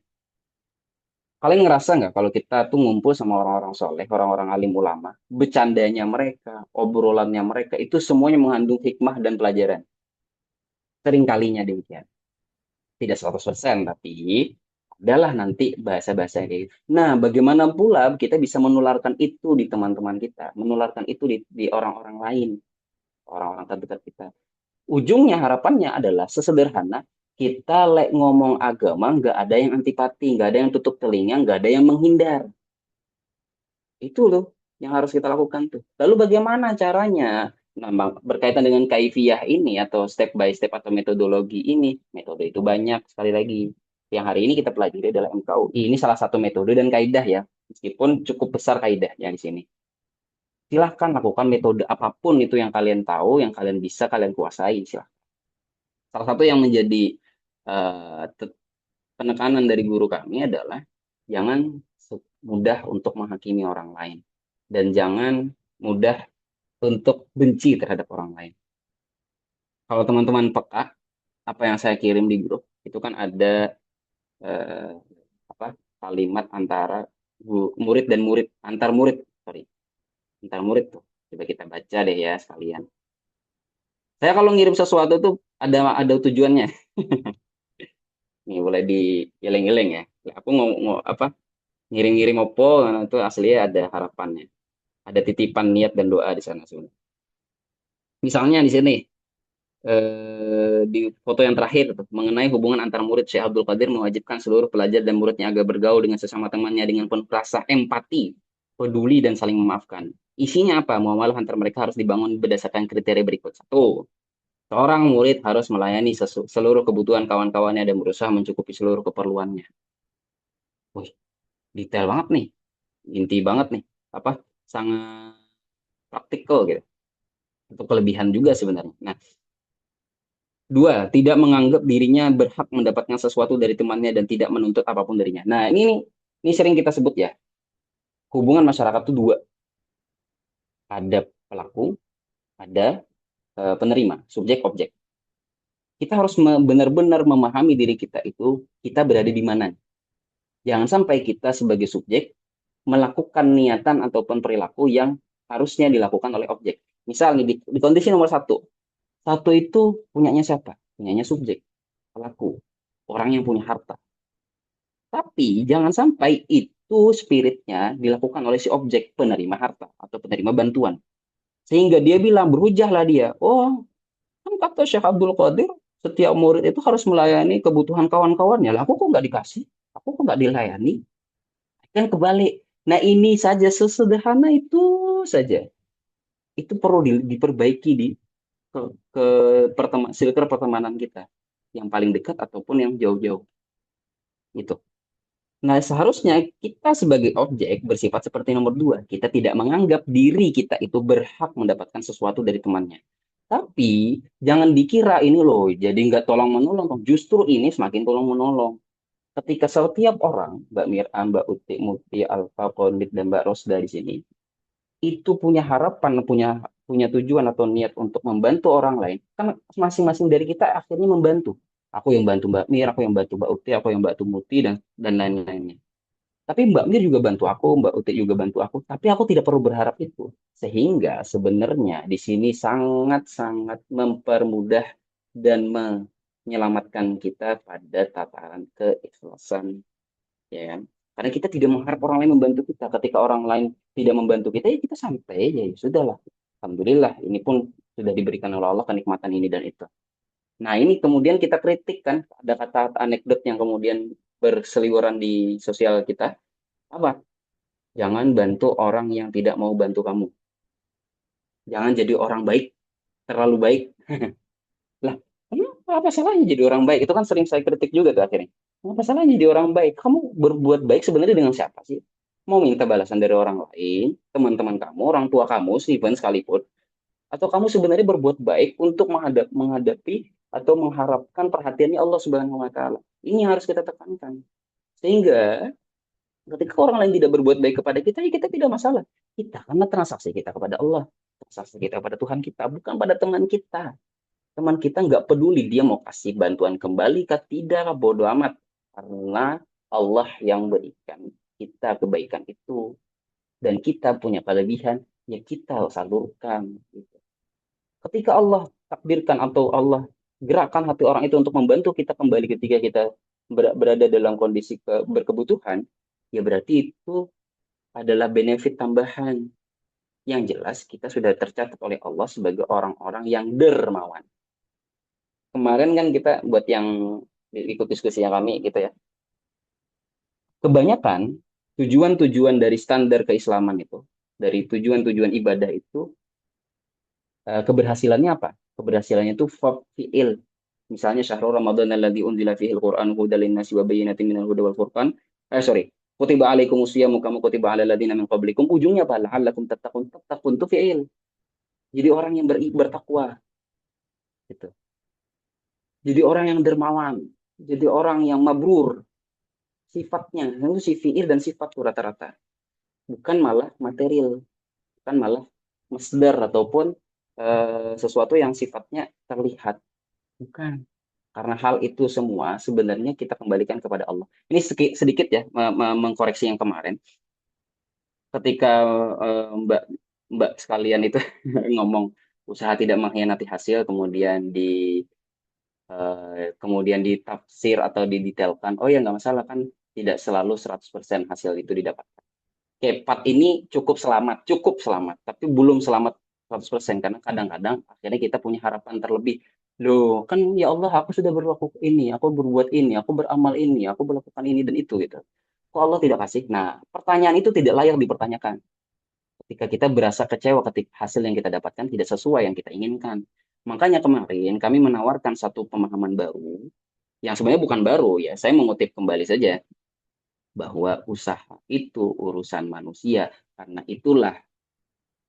Kalian ngerasa nggak kalau kita tuh ngumpul sama orang-orang soleh, orang-orang alim ulama, bercandanya mereka, obrolannya mereka, itu semuanya mengandung hikmah dan pelajaran. Sering kalinya demikian. Tidak 100%, tapi adalah nanti bahasa-bahasa kayak gitu. Nah, bagaimana pula kita bisa menularkan itu di teman-teman kita, menularkan itu di orang-orang lain, orang-orang terdekat kita. Ujungnya harapannya adalah sesederhana kita ngomong agama nggak ada yang antipati, nggak ada yang tutup telinga, nggak ada yang menghindar. Itu loh yang harus kita lakukan tuh. Lalu bagaimana caranya? Nah, berkaitan dengan kaifiyah ini atau step by step atau metodologi ini, metode itu banyak sekali lagi. Yang hari ini kita pelajari adalah MKUI. Ini salah satu metode dan kaidah ya. Meskipun cukup besar kaidahnya di sini. Silahkan lakukan metode apapun itu yang kalian tahu, yang kalian bisa, kalian kuasai. Silahkan. Salah satu yang menjadi eh, penekanan dari guru kami adalah jangan mudah untuk menghakimi orang lain dan jangan mudah untuk benci terhadap orang lain. Kalau teman-teman peka, apa yang saya kirim di grup itu kan ada eh, apa kalimat antara murid dan murid, antar murid, sorry, antar murid tuh. Coba kita baca deh ya sekalian. Saya kalau ngirim sesuatu tuh ada tujuannya. nih boleh dieling-eling ya. Aku mau apa ngirim-ngirim opo nah, itu aslinya ada harapannya, ada titipan niat dan doa di sana sebenarnya. Misalnya di sini di foto yang terakhir tuh, mengenai hubungan antar murid, Syekh Abdul Qadir mewajibkan seluruh pelajar dan muridnya agar bergaul dengan sesama temannya dengan penuh rasa empati, peduli dan saling memaafkan. Isinya apa? Muamalah antar mereka harus dibangun berdasarkan kriteria berikut. Satu, seorang murid harus melayani seluruh kebutuhan kawan-kawannya dan berusaha mencukupi seluruh keperluannya. Wih, detail banget nih, inti banget nih. Apa? Sangat praktikal gitu. Untuk kelebihan juga sebenarnya. Nah, dua, tidak menganggap dirinya berhak mendapatkan sesuatu dari temannya dan tidak menuntut apapun darinya. Nah, ini sering kita sebut ya. Hubungan masyarakat itu dua. Ada pelaku, ada penerima, subjek objek. Kita harus benar-benar memahami diri kita itu, kita berada di mana. Jangan sampai kita sebagai subjek melakukan niatan ataupun perilaku yang harusnya dilakukan oleh objek. Misalnya di kondisi nomor satu, satu itu punyanya siapa? Punyanya subjek, pelaku, orang yang punya harta. Tapi jangan sampai itu spiritnya dilakukan oleh si objek penerima harta atau penerima bantuan. Sehingga dia bilang, berhujahlah dia. Oh, kan kata Syekh Abdul Qadir, setiap murid itu harus melayani kebutuhan kawan-kawannya. Lah, aku kok nggak dikasih? Aku kok nggak dilayani? Kan kebalik. Nah, ini saja sesederhana itu saja. Itu perlu diperbaiki di ke circle pertemanan kita. Yang paling dekat ataupun yang jauh-jauh. Itu. Nah, seharusnya kita sebagai objek bersifat seperti nomor dua. Kita tidak menganggap diri kita itu berhak mendapatkan sesuatu dari temannya. Tapi jangan dikira ini loh, jadi nggak tolong menolong. Justru ini semakin tolong menolong. Ketika setiap orang, Mbak Mira, Mbak Uti, Muti, Alfa, Kondit, dan Mbak Rosda di sini, itu punya harapan, punya tujuan atau niat untuk membantu orang lain, kan masing-masing dari kita akhirnya membantu. Aku yang bantu Mbak Mir, aku yang bantu Mbak Uti, aku yang bantu Muti, dan lain-lainnya. Tapi Mbak Mir juga bantu aku, Mbak Uti juga bantu aku, tapi aku tidak perlu berharap itu. Sehingga sebenarnya di sini sangat-sangat mempermudah dan menyelamatkan kita pada tataran keikhlasan, ya kan? Karena kita tidak mengharap orang lain membantu kita. Ketika orang lain tidak membantu kita, ya kita santai aja, ya sudahlah. Alhamdulillah, ini pun sudah diberikan oleh Allah kenikmatan ini dan itu. Nah, ini kemudian kita kritik kan, ada kata anekdot yang kemudian berseliweran di sosial kita. Apa? Jangan bantu orang yang tidak mau bantu kamu. Jangan jadi orang baik, terlalu baik. Lah, apa salahnya jadi orang baik? Itu kan sering saya kritik juga tuh akhirnya. Apa salahnya jadi orang baik? Kamu berbuat baik sebenarnya dengan siapa sih? Mau minta balasan dari orang lain, teman-teman kamu, orang tua kamu, even sekalipun, atau kamu sebenarnya berbuat baik untuk menghadapi atau mengharapkan perhatiannya Allah Subhanahu wa taala. Ini yang harus kita tekankan. Sehingga ketika orang lain tidak berbuat baik kepada kita, ya kita tidak masalah. Kita karena transaksi kita kepada Allah, transaksi kita kepada Tuhan kita, bukan pada teman kita. Teman kita nggak peduli dia mau kasih bantuan kembali kah tidak, bodoh amat. Karena Allah yang berikan kita kebaikan itu. Dan kita punya kelebihan, ya kita salurkan. Gitu. Ketika Allah takdirkan atau Allah gerakkan hati orang itu untuk membantu kita kembali ketika kita berada dalam kondisi berkebutuhan, ya berarti itu adalah benefit tambahan. Yang jelas kita sudah tercatat oleh Allah sebagai orang-orang yang dermawan. Kemarin kan kita buat yang ikut diskusinya kami gitu ya. Kebanyakan tujuan-tujuan dari standar keislaman itu, dari tujuan-tujuan ibadah itu, keberhasilannya apa? Keberhasilannya itu fi'il. Misalnya syahrul Ramadan alladzi unzila fihi al-Qur'an hudal linnasi wa bayyinatin minal huda wal furqan. Sorry. Kutiba alaikumus syiyamu kama kutiba alal ladzina min qablikum. Ujungnya apa? La'allakum tattaqun. Tattaqun itu fi'il. Jadi orang yang bertakwa gitu. Jadi orang yang dermawan, jadi orang yang mabrur. Sifatnya itu si fi'il dan sifat rata-rata. Bukan malah material, bukan malah masdar ataupun sesuatu yang sifatnya terlihat. Bukan. Karena hal itu semua sebenarnya kita kembalikan kepada Allah. Ini sedikit ya mengkoreksi yang kemarin. Ketika Mbak Mbak sekalian itu ngomong usaha tidak mengkhianati hasil, kemudian kemudian ditafsir atau didetailkan, oh ya nggak masalah kan, tidak selalu 100% hasil itu didapatkan. Kepat ini cukup selamat, tapi belum selamat 100% karena kadang-kadang akhirnya kita punya harapan terlebih. Loh, kan ya Allah, aku sudah berlaku ini, aku berbuat ini, aku beramal ini, aku melakukan ini dan itu gitu. Kok Allah tidak kasih? Nah, pertanyaan itu tidak layak dipertanyakan. Ketika kita berasa kecewa ketika hasil yang kita dapatkan tidak sesuai yang kita inginkan. Makanya kemarin kami menawarkan satu pemahaman baru, yang sebenarnya bukan baru ya, saya mengutip kembali saja, bahwa usaha itu urusan manusia, karena itulah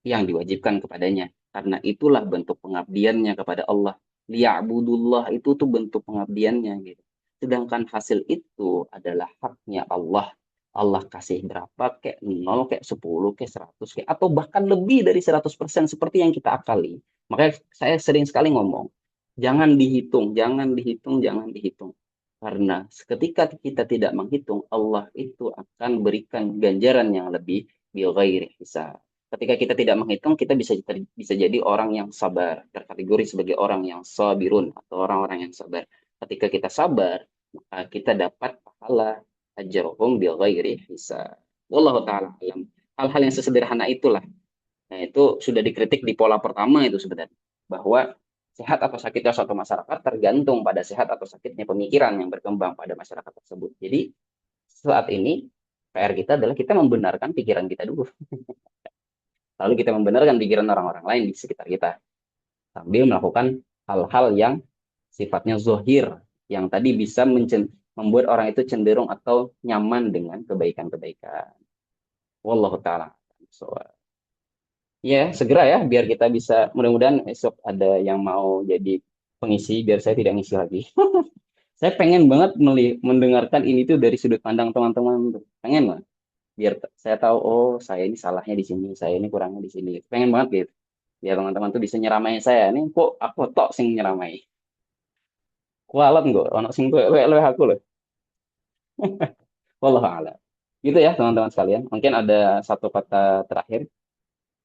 yang diwajibkan kepadanya. Karena itulah bentuk pengabdiannya kepada Allah. Liya'budullah itu tuh bentuk pengabdiannya gitu. Sedangkan hasil itu adalah haknya Allah. Allah kasih berapa, kayak 0, kayak 10, kayak 100, kayak, atau bahkan lebih dari 100% seperti yang kita akali. Makanya saya sering sekali ngomong, jangan dihitung, jangan dihitung, jangan dihitung. Karena ketika kita tidak menghitung, Allah itu akan berikan ganjaran yang lebih bi ghairi hisab. Ketika kita tidak menghitung, kita bisa jadi orang yang sabar, terkategori sebagai orang yang sabirun atau orang-orang yang sabar. Ketika kita sabar, maka kita dapat pahala ajrahum bil ghairi hisab. Wallahu taala alam. Hal-hal yang sesederhana itulah. Nah, itu sudah dikritik di pola pertama itu sebenarnya, bahwa sehat atau sakitnya suatu masyarakat tergantung pada sehat atau sakitnya pemikiran yang berkembang pada masyarakat tersebut. Jadi saat ini PR kita adalah kita membenarkan pikiran kita dulu. Lalu kita membenarkan pikiran orang-orang lain di sekitar kita sambil melakukan hal-hal yang sifatnya zohir yang tadi bisa membuat orang itu cenderung atau nyaman dengan kebaikan-kebaikan. Wallahu taala. So, ya segera ya biar kita bisa, mudah-mudahan esok ada yang mau jadi pengisi biar saya tidak ngisi lagi. Saya pengen banget mendengarkan ini tuh dari sudut pandang teman-teman. Pengen lah biar saya tahu, oh saya ini salahnya di sini, saya ini kurangnya di sini. Pengen banget gitu biar teman-teman tuh bisa nyeramai saya, ini kok aku tok sing nyeramai, kualat kok ono sing luwe aku loh. Wallahu a'lam. Gitu ya teman-teman sekalian, mungkin ada satu kata terakhir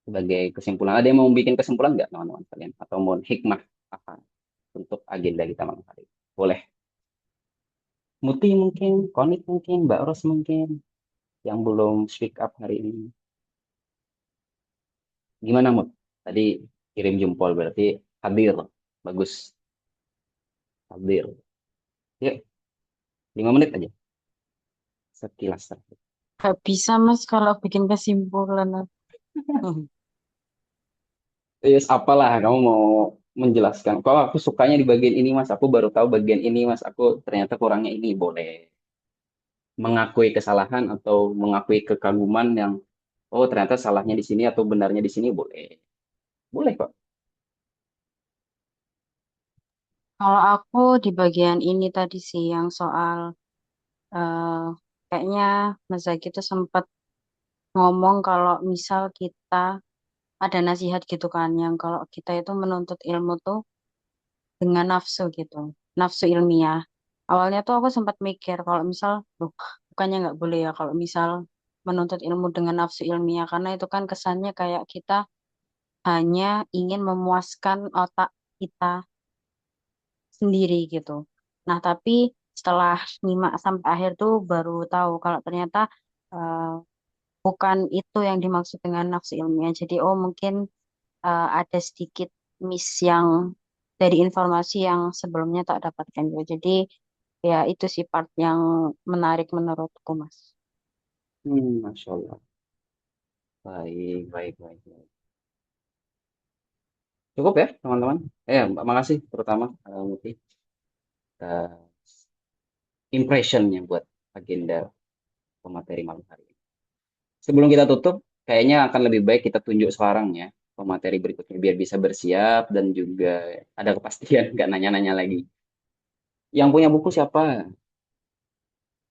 sebagai kesimpulan. Ada yang mau bikin kesimpulan nggak teman-teman sekalian, atau mau hikmah apa untuk agenda kita malam hari ini? Boleh. Muti mungkin, Konit mungkin, Mbak Ros mungkin yang belum speak up hari ini. Gimana Mut? Tadi kirim jempol berarti hadir. Bagus, hadir. Yuk, 5 menit aja. Sekilas terakhir. Gak bisa Mas kalau bikin kesimpulan. Yes, apalah kamu mau menjelaskan. Kalau aku sukanya di bagian ini Mas, aku baru tahu bagian ini Mas, aku ternyata kurangnya ini. Boleh mengakui kesalahan atau mengakui kekaguman yang, oh ternyata salahnya di sini atau benarnya di sini, boleh. Boleh kok. Kalau aku di bagian ini tadi sih yang soal eh, kayaknya Mas Zaki itu sempat ngomong kalau misal kita ada nasihat gitu kan yang kalau kita itu menuntut ilmu tuh dengan nafsu gitu, nafsu ilmiah. Awalnya tuh aku sempat mikir kalau misal, loh, bukannya nggak boleh ya kalau misal menuntut ilmu dengan nafsu ilmiah karena itu kan kesannya kayak kita hanya ingin memuaskan otak kita sendiri gitu. Nah, tapi setelah nyimak sampai akhir tuh baru tahu kalau ternyata eh, bukan itu yang dimaksud dengan nafsu ilmiah. Jadi, oh mungkin ada sedikit miss yang dari informasi yang sebelumnya tak dapatkan juga. Jadi, ya itu sih part yang menarik menurutku, Mas. Masya Allah. Baik, baik, baik, baik. Cukup ya, teman-teman. Makasih terutama Muti, atas impressionnya buat agenda pemateri malam hari ini. Sebelum kita tutup, kayaknya akan lebih baik kita tunjuk sekarang ya pemateri berikutnya biar bisa bersiap dan juga ada kepastian, nggak nanya-nanya lagi. Yang punya buku siapa?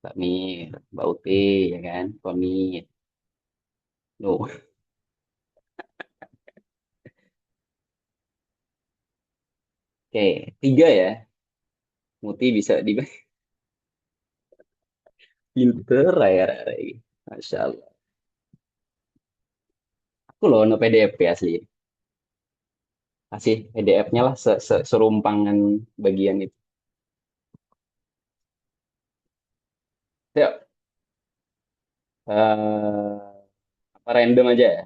Mbak Mir, Mbak Uti, ya kan? Komit. No. Oke, 3 ya. Muti bisa di filter ya. Masya Allah. Aku loh no PDF asli. Kasih PDF-nya lah serumpangan bagian itu. Yuk, eh, apa random aja ya?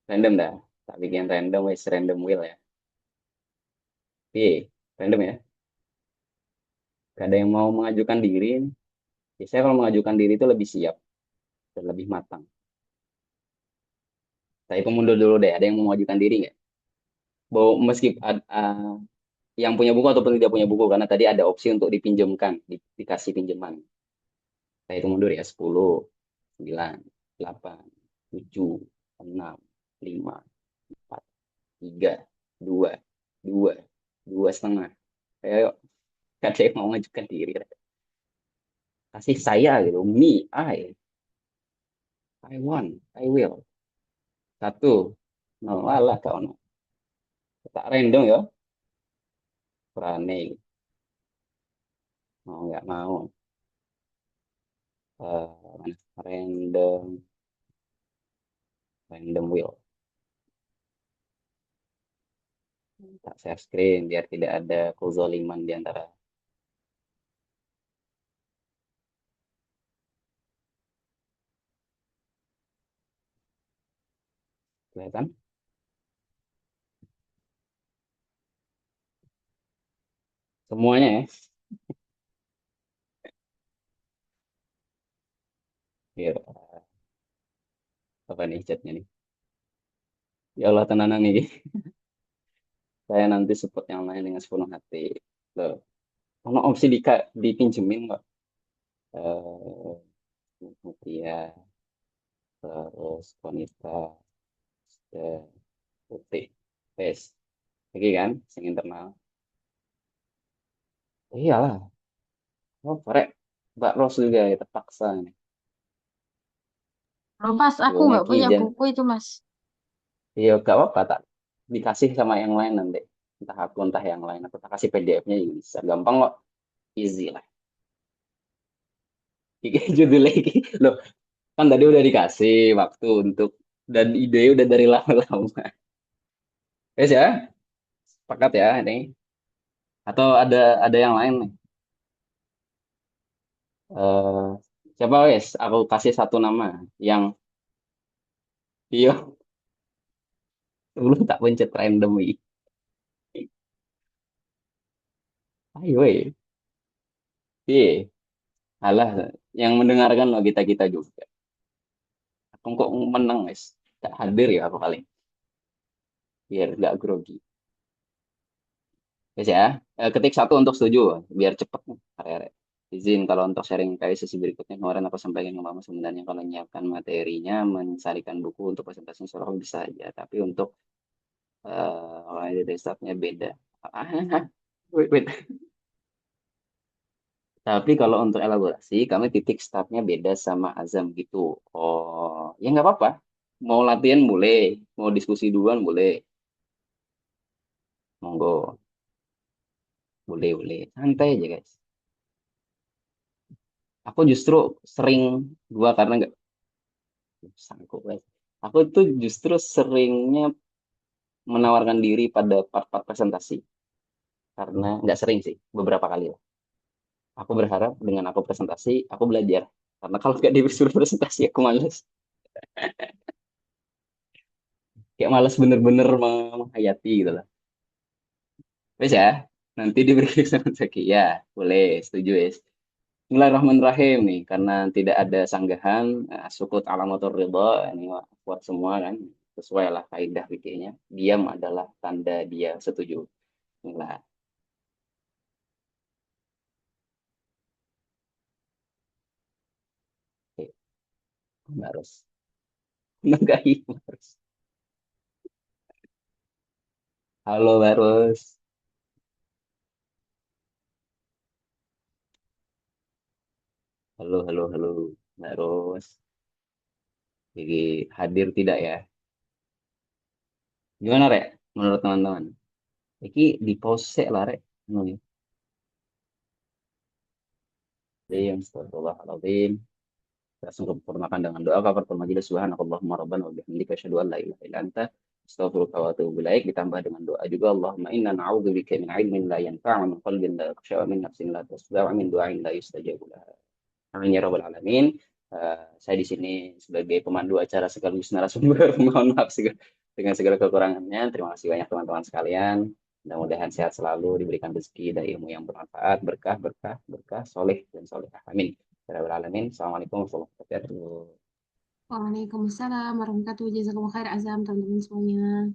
Random dah. Tak bikin random, wis random wheel ya. Iya, random ya. Gak ada yang mau mengajukan diri. Biasanya kalau mengajukan diri itu lebih siap dan lebih matang. Saya mundur dulu deh. Ada yang mau mengajukan diri nggak? Bahwa meski yang punya buku ataupun tidak punya buku, karena tadi ada opsi untuk dipinjamkan, dikasih pinjaman. Saya itu mundur ya. 10, 9, 8, 7, 6, 5, 4, 3, 2, 2, 2,5. Ayo, ada yang mau mengajukan diri. Kasih saya gitu. Me, I want, I will. Satu. No, alah kau no. Tak random ya. Berani. Mau nggak mau. Mana? Random. Random will. Tak share screen biar tidak ada kezaliman di antara. Kelihatan? Semuanya ya. Biar apa nih chatnya nih. Ya Allah tenang nih. Saya nanti support yang lain dengan sepenuh hati. Loh, ono opsi dipinjemin nggak? Mutia, terus wanita, dan putih. Wes, lagi kan, sing internal. Iyalah, oh korek, Mbak Ros juga ya terpaksa nih. Loh Mas, aku Dulunya nggak Ki punya Jan. buku itu Mas. Iya, gak apa-apa, tak dikasih sama yang lain nanti. Entah aku, entah yang lain. Aku tak kasih PDF-nya juga bisa. Gampang kok, easy lah. Iki judul lagi. Loh, kan tadi udah dikasih waktu untuk, dan ide udah dari lama-lama. Wes ya, sepakat ya ini. Atau ada yang lain nih. Eh, Siapa wes? Aku kasih satu nama yang iya dulu tak pencet random wi. Ayo weh. Iya, alah yang mendengarkan lo kita juga. Aku kok menang wes. Tak hadir ya aku paling biar nggak grogi. Wes ya. Ketik satu untuk setuju biar cepet nih. Are-are. Izin kalau untuk sharing kayak sesi berikutnya kemarin aku sampaikan yang lama sebenarnya kalau menyiapkan materinya mencarikan buku untuk presentasi solo bisa aja tapi untuk kalau dari startnya beda. Wait, wait. Tapi kalau untuk elaborasi, kami titik startnya beda sama Azam gitu. Oh, ya nggak apa-apa. Mau latihan boleh, mau diskusi duluan boleh. Monggo, boleh, boleh. Santai aja guys. Aku justru sering dua karena nggak sanggup guys. Aku tuh justru seringnya menawarkan diri pada part-part presentasi. Karena nggak sering sih, beberapa kali lah. Aku berharap dengan aku presentasi, aku belajar. Karena kalau nggak disuruh presentasi, aku males. Kayak males bener-bener menghayati gitu lah. Wes ya, nanti diberi sama Zaki. Ya, boleh, setuju ya. Bismillahirrahmanirrahim nih, karena tidak ada sanggahan, sukut alamatur ridho, ini buat semua kan, sesuai lah kaidah fikihnya. Diam adalah tanda dia setuju. Bismillah. Oke, harus menunggahi harus. Halo Barus, halo Barus. Jadi hadir tidak ya? Gimana Rek? Menurut teman-teman? Iki di pause lah Rek. Ini, astagfirullahaladzim. Langsung sempurnakan dengan doa kafaratul majelis subhanakallahumma rabbana wa bihamdika asyhadu an la ilaha illa anta astaghfiruka wa atubu ilaik ditambah dengan doa juga Allahumma inna na'udzubika min ilmin la yanfa'u min qalbin la yakhsha wa min nafsin la tasda' wa min du'ain la yustajabu laha. Amin ya rabbal alamin. Saya di sini sebagai pemandu acara sekaligus narasumber. Mohon maaf dengan segala kekurangannya. Terima kasih banyak teman-teman sekalian. Mudah-mudahan sehat selalu, diberikan rezeki dan ilmu yang bermanfaat, berkah, berkah, berkah, soleh dan solehah. Amin. Ya rabbal alamin. Assalamualaikum warahmatullahi wabarakatuh. Waalaikumsalam warahmatullahi wabarakatuh. Jazakumullah khair Azam teman-teman semuanya.